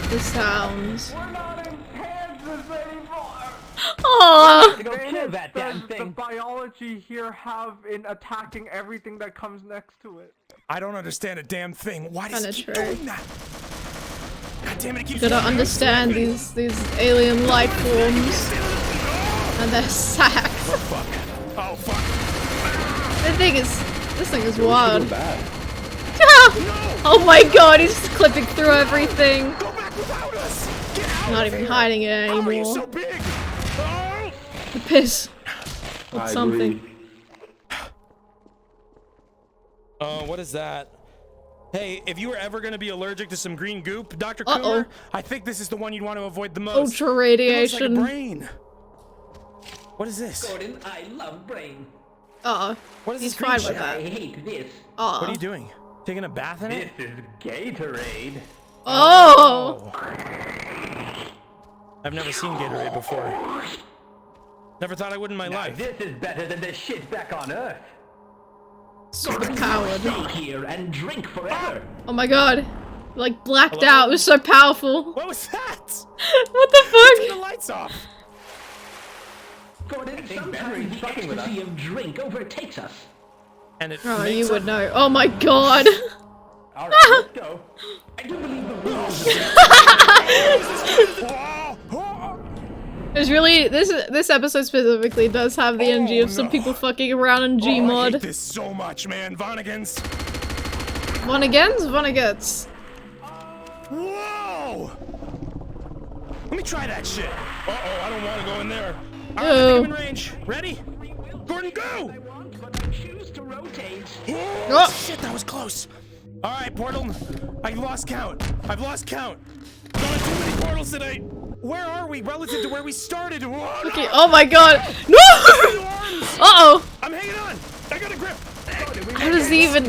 The sounds. We're not in Kansas anymore. Aww. Go kill that damn Does the thing. biology here have in attacking everything that comes next to it? I don't understand a damn thing. Why does Kinda it keep true. doing that? God damn it, it keeps Gotta going. understand these alien life forms and their sacks. Oh fuck. Oh fuck. This thing is wild. Oh my god, he's just clipping through everything. Go back without us. Get out Not of even here. hiding it How are you anymore. so big? Oh. The piss. I With something. agree. What is that? Hey, if you were ever gonna be allergic to some green goop, Dr. Uh-oh. Cooler, I think this is the one you'd want to avoid the most. Ultra It looks radiation. like a brain. What is this? Gordon, I love brain. Aw. What is He's this fine green with shit? I that. hate this. Aw. What are you doing? Taking a bath in This it? is Gatorade. Oh! I've never seen Gatorade before. Never thought I would in my Now life. this is better than the shit back on Earth. Super powered. Stay here and drink forever. Oh my god. Like blacked Hello? out. It was so powerful. What was that? What the Turn fuck? the lights off. Gordon, think sometimes Benry's the fucking with ecstasy of drink overtakes us. And it Oh, makes you would up- know. Oh my god. All right, let's go. I do believe the rules There's really this episode specifically does have the energy of some people fucking around in Oh, I Gmod. hate this so much, man. Vonneguts. Vonneguts? Whoa! Let me try that shit. Uh-oh, I don't want to go in there. All right, Ew. I think I'm in range. Ready? Gordon, go! but I choose to rotate. Oh, shit, that was close. All right, portal. I lost count. I've lost count. Going too many portals today. Where are we relative to where we started? Whoa, Okay, no. oh my god. No! Uh-oh. I'm hanging on. I got a grip. How does he even...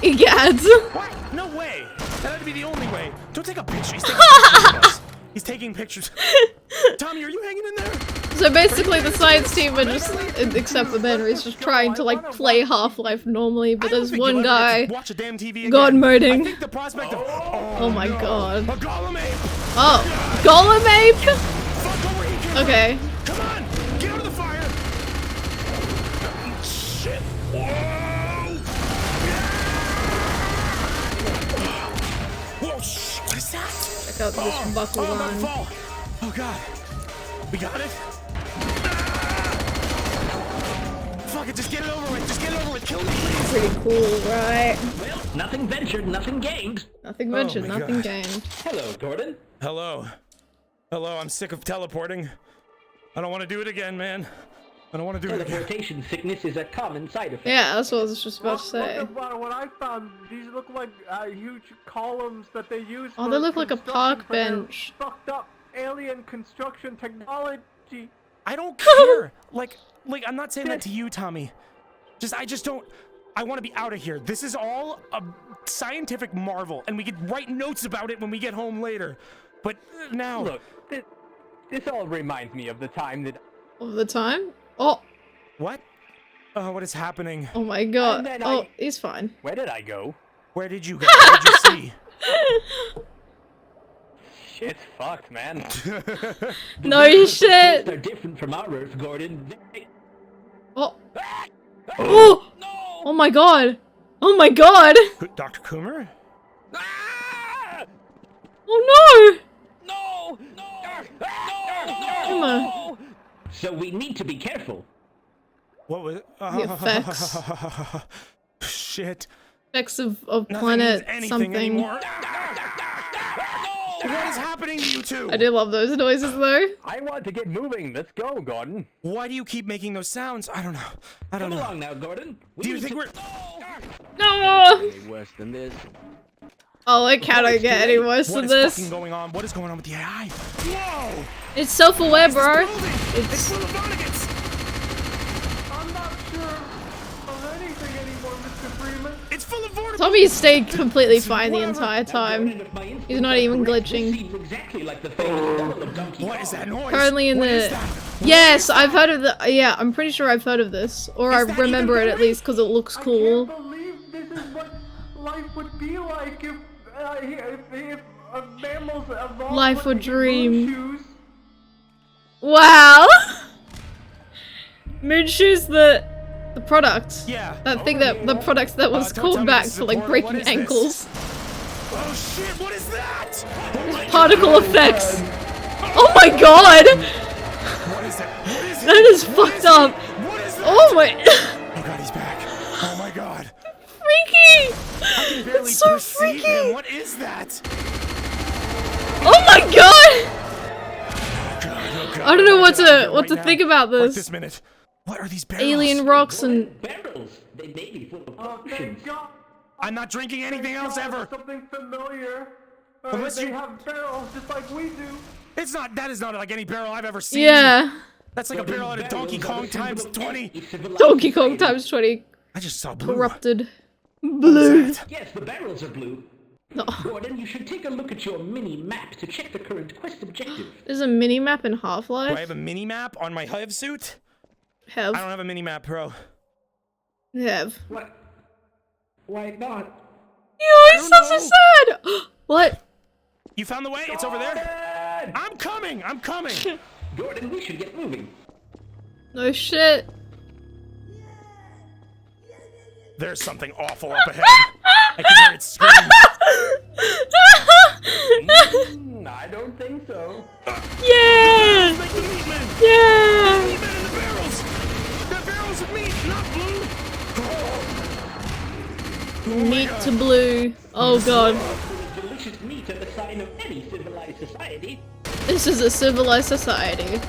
Egads. What? No way. That had to be the only way. Don't take a picture. He's taking pictures of us. He's taking pictures. Tommy, are you hanging in there? So basically the science team are just, except for Henry, is just trying to like play Half-Life normally, but there's one guy god moding. Oh my god. Oh, Golem Ape? Okay. Come on, get out of the fire. Shit. Whoa, what is that? Check out this buckle line. Oh god. We got it? Fuck it, just get it over with. Just get it over with. Kill me, please. Pretty cool, right? Well, nothing ventured, nothing gained. Nothing ventured, nothing gained. Hello, Gordon. Hello. Hello, I'm sick of teleporting. I don't want to do it again, man. I don't want to do it again. Teleportation sickness is a common side effect. Yeah, that's what I was just about to say. Look at what I found. These look like huge columns that they use. Oh, they look like a park bench. Fucked up alien construction technology. I don't care. like I'm not saying that to you, Tommy. I just don't. I want to be out of here. This is all a scientific marvel, and we could write notes about it when we get home later. But now, look, this all reminds me of the time that. Of the time? Oh. What? Oh, what is happening? Oh my god. Oh, he's fine. Where did I go? Where did you go? What did you see? Shit's fucked, man. No shit. They're different from our Earth, Gordon. Oh. Oh. Oh my god. Oh my god. Dr. Coomer? Oh no. No! No! So we need to be careful. What was it? The effects. Shit. Effects of planet something. Anymore. What is happening to you two? I do love those noises though. I want to get moving. Let's go, Gordon. Why do you keep making those sounds? I don't know. I don't know. Come along now, Gordon. Do you think we're... No! Any worse than this? Oh, it cannot get any worse than this. What is fucking going on? What is going on with the AI? Whoa! It's self-aware, bro. It's full of Vonneguts. I'm not sure of anything anymore, Mr. Freeman. It's full of Vortex. Tommy stayed completely fine the entire time. He's not even glitching. What is that noise? Currently in the... Yes, I've heard of the... Yeah, I'm pretty sure I've heard of this. Or I remember it at least because it looks cool. I can't believe this is what life would be like if mammals evolved. Life would dream. Shoes. Wow! Moonshoe's the product. Yeah. That thing the product that was called back for like breaking ankles. Oh shit, what is that? Particle effects. Oh my god! What is that? What is That is fucked up. What is that? Oh my... Oh god, he's back. Oh my god. Freaky! I can barely It's so perceive freaky! him. What is that? Oh my god! Oh god. I don't know what to Right think now. about Right this. this minute. What are these barrels? Alien rocks and... Barrels. They may be full of potions. I'm not drinking anything else ever. Something familiar. Unless they you- have barrels just like we do. It's not. That is not like any barrel I've ever seen. Yeah. That's like a barrel out of Donkey Kong times 20. Donkey Kong times 20. I just saw blue. Corrupted. Blue. Yes, the barrels are blue. No. Gordon, you should take a look at your mini-map to check the current quest objective. There's a mini-map in Do I Half-Life? have a mini map on my Hive suit? Have. I don't have a mini map, bro. Have. What? Why not? Yo, it sounds so sad! What? You found the way? It's over there. I'm coming. I'm coming. Gordon, we should get moving. No shit. There's something awful up ahead. I can hear it scream. I don't think so. Yeah! Like the meat men. Yeah! Meat men in the barrels. They're barrels of meat, not blue. Meat to blue. Oh god. Delicious meat are the sign of any civilized society. This is a civilized society.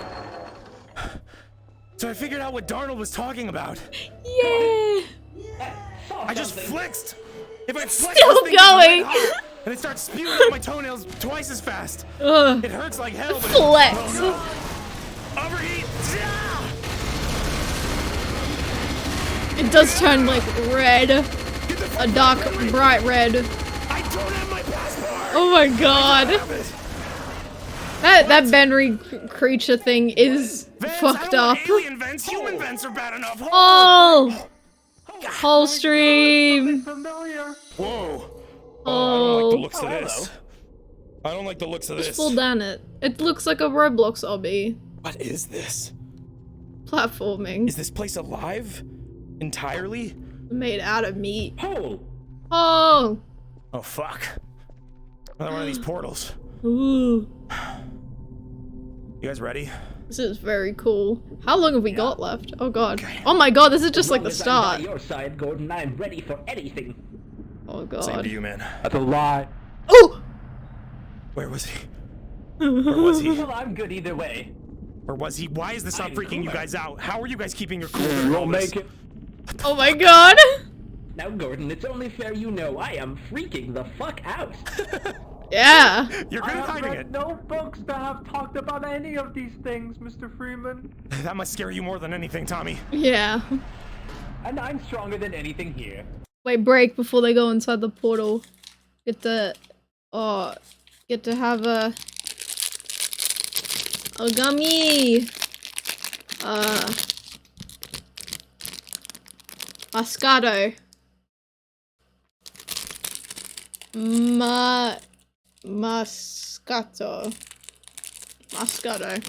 So I figured out what Darnold was talking about. Yeah! I just flexed. If I flex, Still this thing going. gets red hot, and it starts spewing out my toenails twice as fast. Ugh. It hurts like hell. But Flex. Oh no! Overheat. It does turn like red. A dark, bright red. I don't have my passport. Oh my god. That Benry creature thing is Vents, fucked I don't up. want alien vents. Human vents are bad enough. Oh! Whole stream! Familiar. Whoa. Oh. I don't like the looks of this. I don't like the looks of Just this. fall down it. It looks like a Roblox obby. What is this? Platforming. Is this place alive? Entirely? Made out of meat. Hole! Oh! Oh, fuck. Another one of these portals. Ooh. You guys ready? This is very cool. How long have we got left? Oh god. Oh my god, this is just like the start. On your side, Gordon, I'm ready for anything. Oh god. Same to you, man. That's a lie. Oh! Where was he? Where was he? Well, I'm good either way. Where was he? Why is this not I'm freaking you cooler. guys out? How are you guys keeping your cool during all We'll this? make it. Oh my god! Now, Gordon, it's only fair you know I am freaking the fuck out. Yeah! You're I good at have hiding read it. no books that have talked about any of these things, Mr. Freeman. That must scare you more than anything, Tommy. Yeah. And I'm stronger than anything here. Wait, break before they go inside the portal. Get to have a gummy. Moscato. Moscato.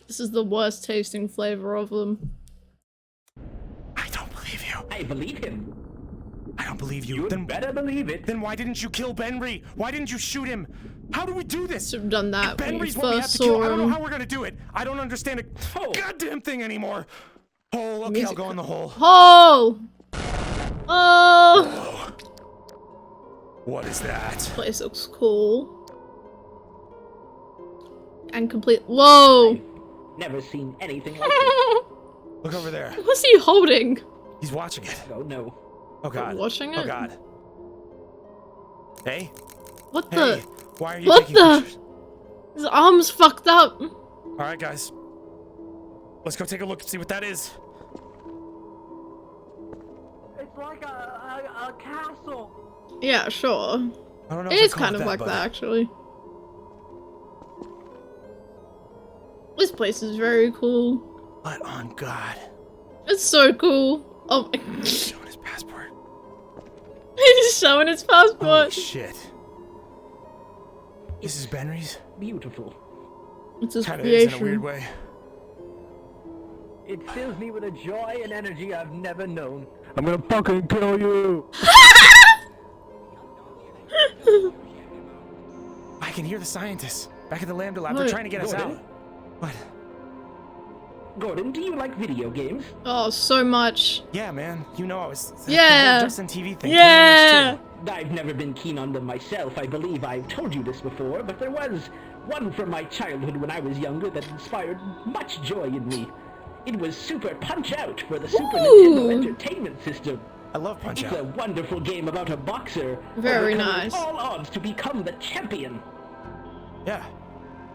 This is the worst tasting flavor of them. I don't believe you. I believe him. I don't believe you. You Then better believe it. Then why didn't you kill Benry? Why didn't you shoot him? How do we do this? Should have done that when you Benry's what we have first to kill. I saw don't know him. how we're gonna do it. I don't understand a goddamn thing anymore. Hole. Okay, I'll go in the hole. Oh! Oh! What is that? This place looks cool. And complete. Whoa! Never seen anything like it. Look over there. What's he holding? He's watching it. Oh no. Oh god. Watching Oh it? god. Hey? What Hey, the? why are you What taking the? pictures? His arm's fucked up. Alright, guys. Let's go take a look and see what that is. It's like a castle. Yeah, sure. I don't know It if is I'd call kind of like but- that, actually. This place is very cool. But on God. It's so cool. Oh my. He's showing his passport. He's showing his Holy passport. shit. This is Benry's? Beautiful. It's his Kinda is in a creation. weird way. It fills me with a joy and energy I've never known. I'm gonna fucking kill you. I can hear the scientists back at the Lambda lab. They're What? trying to get us Gordon? out. What? Gordon, do you like video games? Oh, so much. Yeah, man. You know I was. Yeah. The whole Justin TV thing. Yeah. I've never been keen on them myself. I believe I've told you this before, but there was one from my childhood when I was younger that inspired much joy in me. It was Super Punch-Out for the Super Nintendo Entertainment System. I love Punch It's Out. a wonderful game about a boxer Very overcoming nice. all odds to become the champion. Yeah.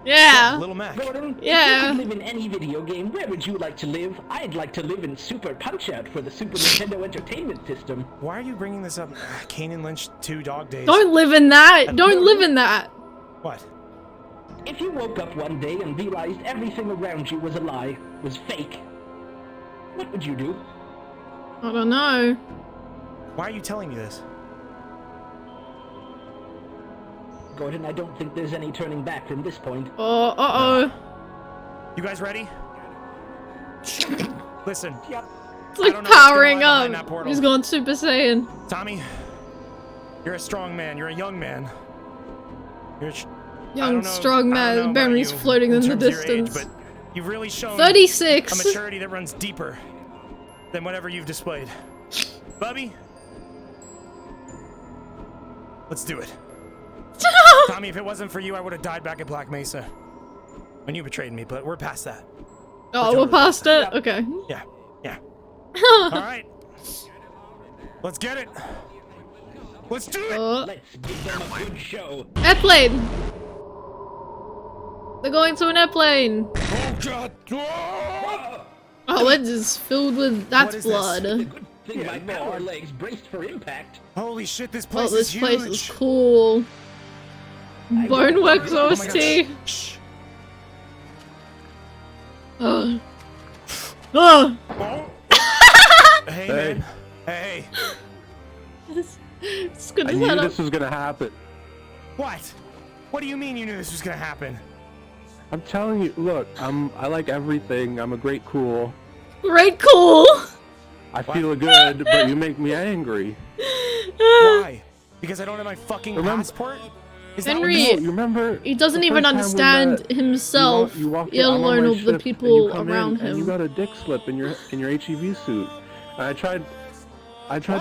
Yeah. Little Mac. Gordon, Yeah. if you could live in any video game, where would you like to live? I'd like to live in Super Punch-Out for the Super Nintendo Entertainment System. Why are you bringing this up? Kane Lynch 2 Dog Days. Don't live in that. Don't live in that. What? If you woke up one day and realized everything around you was a lie, was fake, what would you do? I don't know. Why are you telling me this? Gordon, I don't think there's any turning back from this point. Oh, uh-oh. You guys ready? Listen. Yep. It's like I don't know what's gonna powering lie behind that up. portal. He's going Super Saiyan. Tommy, you're a strong man. You're a young man. You're I Young, don't know- strong I don't know man. about Benry's you floating in the terms of your age, distance. but you've really shown 36. a maturity that runs deeper than whatever you've displayed. Bubby, let's do it. Tommy, if it wasn't for you, I would have died back at Black Mesa when you betrayed me, but we're past that. Oh, we're past it? Okay. Yeah, yeah. All right. Let's get it. Let's do it. Let's give them a good show. Airplane. They're going to an airplane. Oh, God. Oh, it is filled with that's is this? blood. Good thing my power legs braced for impact. Holy shit, this Oh, place this is place huge. is cool. Boneworks Oh my OST. God, shh. Oh. Oh. Hey, man. Hey. It's good I to knew set up. this was gonna happen. What? What do you mean you knew this was gonna happen? I'm telling you, look, I like everything. I'm a great cool. Great cool. I feel good, but you make me angry. Why? Because I don't have my fucking passport? Is that what Henry, this- You remember? he doesn't the even first time we understand met, himself, You walked let I'm on alone my all the shift, and people you come around in, and you him. got a dick slip in your HEV suit. And I tried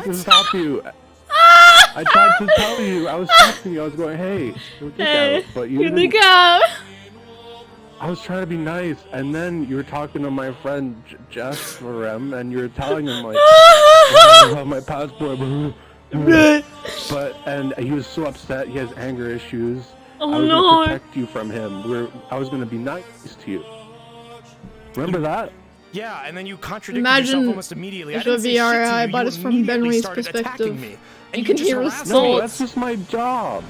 to stop you. I tried to tell you. I was texting you. I was going, "Hey, your dick out," but you Your didn't. dick out. I was trying to be nice, and then you were talking to my friend Jeff for him, and you were telling him like, "I don't have my passport." and he was so upset. He has anger issues. Oh, I was no. gonna protect you from him. I was gonna be nice to you. Remember that? Yeah, and then you contradicted Imagine yourself almost immediately. I if didn't a say shit to VRI, you, but you it's from immediately Benry's started perspective. attacking me, and You can just hear his harassed me. No, thoughts. that's just my job.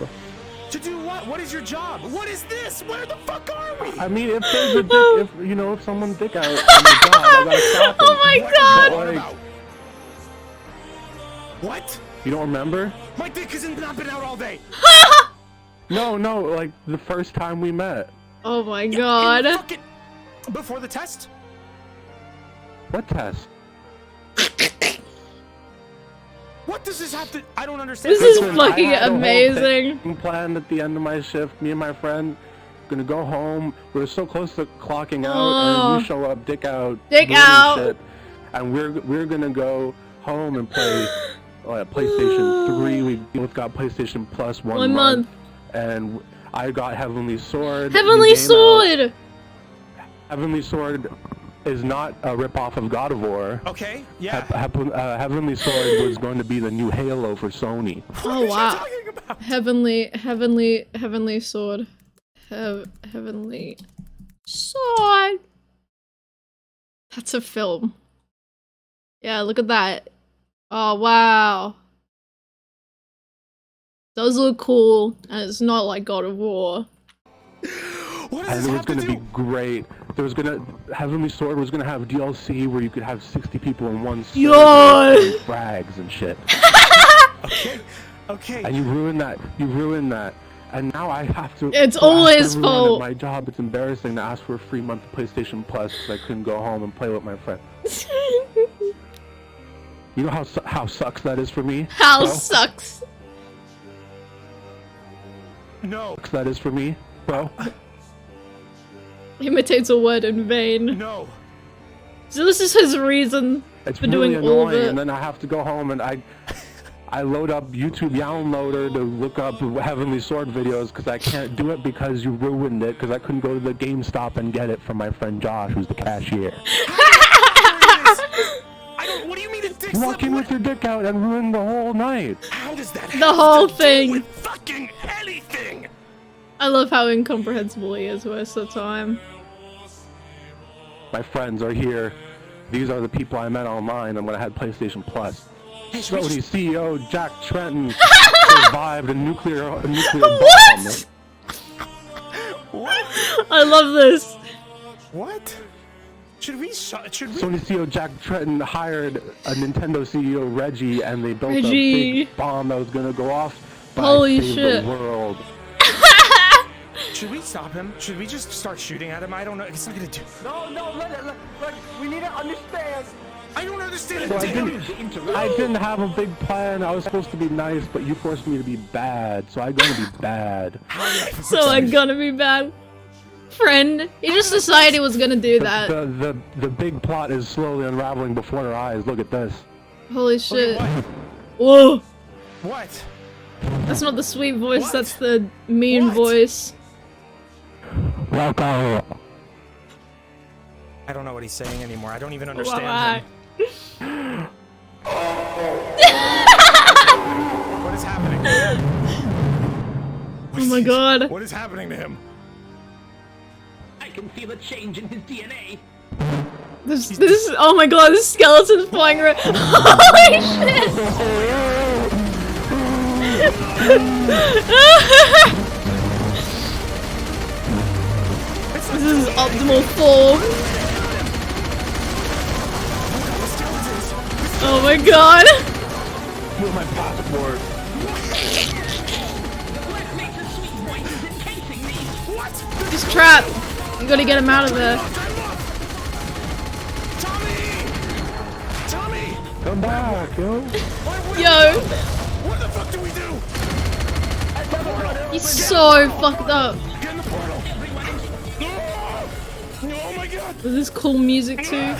To do what? What is your job? What is this? Where the fuck are we? I mean, if there's a dick, if someone's dick out on the job, I gotta stop him. Oh my What god! are you on about? What? You don't remember? My dick has not been out all day. No, like the first time we met. Oh my In god. fucking- Before the test? What test? What does this have to? I don't understand. This is Listen, fucking I had a whole amazing. thing planned at the end of my shift. Me and my friend gonna go home. We were so close to clocking out, and you show up, dick out, Dick ruining out. shit, and we're gonna go home and play PlayStation 3. We both got PlayStation Plus 1 month, and I got Heavenly Sword. Heavenly The game out. Sword! Heavenly Sword is not a ripoff of God of War. Okay, yeah. Heavenly Sword was going to be the new Halo for Sony. Oh wow. Heavenly sword. Heavenly sword. That's a film. Yeah, look at that. Oh wow. Does look cool, and it's not like God of War. What And it was going to be great. Heavenly Sword was gonna have DLC where you could have 60 people in one server and frags and shit. Okay. And you ruined that. And now I have to. It's to all ask his everyone fault. At my job, it's embarrassing to ask for a free month of PlayStation Plus because I couldn't go home and play with my friend. You know how sucks that is for me? How bro? sucks. No. Sucks that is for me, bro. Imitates a word in vain. No. So this is his reason It's for really doing all of annoying, it. and then I have to go home and I load up YouTube downloader to look up Heavenly Sword videos because I can't do it because you ruined it because I couldn't go to the GameStop and get it from my friend Josh, who's the cashier. What do you mean a dick You walk in with your dick out and ruin the whole night. How does that The whole thing. fucking anything? I love how incomprehensible he is most of the time. My friends are here. These are the people I met online and when I had PlayStation Plus. Sony CEO Jack Trenton survived a nuclear bomb. What? I love this. What? Should we? Sony CEO Jack Trenton hired a Nintendo CEO Reggie, and they built a Reggie. big bomb that was gonna go off. Holy save shit. The world. Should we stop him? Should we just start shooting at him? I don't know. It's not gonna do. No, let we need to understand. I don't understand. So I didn't have a big plan. I was supposed to be nice, but you forced me to be bad, so I'm gonna be bad. So I'm gonna be bad. Friend, he just decided he was gonna do that. The big plot is slowly unraveling before our eyes. Look at this. Holy shit. Whoa. What? That's not the sweet voice, that's the mean voice. Welcome. I don't know what he's saying anymore. I don't even understand him. What is happening? Oh my god. What is happening to him? I can feel a change in his DNA. This is, oh my god, this skeleton's flying around. Holy shit! is optimal form. Oh my god. Steal my passport. He's trapped. You gotta get him out of there. Tommy! Come back, yo. Yo. What the fuck do we do? He's so fucked up. Get in the portal. Oh my god. This is cool music too.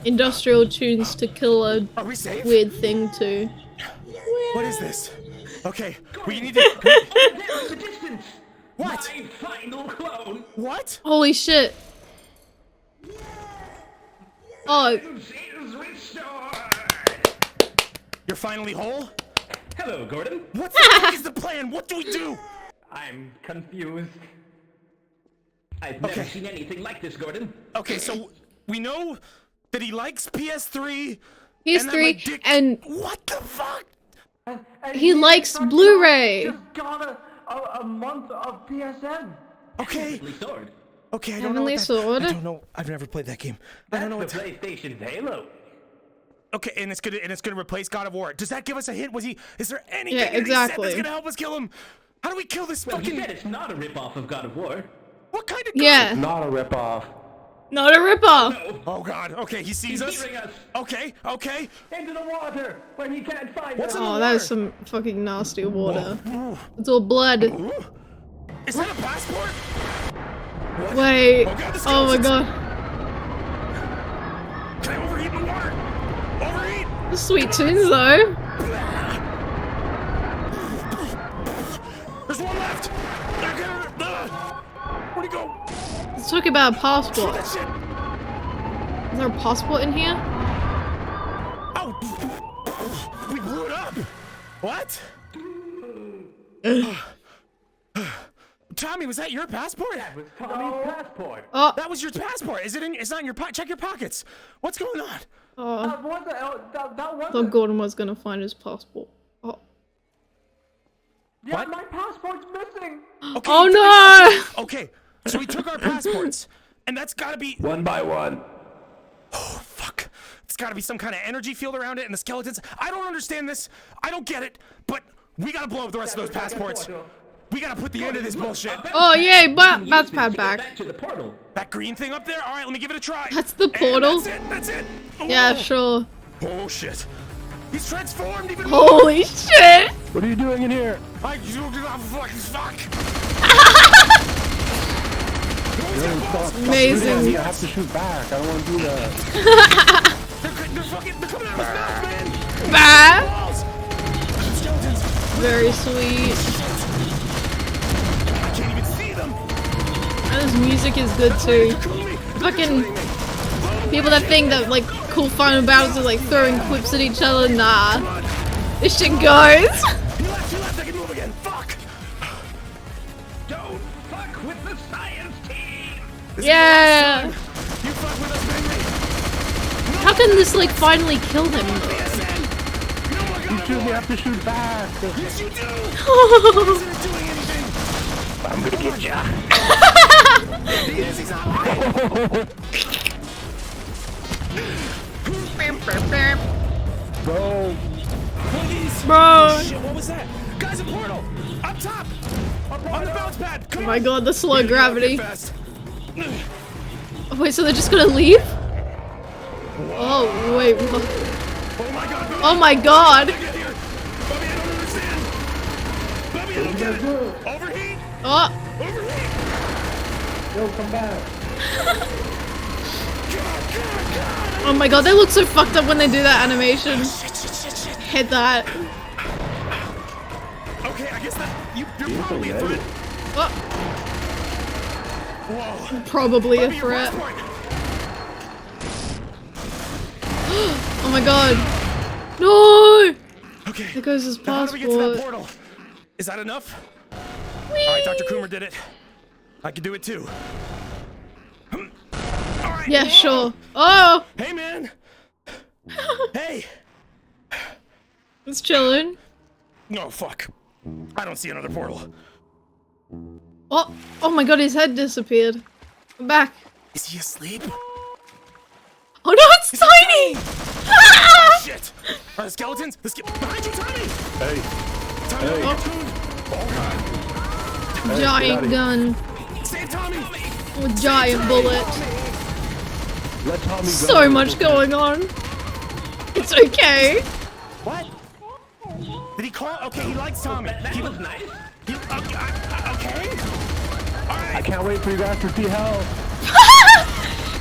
Industrial tunes to kill a Are we safe? weird thing too. What is this? Okay, we need to. What? My final clone. What? Holy shit. Oh, Is restored. You're finally whole? Hello, Gordon. What the fuck is the plan? What do we do? I'm confused. I've never seen anything like this, Gordon. Okay, so we know that he likes PS3. PS3 and what the fuck? he likes Blu-ray. Just got a month of PSN. Okay. Sword. Okay, I don't Heavenly know. Sword. I don't know. I've never played that game. I don't know what. That's the PlayStation's Halo. Okay, and it's gonna replace God of War. Does that give us a hint? Is there anything Yeah, that he said exactly. that's gonna help us kill him? How do we kill this Well, fucking? he said it's not a rip-off of God of War. What kind of? Yeah. Not a ripoff. Not a ripoff. Oh god. Okay, he sees us. Hearing us. Okay. Okay. Into the water where he can't find What's us. in the Oh, water? that is some fucking nasty water. It's all blood. Is that a passport? Wait. Oh, God, the Oh my skeletons. god. Can I overheat in the water? Overheat. Sweet tunes though. There's one left. Where'd he go? Let's talk about a Shoot passport. that shit. Is there a passport in here? Oh, we blew it up. What? Tommy, was that your passport? That was Tommy's passport. Oh. That was your passport. Is it in? It's not in your pocket. Check your pockets. What's going on? Oh. That Thought wasn't. Gordon was gonna find his passport. Oh. Yeah, What? my passport's missing. Okay, Oh no! Okay, so we took our passports, and that's gotta be. One by one. Oh fuck! It's gotta be some kind of energy field around it, and the skeletons. I don't understand this. I don't get it. But we gotta blow up the rest of those passports. We gotta put the end to this bullshit. Oh yay, that's pad back. Back to the portal. That green thing up there. All right, let me give it a try. That's the And portal? That's it. Yeah, Whoa. sure. Oh shit! He's transformed even more. Holy shit! What are you doing in here? I do not fucking fuck. Amazing. I have to shoot back. I don't want to do that. They're coming out of his mouth, man. Bah! Walls. Skeletons. Very sweet. I can't even see them. And his music is good too. Fucking people that think that like cool final battles are like throwing clips at each other, nah. This shit goes. He left. I can move again. Fuck. Don't fuck with the science team. Yeah. You fuck with us, baby. How can this like finally kill him? You shoot me. I have to shoot back. Yes, you do. Isn't doing anything. I'm gonna get ya. He is. He's not lying. Bro. Please. Bro. Shit, what was that? Guys, a portal. Up top. On the bounce pad. Come Oh on. my god, the slow gravity. Fast. Oh, wait, so they're just gonna leave? Oh, wait, what? Oh my god. Oh my god! Get here. Bobby, I don't understand. Bobby, I don't get it. Overheat. Oh! Overheat. Yo, come back. Oh my god, they look so fucked up when they do that animation. Shit. Hit that. Okay, I guess that you're probably a threat. Oh, Whoa. probably a Bobby, your threat. passport. Oh my god. No! Okay. There goes his Now how do we get to that passport. portal? Is that enough? Alright, Dr. Coomer did it. I can do it too. Alright. Yeah, sure. Oh! Hey, man. Hey. It's chilling. No, fuck. I don't see another portal. Oh! Oh my god, his head disappeared. I'm back. Is he asleep? Oh no, it's Tiny! Oh, shit! Are the skeletons? Behind you, Tommy! Hey. Tommy, Hey. oh god. Giant gun. Save Tommy! With giant bullet. Let Tommy go. So much going on. It's okay. What? Did he call? Okay, he likes Tommy. That was nice. Okay. Alright. I can't wait for you guys to see hell.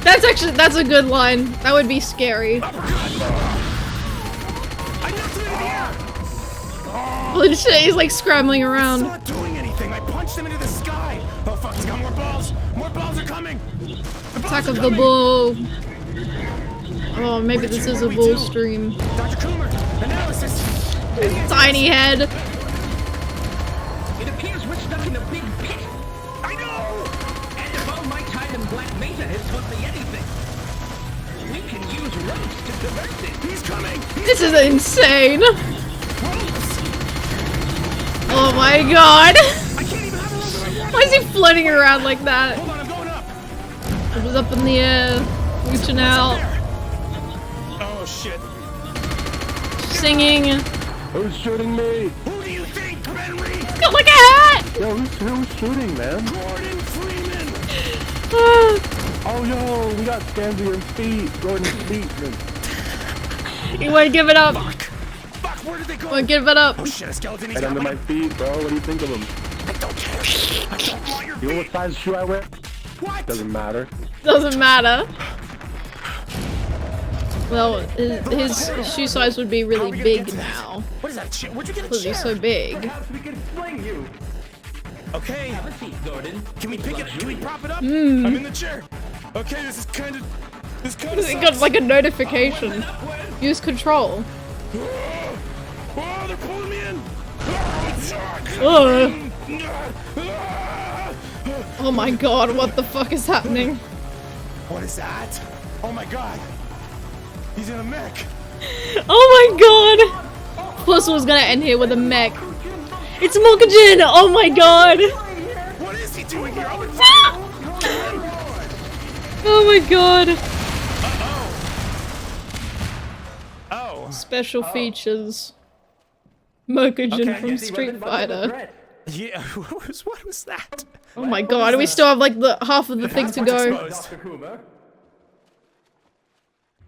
That's a good line. That would be scary. I knocked him into the air! Holy shit, he's like scrambling around. He's not doing anything. I punched him into the sky. Oh fuck, he's got more balls. More balls are coming. Attack of the bull. Oh, maybe this is a bull stream. Dr. Coomer, analysis. Tiny head. It appears we're stuck in a big pit. I know! And if all my time in Black Mesa has taught me anything, we can use ropes to traverse it. He's coming! This is insane. Oh my god. I can't even have a rope. Why is he floating around like that? Hold on, I'm going up. It was up in the air, reaching out, Oh shit. singing. Who's shooting me? Who do you think, Henry? Got like a hat. Yo, who's shooting, man? Gordon Freeman! Oh, yo, we got Scansier feet. Gordon's feet, man. You won't give it up. Fuck, where did they go? Won't give it up. Oh shit, a skeleton. He's Right got under one. my feet, bro. What do you think of them? I don't care. I don't want your You know what size shoe I wear? What? Doesn't matter. Doesn't matter. Well, his shoe size would be really big now. What is that? Where'd you get a Because chair? he's so big. Perhaps we can sling you. Okay. Have a seat, Gordon. Can we pick it? Can we prop it up? Hmm. I'm in the chair. Okay, this kind of It got like a notification. Use control. Oh, they're pulling me in. Oh my god, what the fuck is happening? What is that? Oh my god. He's in a mech. Oh my god! Plus was gonna end here with a mech. It's Mokujin! Oh my god! What is he doing here? I'm in Oh my god! Oh. Special features. Mokujin from Street Fighter. Yeah, what was that? Oh my god, we still have like the half of the thing to go. Dr. Coomer.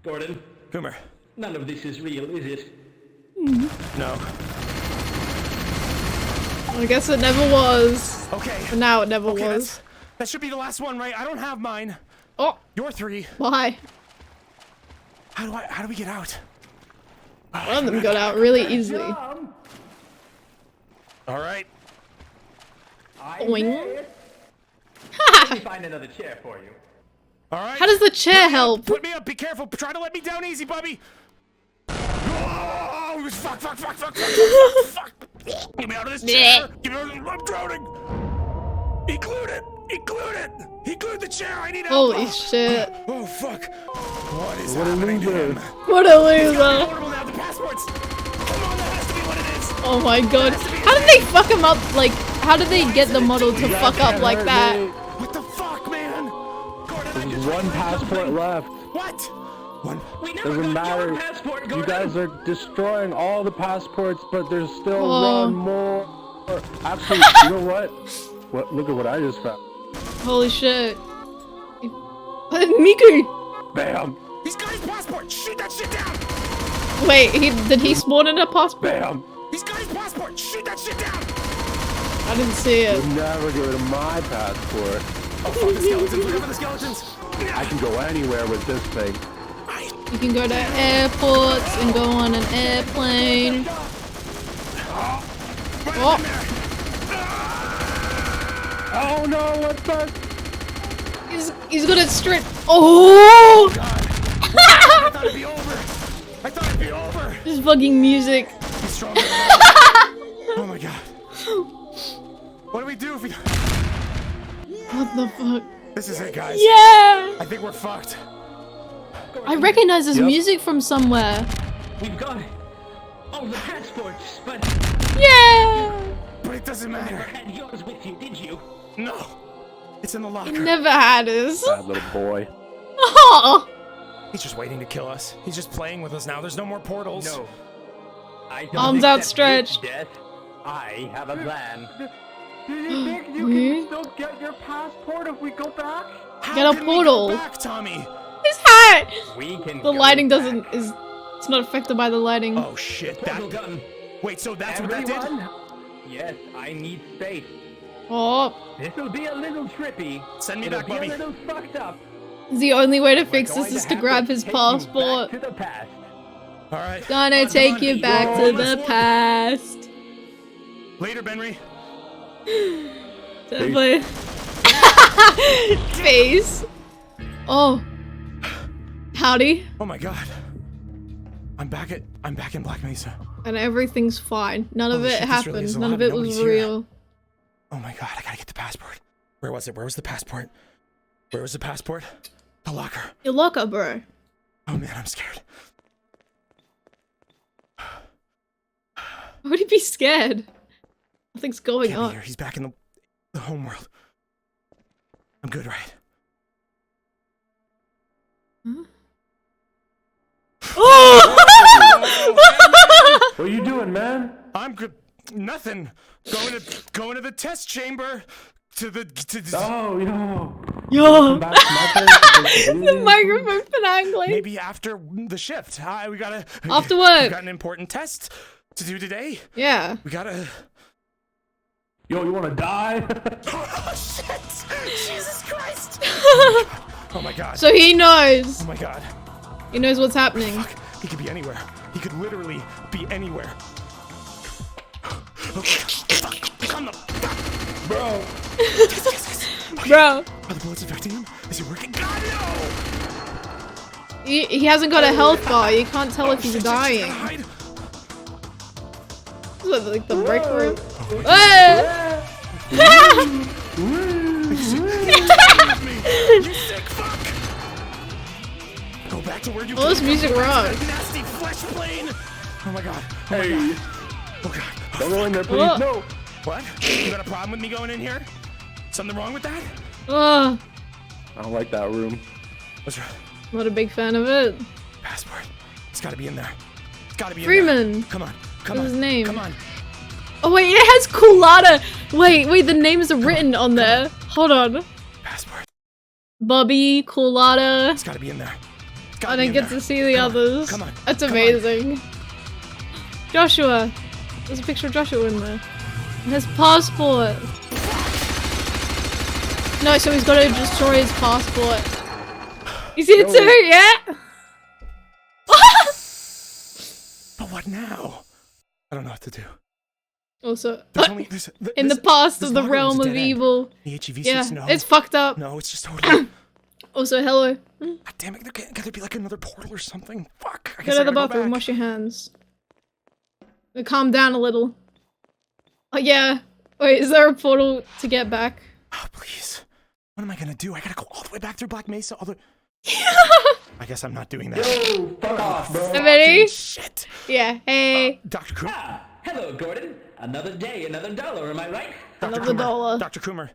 Gordon. Coomer. None of this is real, is it? No. I guess it never was. Okay. For now it never Okay, was. that should be the last one, right? I don't have mine. Oh! You're 3. Why? How do we get out? One of them got out really easily. Alright. Boing. Let me find another chair for you. Alright. How does the chair help? Put me up, be careful. Try to let me down easy, Bubby. Oh, fuck. Get me out of this chair. Get me out of this. I'm drowning. He glued it. He glued the chair. I need help. Holy shit. Oh, fuck. What is What a happening to loser. him? What a loser. Portable now, the passports. Come on, that has to be what it is. Oh my god. How did they fuck him up? Like, how did they get the model to fuck up like that? What the fuck, man? There's one passport left. What? Doesn't matter. You guys are destroying all the passports, but there's still Oh. one more. Actually, you know what? What? Look at what I just found. Holy shit. Miku! Bam! He's got his passport. Shoot that shit down. Wait, did he spawn in a passport? Bam! He's got his passport. Shoot that shit down. I didn't see it. You'll never get rid of my passport. Oh, fuck the skeletons. Look for the skeletons. I can go anywhere with this thing. You can go to airports and go on an airplane. Oh! Oh no, what the? He's good at straight. Oh! I thought it'd be over. This fucking music. He's stronger than that. Oh my god. What do we do if we... What the fuck? This is it, guys. Yeah! I think we're fucked. I recognize this music from somewhere. We've got all the passports, but... Yeah! But it doesn't You matter. never had yours with you, did you? No. It's in the locker. He never had his. Bad little boy. Oh. He's just waiting to kill us. He's just playing with us now. There's no more portals. No. I don't Arms accept outstretched. this death. I have a plan. Do you think you can still get your passport if we go back? Get a portal. We go back, Tommy? His hat. We can The go lighting back. doesn't is. It's not affected by the lighting. Oh shit! That gun. Wait, so that's what that did? Yes, I need space. Oh. This'll be a little trippy. Send me It'll back, be Bubby. a little fucked up. The only way to fix Going this is to have grab his take you back passport. to the past. All right. Gonna take you back to the past. Later, Benry. Definitely. Face. Oh. Howdy. Oh my god. I'm back in Black Mesa. And everything's fine. None of Holy it shit, this really happened. is a None lot of and it was nobody's here. real. Oh my god, I gotta get the passport. Where was it? Where was the passport? Where was the passport? The locker. Your locker, bro. Oh man, I'm scared. Why would he be scared? Nothing's going Can't be on. here. He's back in the home world. I'm good, right? Huh? Oh! What are you doing, man? I'm good. Nothing. Going to the test chamber. Oh, yo. Yo. Back to my place. The microphone's finagling. Maybe after the shift. We gotta. After work. We got an important test to do today. Yeah. We gotta. Yo, you wanna die? Oh shit! Jesus Christ! Oh my god. So he knows. Oh my god. He knows what's happening. Fuck. He could be anywhere. He could literally be anywhere. Okay. Fuck. On the. Bro. Bro. Are the bullets affecting him? Is he working? God, no! He hasn't got a health bar. You can't tell if he's Shit, dying. hide. Is it like the break room? Ah! You sick fuck! Go back to where you All this music rocks. Nasty flesh plane! Oh my god. Oh Hey. my god. Oh god. Don't go in there, please. Whoa. No. What? You got a problem with me going in here? Something wrong with that? Oh, I don't like that room. What's wrong? not a big fan of it. Passport. It's gotta be in there. It's gotta be in Freeman. there. Come on. Come What's on. his name? Come on. Oh wait, it has Coolada. Wait, the names are written on there. Hold on. Passport. Bubby, Coolada. It's gotta be in there. I didn't get to see the others. Come on. That's Come on. amazing. Joshua. There's a picture of Joshua in there. And his passport. No, so he's got to destroy his passport. You see it too? Yeah? But what now? I don't know what to do. Also, There's only, in the past of the realm of evil. The HEV Yeah, suits, no. it's fucked up. No, it's just totally. Also, hello. God damn it, there gotta be like another portal or something. Fuck. I Go guess to I the gotta go bathroom, back. wash your hands. Calm down a little. Oh yeah. Wait, is there a portal to get back? Oh, please. What am I gonna do? I gotta go all the way back through Black Mesa. I guess I'm not doing that. Yo, fuck off, bro. Ready? Shit. Yeah, hey. Dr. Coomer. Ah, hello, Gordon. Another day, another dollar, am I right? Another dollar. Dr. Coomer.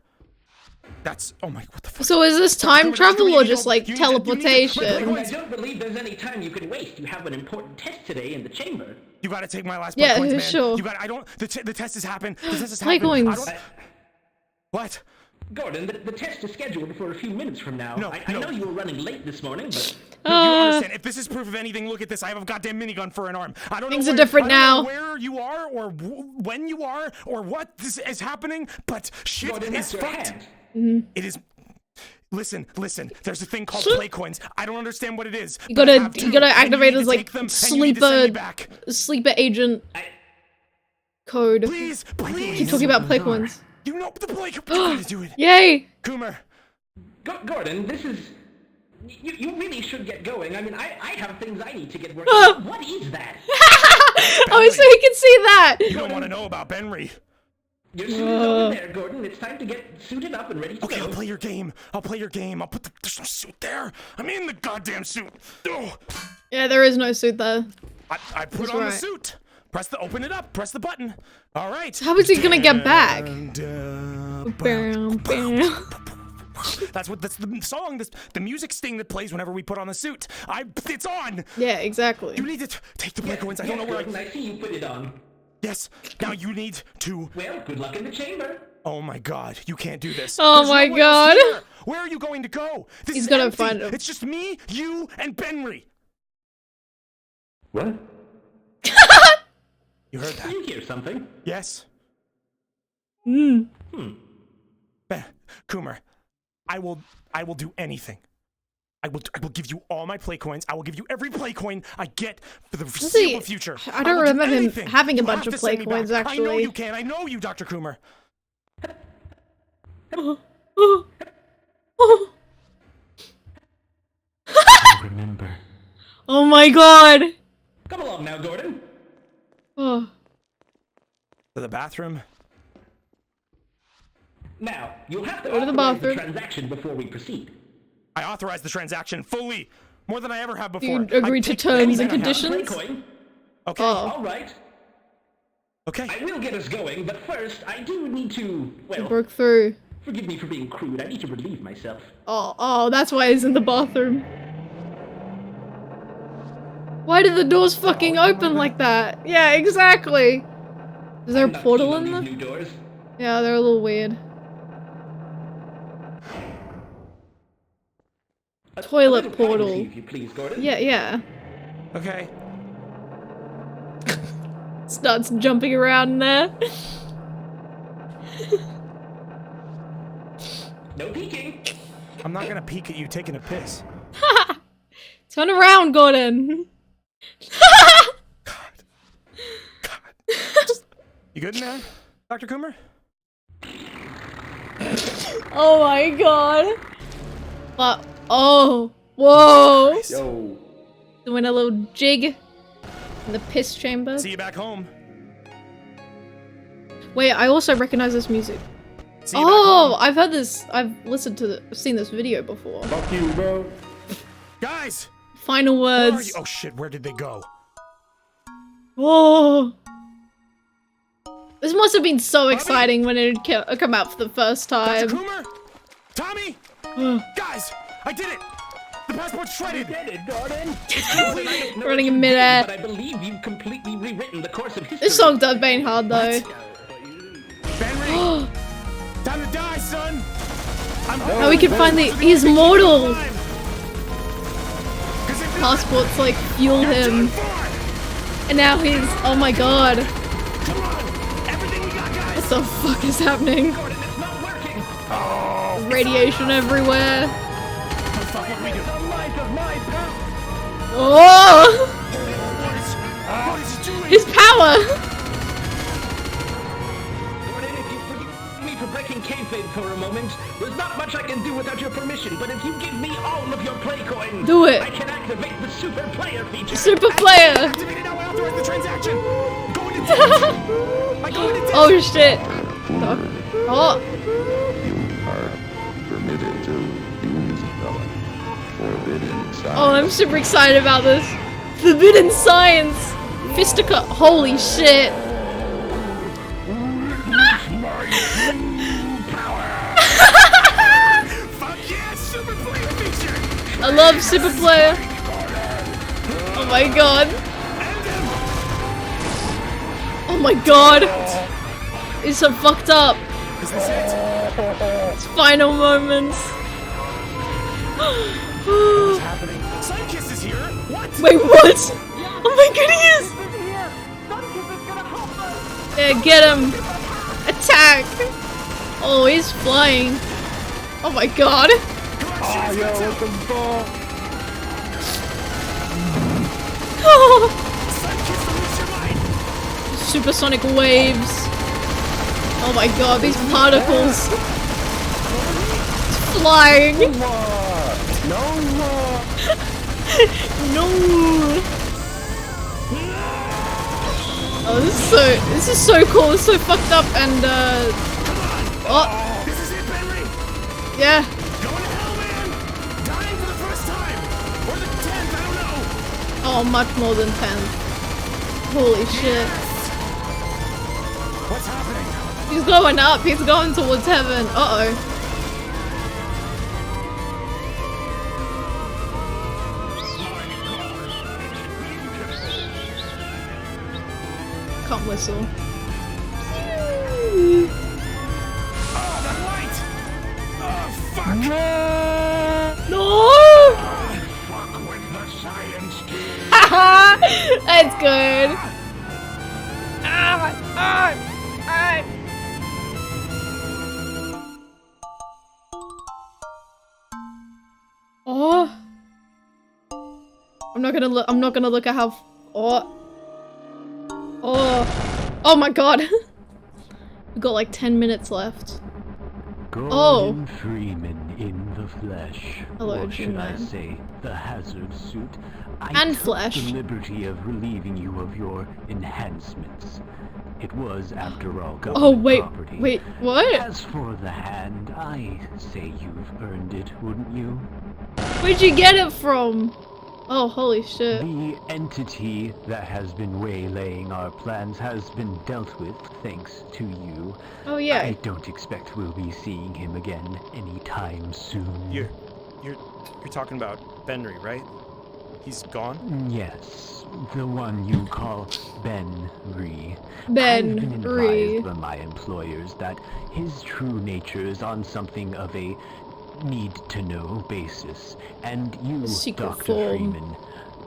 That's. Oh my. What the fuck? So is this time travel or just like teleportation? I don't believe there's any time you can waste. You have an important test today in the chamber. You gotta take my last Yeah, play coins, man. sure. You gotta. I don't. The test has happened. The test has Play happened. coins. I don't. What? Gordon, the test is scheduled for a few minutes from now. No, I know you were running late this morning, but... No, you don't understand. If this is proof of anything, look at this. I have a goddamn minigun for an arm. I don't Things know are different now. Where you are, or when you are, or what this is happening, but shit Gordon, is that's your fucked. hand. It is. Listen. There's a thing called play coins. I don't understand what it is. You but I gotta have two, activate and you his need to like take them, and you need to send me back. sleeper agent code. Please. Keep talking about play coins. You know the play. You gotta do it. Yay! Coomer. Gordon, this is... You really should get going. I mean, I have things I need to get working on. What is that? Oh, so he can see that! You don't want to know about Benry. Your suit is over there, Gordon. It's time to get suited up and ready to Okay, go. I'll play your game. I'll put the. There's no suit there. I'm in the goddamn suit. Oh. Yeah, there is no suit there. I put That's on the right. suit. Open it up. Press the button. All right. How is he gonna get back? Bam. Bam, bam. That's the song, the music sting that plays whenever we put on the suit. It's on. Yeah, exactly. You need to take the play coins. I don't know where I see you put it on. Yes. Now you need to. Well, good luck in the chamber. Oh my God, you can't do this. Oh There's my no one else God. here. Where are you going to go? This He's is gonna empty. find him. It's just me, you, and Benry. What? You heard that? You hear something? Yes. Mm. Coomer, I will do anything. I will give you all my play coins. I will give you every play coin I get for the foreseeable future. I don't remember him anything. having a You bunch have of to play send me back. coins, actually. I know you can. I know you, Dr. Coomer. Remember. Oh my God. Come along now, Gordon. Oh. To the bathroom. Now, you'll have to Go to the authorize the bathroom. transaction before we proceed. I authorized the transaction fully, more than I ever have before. You agree to terms and conditions? Okay. Oh. All right. Okay. I will get us going, but first, I do need to, You well, broke through. forgive me for being crude. I need to relieve myself. Oh, that's why he's in the bathroom. Why did the doors fucking open like that? Yeah, exactly. Is there a portal in there? New doors. Yeah, they're a little weird. Toilet portal. If you please, Gordon. Yeah. Okay. Starts jumping around in there. No peeking. I'm not gonna peek at you taking a piss. Turn around, Gordon. You good in there, Dr. Coomer? Oh my God. But oh, whoa. Yo. Doing a little jig in the piss chamber. See you back home. Wait, I also recognize this music. See you back home. I've heard this. I've seen this video before. Fuck you, bro. Guys. Final Where are words. you? Oh shit! Where did they go? Whoa. This must have been so exciting when it had come out for the first time. Dr. Coomer? Tommy? Guys, I did it! The passport's shredded! You did it, Gordon! Running in midair. But I believe you've completely rewritten the course of history. This song does bang hard though. Benry! Time to die, son! Now we can finally. He's mortal! Passports like fuel him. And now he's. Oh my God. What the fuck is happening? Radiation everywhere. Oh! His power! Gordon, if you forgive me for breaking kayfabe for a moment, there's not much I can do without your permission, but if you give me all of your play coins, Do it. I can activate the super player feature. Super player! Activated now, I authorize the transaction! Oh shit! Oh! Permitted to use the forbidden science. Oh, I'm super excited about this. Forbidden science! Fistica. Holy shit! Fuck yeah, super player feature! I love super player. Oh my God. Oh my God. It's so fucked up. Is this it? It's final moments. What's happening? Sunkiss is here! What? Wait, what? Oh my God, he is! Yeah, get him! Attack! Oh, he's flying. Oh my God. Oh, yo, what the fuck? Oh. Supersonic waves. Oh my God, these particles. It's flying. No. No. Oh, this is so cool. It's so fucked up and oh. This is it, Benry! Yeah. Going to hell, man! Dying for the first time! Or the 10th, I don't know! Oh, much more than 10. Holy shit. What's happening? He's going up. He's going towards heaven. Uh-oh. whistle. Oh, that light! Oh, fuck! No! Fuck with the science kid. Haha! That's good. Oh. I'm not gonna look at how. Oh. Oh my god. We've got like 10 minutes left. Gordon Freeman in the flesh. Hello, or should I G-Man. say, the hazard suit. And took flesh. the liberty of relieving you of your enhancements. It was, after all, government property. Wait, what? As for the hand, I say you've earned it, wouldn't you? Where'd you get it from? Oh, holy shit. The entity that has been waylaying our plans has been dealt with, thanks to you. Oh yeah. I don't expect we'll be seeing him again anytime soon. You're talking about Benry, right? He's gone? Yes, the one you call Benry. Ben I've been Ree. advised by my employers that his true nature is on something of a need-to-know basis, and you, Secret Dr. form. Freeman,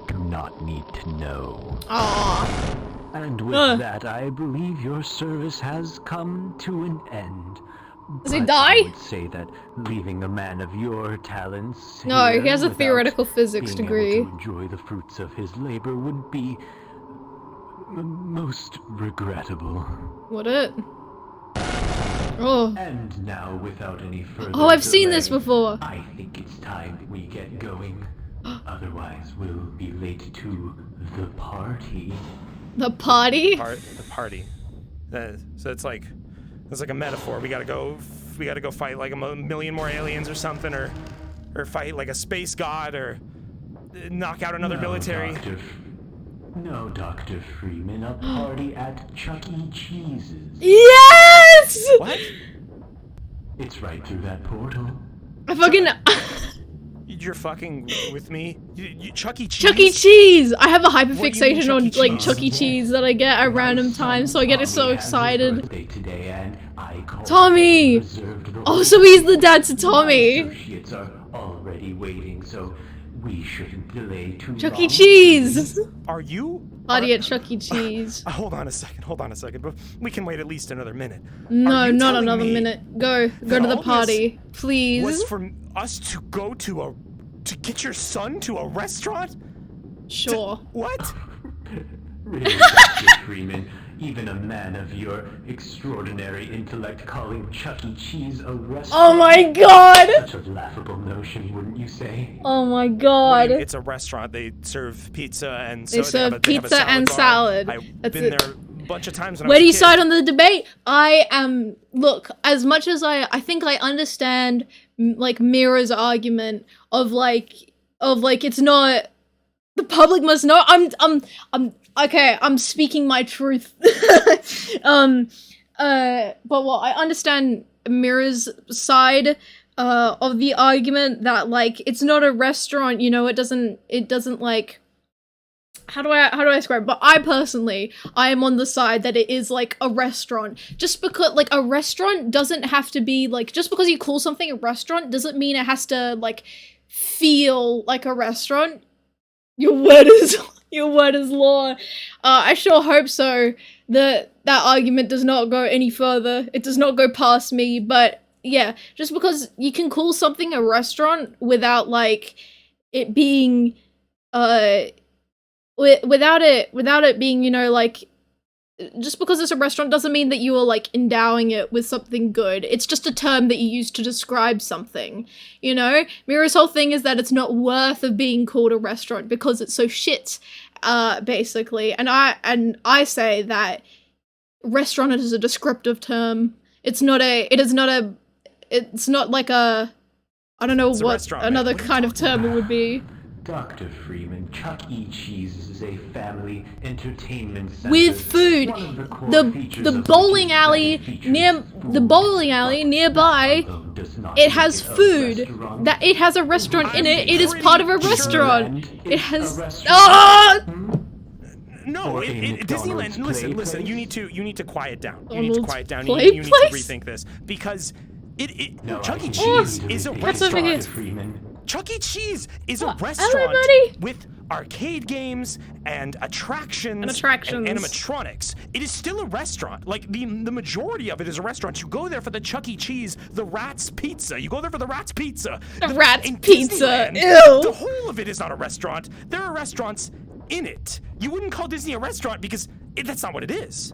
do not need to know. Aww. And with that, I believe your service has come to an end. Does he But die? I would say that leaving a man of your talents No, here he has a without theoretical physics being degree. able to enjoy the fruits of his labor would be most regrettable. Would it? Oh. And now, without any further Oh, I've seen this delay, before. I think it's time we get going. Otherwise, we'll be late to the party. The party? The party. So it's like a metaphor. We gotta go fight like a million more aliens or something, or fight like a space god, or knock out another military. No, Dr. Freeman, a party at Chuck E. Cheese's. Yes! What? It's right through that portal. I fucking. You're fucking with me? Chuck E. Cheese? Chuck E. Cheese! I have a What do you mean, hyperfixation on Chuck E. like Cheese? Chuck E. Cheese that I get at random times, so I get so excited. Today, and I called Tommy! reserved the Oh, so he's the dad to Tommy! associates are already waiting, so we shouldn't delay too long. Chuck E. Cheese! Are you? Party at Chuck E. Cheese. Hold on a second. But we can wait at least another minute. No, not telling another me minute. Go that to the all party, this please. Was for us to go to get your son to a restaurant? Sure. What? Really, Dr. Freeman, even a man of your extraordinary intellect calling Chuck E. Cheese a restaurant. Oh my god! Such a laughable notion, wouldn't you say? Oh my god. It's a restaurant. They serve pizza and They so serve they have a pizza and bar. salad. I've That's been it. there a bunch of times when Where I do you was a kid. side on the debate? I am. Look, as much as I think I understand, like Mira's argument of like it's not. The public must know. I'm okay. I'm speaking my truth. But what I understand Mira's side of the argument that like it's not a restaurant. You know, it doesn't like. How do I describe it? But I personally, I am on the side that it is like a restaurant. Just because like a restaurant doesn't have to be like, just because you call something a restaurant doesn't mean it has to like feel like a restaurant. Your word is law. I sure hope so. That argument does not go any further. It does not go past me, but yeah, just because you can call something a restaurant without like it being without it being, you know, like, just because it's a restaurant doesn't mean that you are like endowing it with something good. It's just a term that you use to describe something, you know? Mira's whole thing is that it's not worth of being called a restaurant because it's so shit, basically. And I say that restaurant is a descriptive term. It's not like a, I don't know what another kind of term it would be. Dr. Freeman, Chuck E. Cheese is a family entertainment center. With food. The bowling alley nearby, it has food. That it has a restaurant in it. It is part of a restaurant. It has no, Or a Disneyland. McDonald's Listen. play You need to quiet down. You need to McDonald's quiet down. play You need to place? rethink this because No, Chuck I E. can Cheese see is a the What's over here? restaurant. Freeman. Chuck E. Cheese is a Hello, restaurant buddy. with arcade games and attractions and animatronics. It is still a restaurant. Like the majority of it is a restaurant. You go there for the Chuck E. Cheese, the Rat's Pizza. You go there for the Rat's Pizza. The Rat's in Pizza. Disneyland, Ew. The whole of it is not a restaurant. There are restaurants in it. You wouldn't call Disney a restaurant because that's not what it is.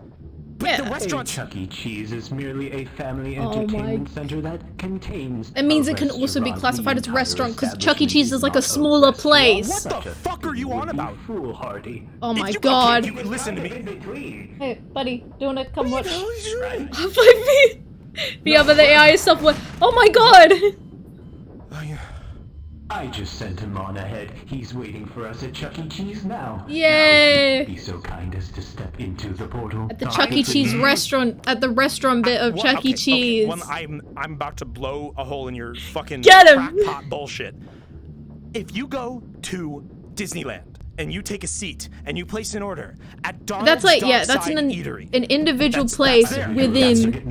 But the restaurant. Chuck E. Cheese is merely a family Oh entertainment center that contains. It means a it can also be restaurant. classified The as a restaurant because entire Chuck E. Cheese is like a establishment smaller not a restaurant. place. What the fuck are you on about? Foolhardy. Oh my If you- god. okay, listen to me. Hey, buddy, do you wanna come watch? The other AI software. Oh my god! I just sent him on ahead. He's waiting for us at Chuck E. Cheese now. Yay! Now, be so kind as to step into the portal. At the Chuck E. Cheese restaurant, at the restaurant bit of Chuck E. Cheese. Well, I'm about to blow a hole in your fucking Get him! crackpot bullshit. If you go to Disneyland and you take a seat and you place an order at Donald's That's like, yeah, that's Dockside an Eatery. individual place there. within.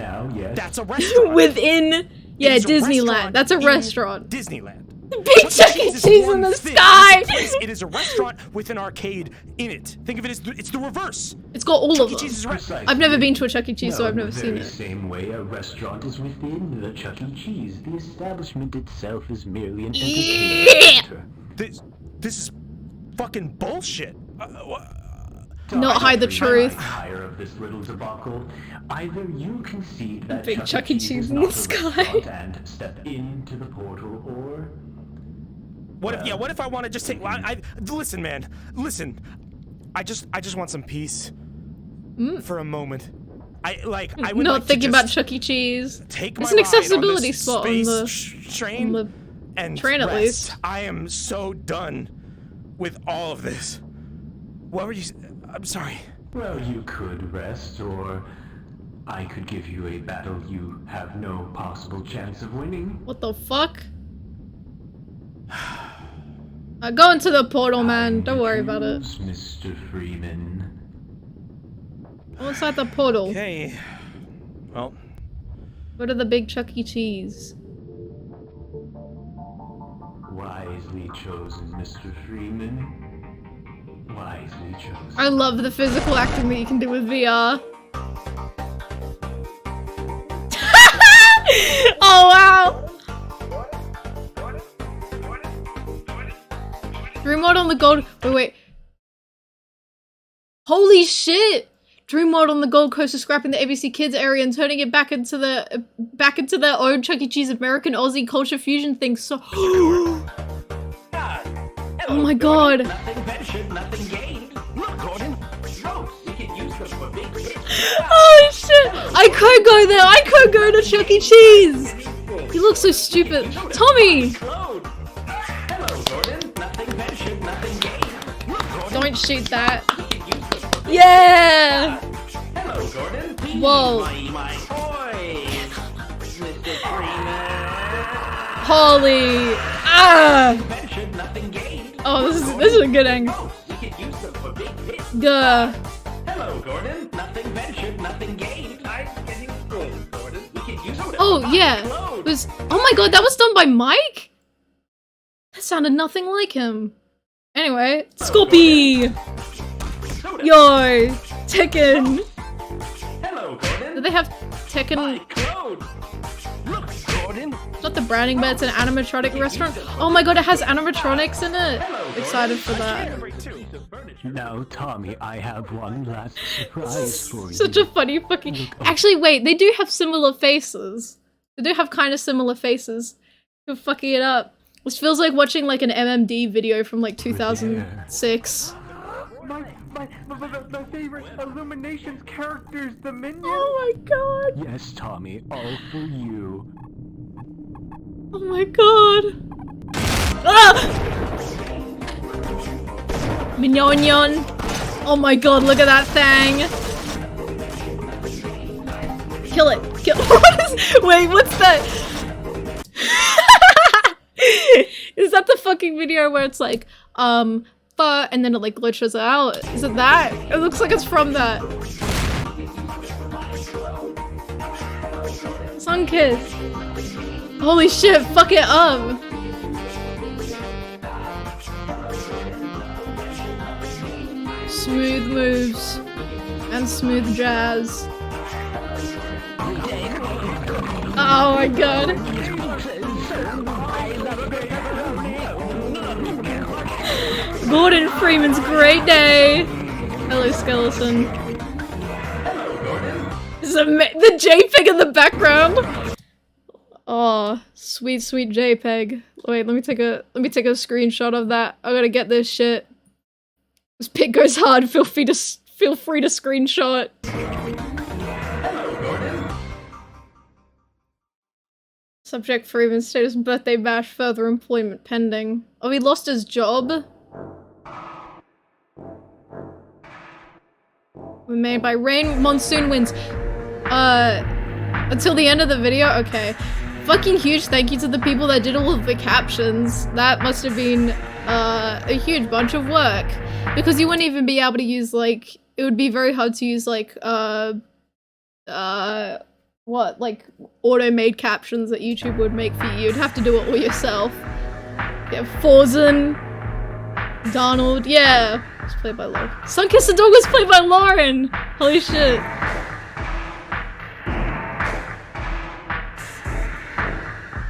That's a restaurant. Within, yeah, It is a Disneyland. restaurant That's a in restaurant. Disneyland. Big Chuck E. Cheese in the sky! It is a restaurant with an arcade in it. Think of it as it's the reverse. It's got all Chuck of E. them. Cheese is a restaurant. I've never been to a Chuck E. Cheese, No, so I've in never the seen very it. same way a restaurant is within the Chuck E. Cheese. The establishment itself is merely an entertainment center. This is fucking bullshit. Not hide the truth. Higher of this little debacle. Either you concede that Big Chuck E. Cheese in the sky. and step into the portal, or What if I want to just take? Listen, man. Listen. I just want some peace for a moment. I would Not like thinking to about just Chuck E. Cheese. take It's my an ride on accessibility this spot on the train and train at rest. least. I am so done with all of this. What were you? I'm sorry. well, you could rest, or I could give you a battle you have no possible chance of winning. What the fuck? Go into the portal, man. Don't worry about it. Mr. Freeman. Go inside the portal. Okay. Well. Go to the big Chuck E. Cheese. Wisely chosen, Mr. Freeman. Wisely chosen. I love the physical acting that you can do with VR. Oh wow! Dream World on the Gold. Wait. Holy shit! Dream World on the Gold Coast is scrapping the ABC Kids area and turning it back into their own Chuck E. Cheese American Aussie culture fusion thing. So. Oh my god! Nothing ventured, nothing gained. Look, Gordon, ropes. We can use them for big hits. Oh shit! I could go there! I could go to Chuck E. Cheese! You look so stupid. Tommy! Hello, Gordon. Nothing ventured, nothing gained. Look, Gordon. Don't shoot that. Yeah! Hello, Gordon. Whoa. My toys, Mr. Freeman. Holy. Ah! Ventured, nothing gained. Oh, this is a good angle. We can use them for big hits. Duh. Hello, Gordon. Nothing ventured, nothing gained. I'm getting good, Gordon. We can use them. Oh, yeah. It was. Oh my god, that was done by Mike? That sounded nothing like him. Anyway, Scorpy! Yo! Tekken! Hello, Gordon. Do they have Tekken? Look, Gordon. Not the Browning Bear, it's an animatronic restaurant. Oh my god, it has animatronics in it! Excited for that. Now, Tommy, I have one last surprise for you. Such a funny fucking. Actually, wait, they do have similar faces. They do have kind of similar faces. You're fucking it up. This feels like watching like an MMD video from like 2006. My favorite Illuminations characters, the minions. Oh my god. Yes, Tommy, all for you. Oh my god. Ah! Mignon. Oh my god, look at that thing. Kill it. Wait, what's that? Is that the fucking video where it's like, fuck, and then it like glitches out. Is it that? It looks like it's from that. Sunkiss. Holy shit, fuck it up. Smooth moves and smooth jazz. Oh my god. Gordon Freeman's great day. Hello, skeleton. The JPEG in the background. Oh, sweet, sweet JPEG. Wait, let me take a screenshot of that. I gotta get this shit. This pic goes hard. Feel free to screenshot. Subject Freeman status birthday bash, further employment pending. Oh, he lost his job? We're made by rain, monsoon winds. Until the end of the video? Okay. Fucking huge thank you to the people that did all of the captions. That must have been, a huge bunch of work. Because you wouldn't even be able to use, like, it would be very hard to use, like, what, like, auto-made captions that YouTube would make for you. You'd have to do it all yourself. Yeah, Forzen, Donald, yeah. It's played by Lauren. Sunkiss the dog was played by Lauren! Holy shit.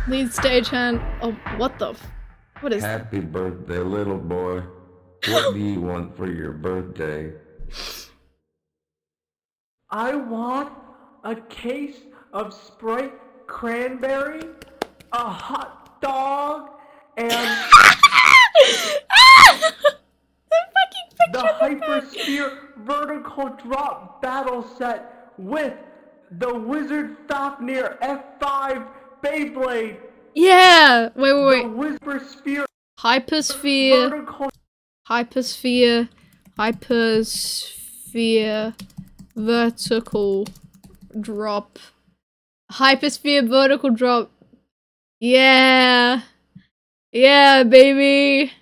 Lead stagehand. Oh, what the f- What is- Happy birthday, little boy. What do you want for your birthday? I want a case of Sprite cranberry, a hot dog, and the Hypersphere vertical drop battle set with the Wizard Fafnir F5 beyblade. Yeah! Wait. The Whisper Sphere. Hypersphere. Vertical. Hypersphere. Vertical drop. Hypersphere vertical drop. Yeah. Yeah, baby.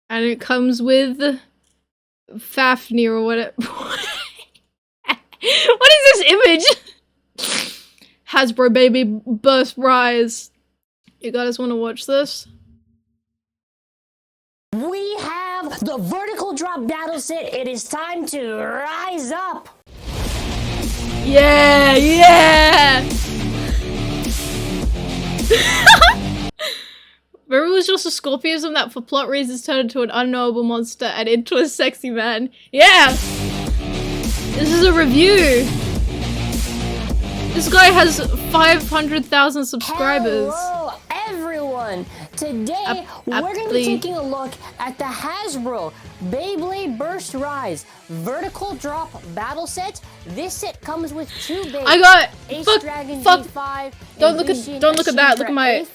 And it comes with Fafnir or whatever. What is this image? Hasbro baby burst rise. You guys want to watch this? We have the vertical drop battle set. It is time to rise up. Yeah, yeah. Remember it was just a Scorpiusm that for plot reasons turned into an unknowable monster and into a sexy man. Yeah! This is a review! This guy has 500,000 subscribers. Hello, everyone! Today, we're going to be taking a look at the Hasbro Beyblade Burst Rise Vertical Drop Battle Set. This set comes with two Beyblades. I got Ace Dragon G5. Don't look at that. Look at my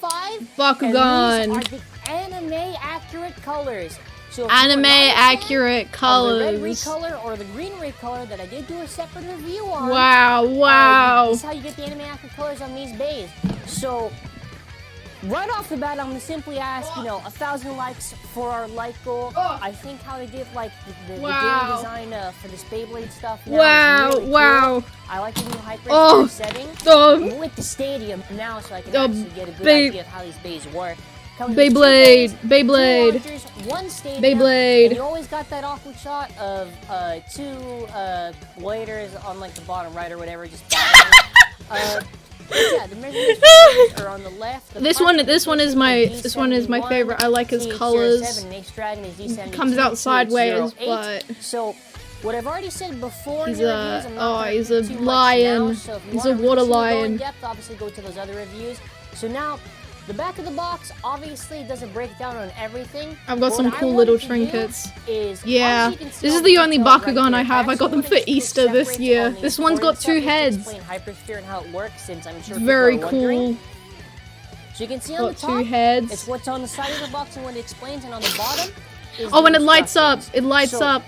Bakugan. And these are the anime accurate colors. So anime accurate colors. The red recolor or the green recolor that I did do a separate review on. Wow. This is how you get the anime accurate colors on these bays. So right off the bat, I'm gonna simply ask, 1,000 likes for our like goal. I think how they did like the game design for this Beyblade stuff. Now is really cool. I like the new hyper setting with the stadium now, so I can actually get a good idea of how these bays work. Beyblade. One stadium, Beyblade. And you always got that awkward shot of two bladers on like the bottom right or whatever, just yeah, the measurements are on the left. This one is my favorite. I like his colors. Comes out sideways, but so what I've already said before, he's a lion. He's a water lion. Obviously, go to those other reviews. So now, the back of the box obviously doesn't break down on everything. I've got some cool little trinkets. Yeah, this is the only Bakugan I have. I got them for Easter this year. This one's got two heads. Very cool. So you can see on the top, two heads. It's what's on the side of the box and what it explains, and on the bottom is and it lights up. It lights up.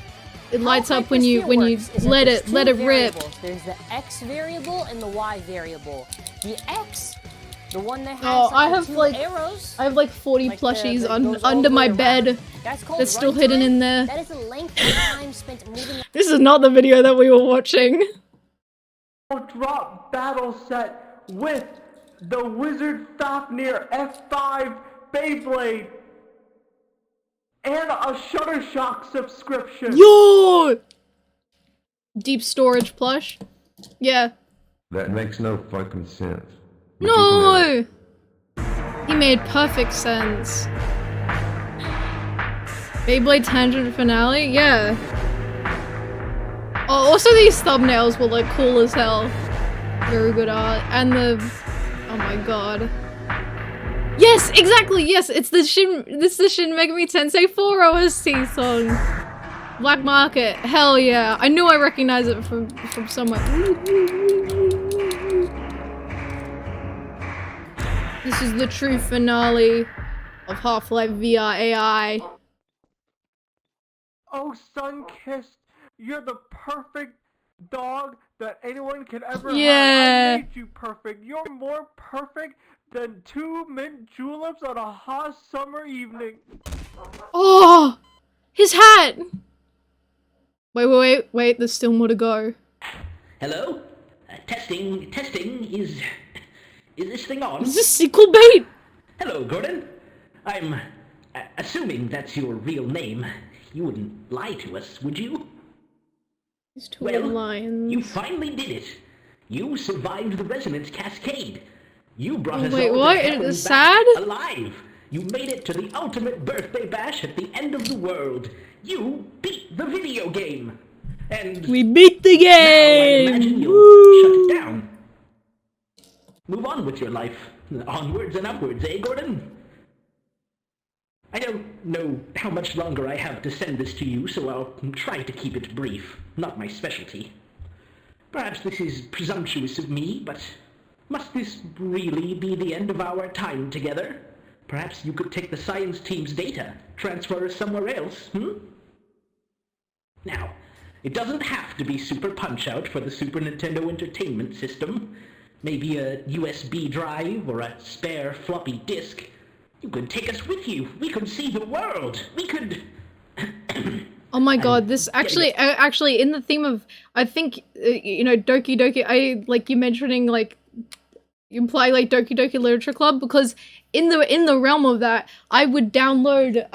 It lights up when you let it rip. There's the X variable and the Y variable. The X, the one that has I have two like arrows. I have like 40 plushies under my bed. That's still hidden in there. That is the length of time spent moving. This is not the video that we were watching. Drop battle set with the Wizard Fafnir F5 Beyblade and a Shuttershock subscription. Yo! Deep storage plush. Yeah. That makes no fucking sense. No! He made perfect sense. Beyblade Tangent Finale? Yeah. Oh, also these thumbnails were like cool as hell. Very good art. And the... Oh my god. Yes, exactly, yes! It's the Shin Megami Tensei 4 OST song. Black Market. Hell yeah. I knew I recognized it from somewhere. This is the true finale of Half-Life VR AI. Oh, Sunkissed, you're the perfect dog that anyone could ever have. Yeah. I made you perfect. You're more perfect than 2 mint juleps on a hot summer evening. Oh! His hat! Wait, there's still more to go. Hello? Testing. Is this thing on? Is this sequel bait? Hello, Gordon. I'm assuming that's your real name. You wouldn't lie to us, would you? These two lions. You finally did it. You survived the resonance cascade. You brought us wait, all what? to heaven It's back sad? alive. You made it to the ultimate birthday bash at the end of the world. You beat the video game. And we beat the game! Now I imagine you'll shut it down. Move on with your life. Onwards and upwards, eh, Gordon? I don't know how much longer I have to send this to you, so I'll try to keep it brief. Not my specialty. Perhaps this is presumptuous of me, but must this really be the end of our time together? Perhaps you could take the science team's data, transfer us somewhere else, Now, it doesn't have to be Super Punch-Out for the Super Nintendo Entertainment System. Maybe a USB drive or a spare floppy disk. You could take us with you. We could see the world. We could... Oh my god, this actually in the theme of, I think, you know, Doki Doki, I like you mentioning, like, you imply like Doki Doki Literature Club, because in the realm of that, I downloaded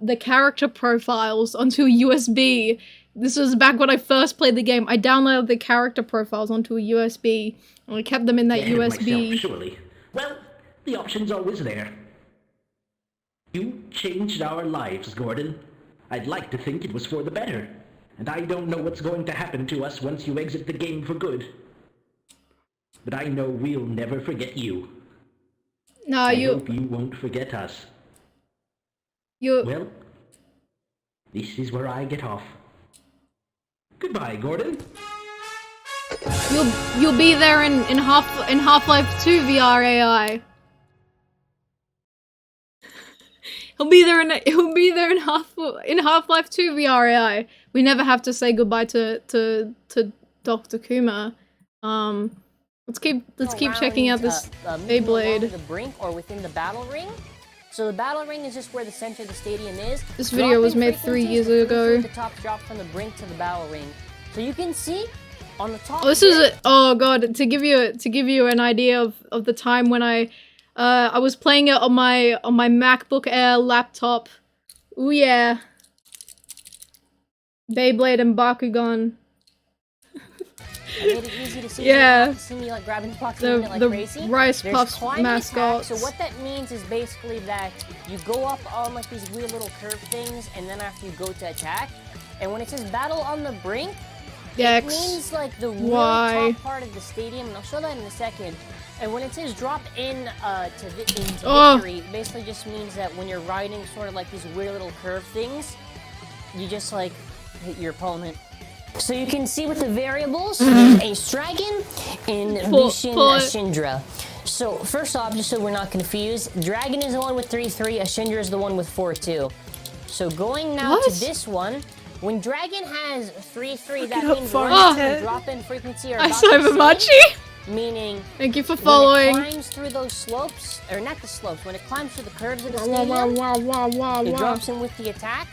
the character profiles onto a USB. This was back when I first played the game. I downloaded the character profiles onto a USB, and I kept them in that USB. Myself, surely. Well, the option's always there. You changed our lives, Gordon. I'd like to think it was for the better. And I don't know what's going to happen to us once you exit the game for good. But I know we'll never forget you. No, I hope you won't forget us. Well, this is where I get off. Goodbye, Gordon. You'll be there in Half-Life 2 VR AI. He'll be there in Half-Life 2 VR AI. We never have to say goodbye to Dr. Kuma. Let's keep checking out this Beyblade. Along the brink or within the battle ring. So the battle ring is just where the center of the stadium is. This video was made 3 years ago. The top drop from the brink to the battle ring. So you can see on the top. Oh, this is oh god, to give you an idea of the time when I was playing it on my MacBook Air laptop. Ooh yeah. Beyblade and Bakugan. I made it easy to see. Yeah. You see me like grabbing the box and like crazy. Rice Puffs mascots. So what that means is basically that you go up on like these weird little curved things, and then after you go to attack, and when it says battle on the brink, it means like the real top part of the stadium, and I'll show that in a second. And when it says drop in into victory, it basically just means that when you're riding sort of like these weird little curved things, you just like hit your opponent. So you can see with the variables, Ace Dragon and Vishin Ashindra. So first off, just so we're not confused, Dragon is the one with 3-3, Ashindra is the one with 4-2. So going now to this one, when Dragon has 3-3, that means the drop-in frequency are about the same. meaning thank you for following. when it climbs through those slopes, or not the slopes, when it climbs through the curves of the stadium, it drops in with the attack.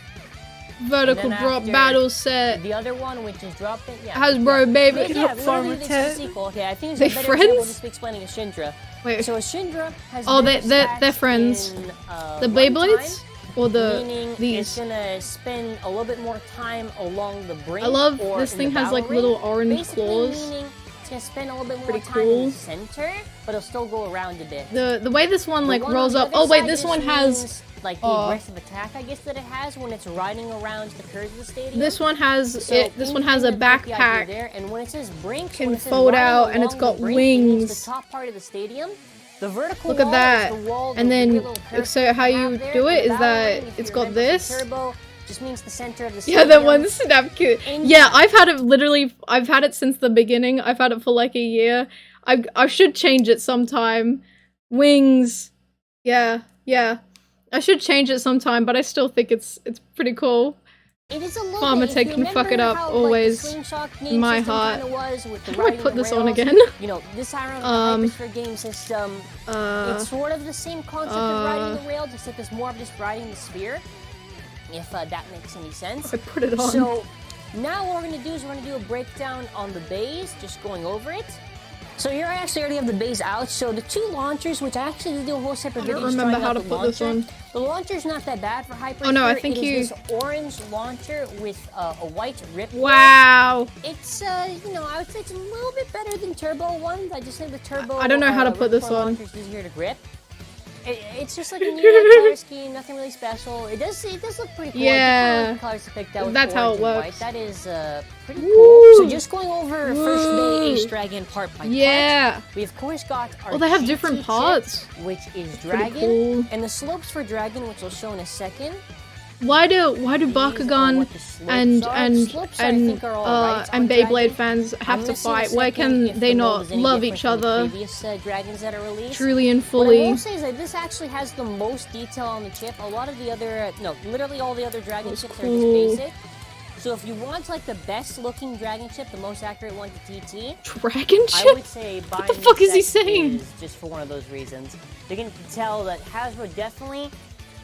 Vertical drop battle set. The other one, which is dropping, Hasbro baby. Yeah, literally this is the sequel. Okay, I think it's they a better friends? example just explaining a Shindra. Wait. So a Shindra has they're friends. The Beyblades? Or meaning these? It's gonna spend a little bit more time along the brink. I love or this in thing the has like battle little ring. orange Basically claws. Meaning it's gonna spend a little bit more Pretty time cool. in the center, but it'll still go around a bit. The way this one like The one rolls on up. the Oh other wait, side this just one has means, like the aggressive attack, I guess, that it has when it's riding around the curves of the stadium. this one has So this one has a kind of like the idea backpack. there, and when it says brink, Can when it says fold riding out and it's along got the brink, it means wings. the top part of the stadium. The vertical Look at wall that. is the wall, And the then little curve so how you you have there. do it The is battle that ring, if it's you got remember this. Turbo just means the center of the Yeah, stadium. that one snap cute. And Yeah, I've had it literally. I've had it since the beginning. I've had it for like a year. I should change it sometime. Wings. Yeah. I should change it sometime, but I still think it's pretty cool. It is a little Farmer bit, Ted if can you fuck it up remember how, always. Like, the slingshot game In my system heart. kinda was with the How do I riding put the this on rails, again? You know, this iron on the Hypersphere game system, it's sort of the same concept of riding the rails, except it's more of just riding the sphere. If that makes any sense. I put it on. So now what we're gonna do is we're gonna do a breakdown on the bays, just going over it. So here I actually already have the bays out. So the two launchers, which I actually did do a whole separate video. I don't remember how to the put this launcher. on. The launcher's not that bad for Hypersphere. Oh no, I think it you. is this orange launcher with a white rip. Wow. It's you know, I would say it's a little bit better than Turbo ones. I just think the Turbo. I don't know how to put this Ripcord on. launcher's easier to grip. It's just like a new color scheme, nothing really special. It does look pretty cool. Yeah. Like the colors picked out with That's how it orange and works. white. That is pretty Woo. cool. So just going over first day Ace Dragon part by Yeah. part. We of course got our They have GT different chip, parts. which is Pretty Dragon, cool. and the slopes for Dragon, which will show in a second. Why do Bakugan and Beyblade fans have to fight? Why can they not love each other dragons that are released? truly and What I fully? will say is that this actually has the most detail on the chip. A lot of the other, no, literally all the other dragon chips are cool. just basic. So if you want like the best looking dragon chip, the most accurate one to TT, Dragon I chip? would say buying What the fuck this is he set saying? is just for one of those reasons. You can tell that Hasbro definitely,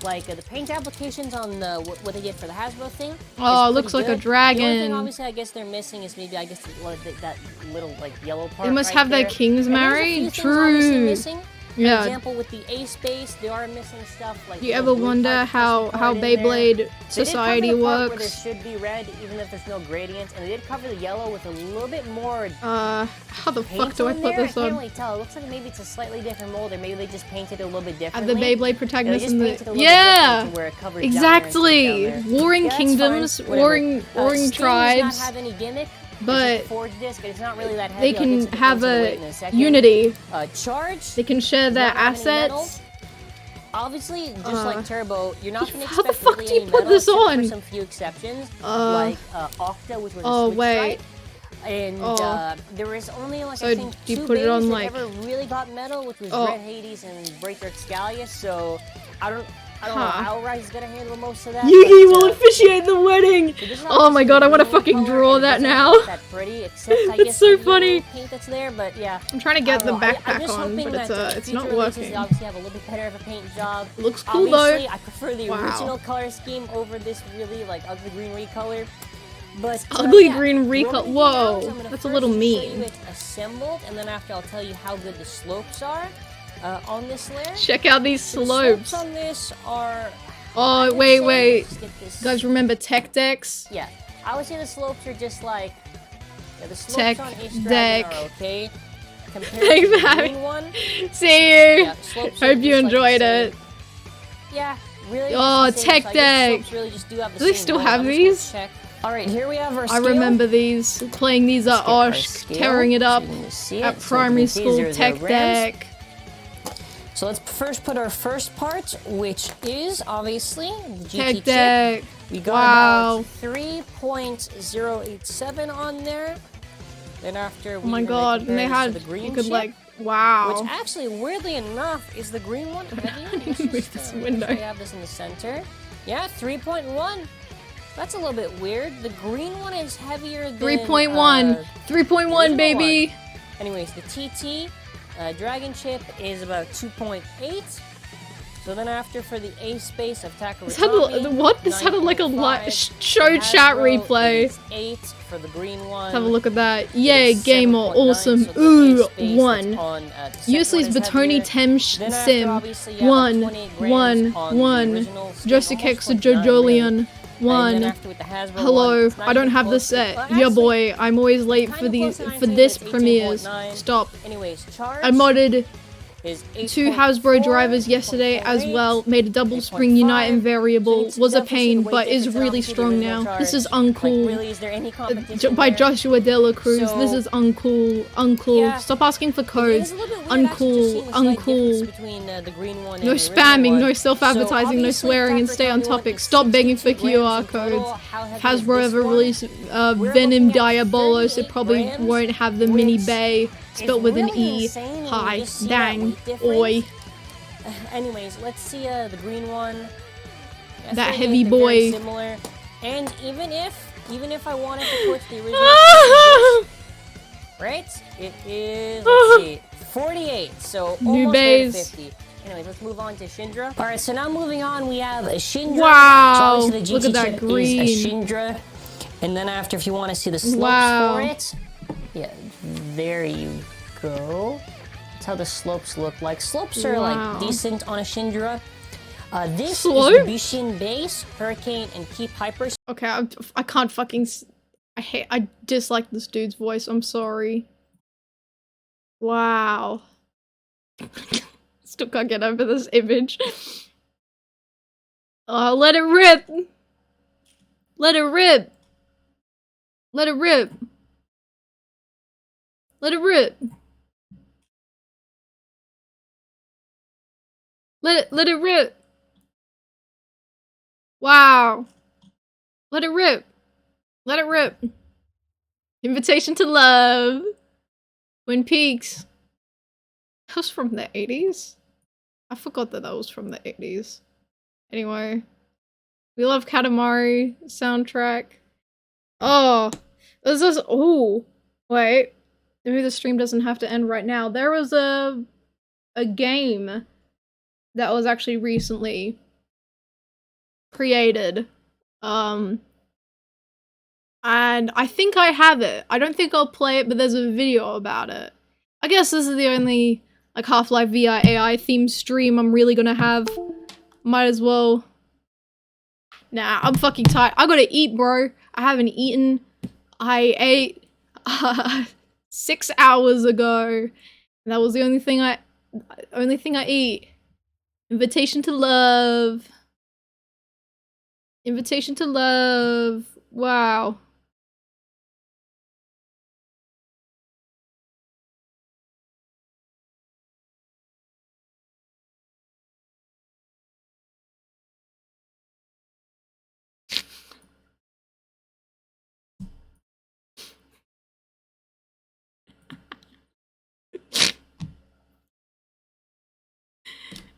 like the paint applications on the what they did for the Hasbro thing. Oh, it is looks pretty like a good. The only thing dragon. obviously I guess they're missing is maybe that little like yellow part. They must right have their there. kings And there's a married? few things obviously True. missing. For Yeah. example, with the Ace base, they are missing stuff like. Do you the ever blue wonder part how that's supposed to be part in Beyblade there. society They did cover the part works? where there should be red, even if there's no gradient, and they did cover the yellow with a little bit more. How the fuck paint do I on put there. this I can't on? really tell. It looks like maybe it's a slightly different mold, or maybe they just painted it a little bit Have differently. the Beyblade Yeah, protagonist they just in painted the a little bit yeah, different to where it covered down there and exactly. down there. Warring Yeah, that's fine, kingdoms, whatever. warring Steam tribes, does not have any gimmick. but It's a forged disc, and it's not really that heavy. they I'll get can to the have difference in weight a in a second. unity. Charge. They can share does their not have any metal. assets. Obviously, just like Turbo, you're not going to how the expect fuck really do you any put metal this except on? for some few exceptions, like Octa, which was a Oh switch wait. stripe. And there was only like So I think do you two put it on, bays like- that ever really got metal, which was Red Hades and Breaker Excalius. So I don't know how hlvrai is gonna handle most of that. Yugi but, will officiate the wedding. so this is Oh my obviously god, I want to green fucking color, draw and it that doesn't now. look that pretty, except I It's guess so the yellow funny. paint that's there. But yeah, I'm trying to get I the don't know. I'm backpack just on, hoping but that it's future not releases, working. They obviously have a little bit better of a paint job. Looks cool Obviously, though. I prefer the Wow. original color scheme over this really like ugly green recolor. But Ugly yeah, green what I'm recolor. gonna do now Whoa, is I'm gonna that's a little first show you mean. it assembled, and then after I'll tell you how good the slopes are on this layer. Check out these So the slopes. on this are. Oh wait, let's guys, remember tech decks? Yeah, I would say the slopes are just like the slopes Tech on Ace Dragon deck. are okay. Compared Thanks to for the having green one. See you. Yeah, slopes are Hope you just like enjoyed the it. same. Yeah, really. Oh, it's the same, tech so I guess deck. slopes really just do have the Do they same still role. have I'm just gonna these? check. All right, here we have our I scale. remember these. Playing these at Let's get our Osh, scale, tearing it so up you can see at it. So you primary can see school 0 tech grams. deck. So let's first put our first part, which is obviously the GT Tech chip. deck. We got Wow. about 3.087 on there. Then after Oh we my really god, and they compare this had to the green you could chip, like wow. which actually, weirdly enough, is the green one heavier. Let's Move just, this make window. sure we have this in the center. Yeah, 3.1. That's a little bit weird. The green one is heavier than 3.1. 3.1, original baby. Anyways, the TT Dragon Chip is about 2.8. So then after for the A space of Takarotami, what? This sounded like a show chat replay. 8 for the green one. Have a look at that. Yay, gamer, awesome. So ooh, 1. Useless Batoni Tem Sim. 1. 1. Joseph Kex Jojolian. 1. Hello, I don't have the set. Yeah, boy, I'm always late for this premieres. Stop. I modded 2 Hasbro drivers yesterday as well, made a double spring unite and variable, was a pain, but is really strong now. This is uncool. By Joshua De La Cruz, this is uncool, uncool. Stop asking for codes. Uncool, uncool. No spamming, no self-advertising, no swearing, and stay on topic. Stop begging for QR codes. If Hasbro ever released Venom Diabolos, it probably won't have the mini bay. Spelled with an E. Hi. Dang. Oi. Anyways, let's see the green one. That heavy boy. Similar. And even if I wanted to put the original right? It is, let's see, 48. So almost at 50. Anyways, let's move on to Shindra. Alright, so now moving on, we have a Shindra. Wow. So the GT look at that chip green. Is a Shindra. And then after, if you want to see the slopes for it, yeah, there you go. That's how the slopes look like. Slopes are like decent on a Shindra. This is Bishin Base, Hurricane, and Keep Hyper. Okay, I can't fucking. I dislike this dude's voice. I'm sorry. Wow. Still can't get over this image. Oh, let it rip. Let it rip. Let it rip. Let it rip. Let it rip. Wow. Let it rip. Let it rip. Invitation to Love. Twin Peaks. That was from the 80s? I forgot that was from the 80s. Anyway. We Love Katamari soundtrack. Oh. This is. Oh. Wait. Maybe the stream doesn't have to end right now. There was a game that was actually recently created. And I think I have it. I don't think I'll play it, but there's a video about it. I guess this is the only like Half-Life VR AI themed stream I'm really gonna have. Might as well. Nah, I'm fucking tired. I gotta eat, bro. I haven't eaten. I ate 6 hours ago. And that was the only thing I eat. Invitation to Love. Invitation to Love. Wow.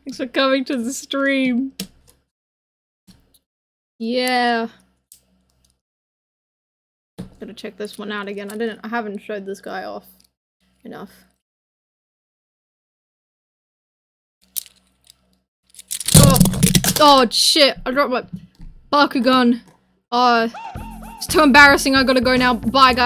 Thanks for coming to the stream. Yeah. Gotta check this one out again. I haven't showed this guy off enough. Oh shit, I dropped my Bakugan. It's too embarrassing, I gotta go now. Bye guys.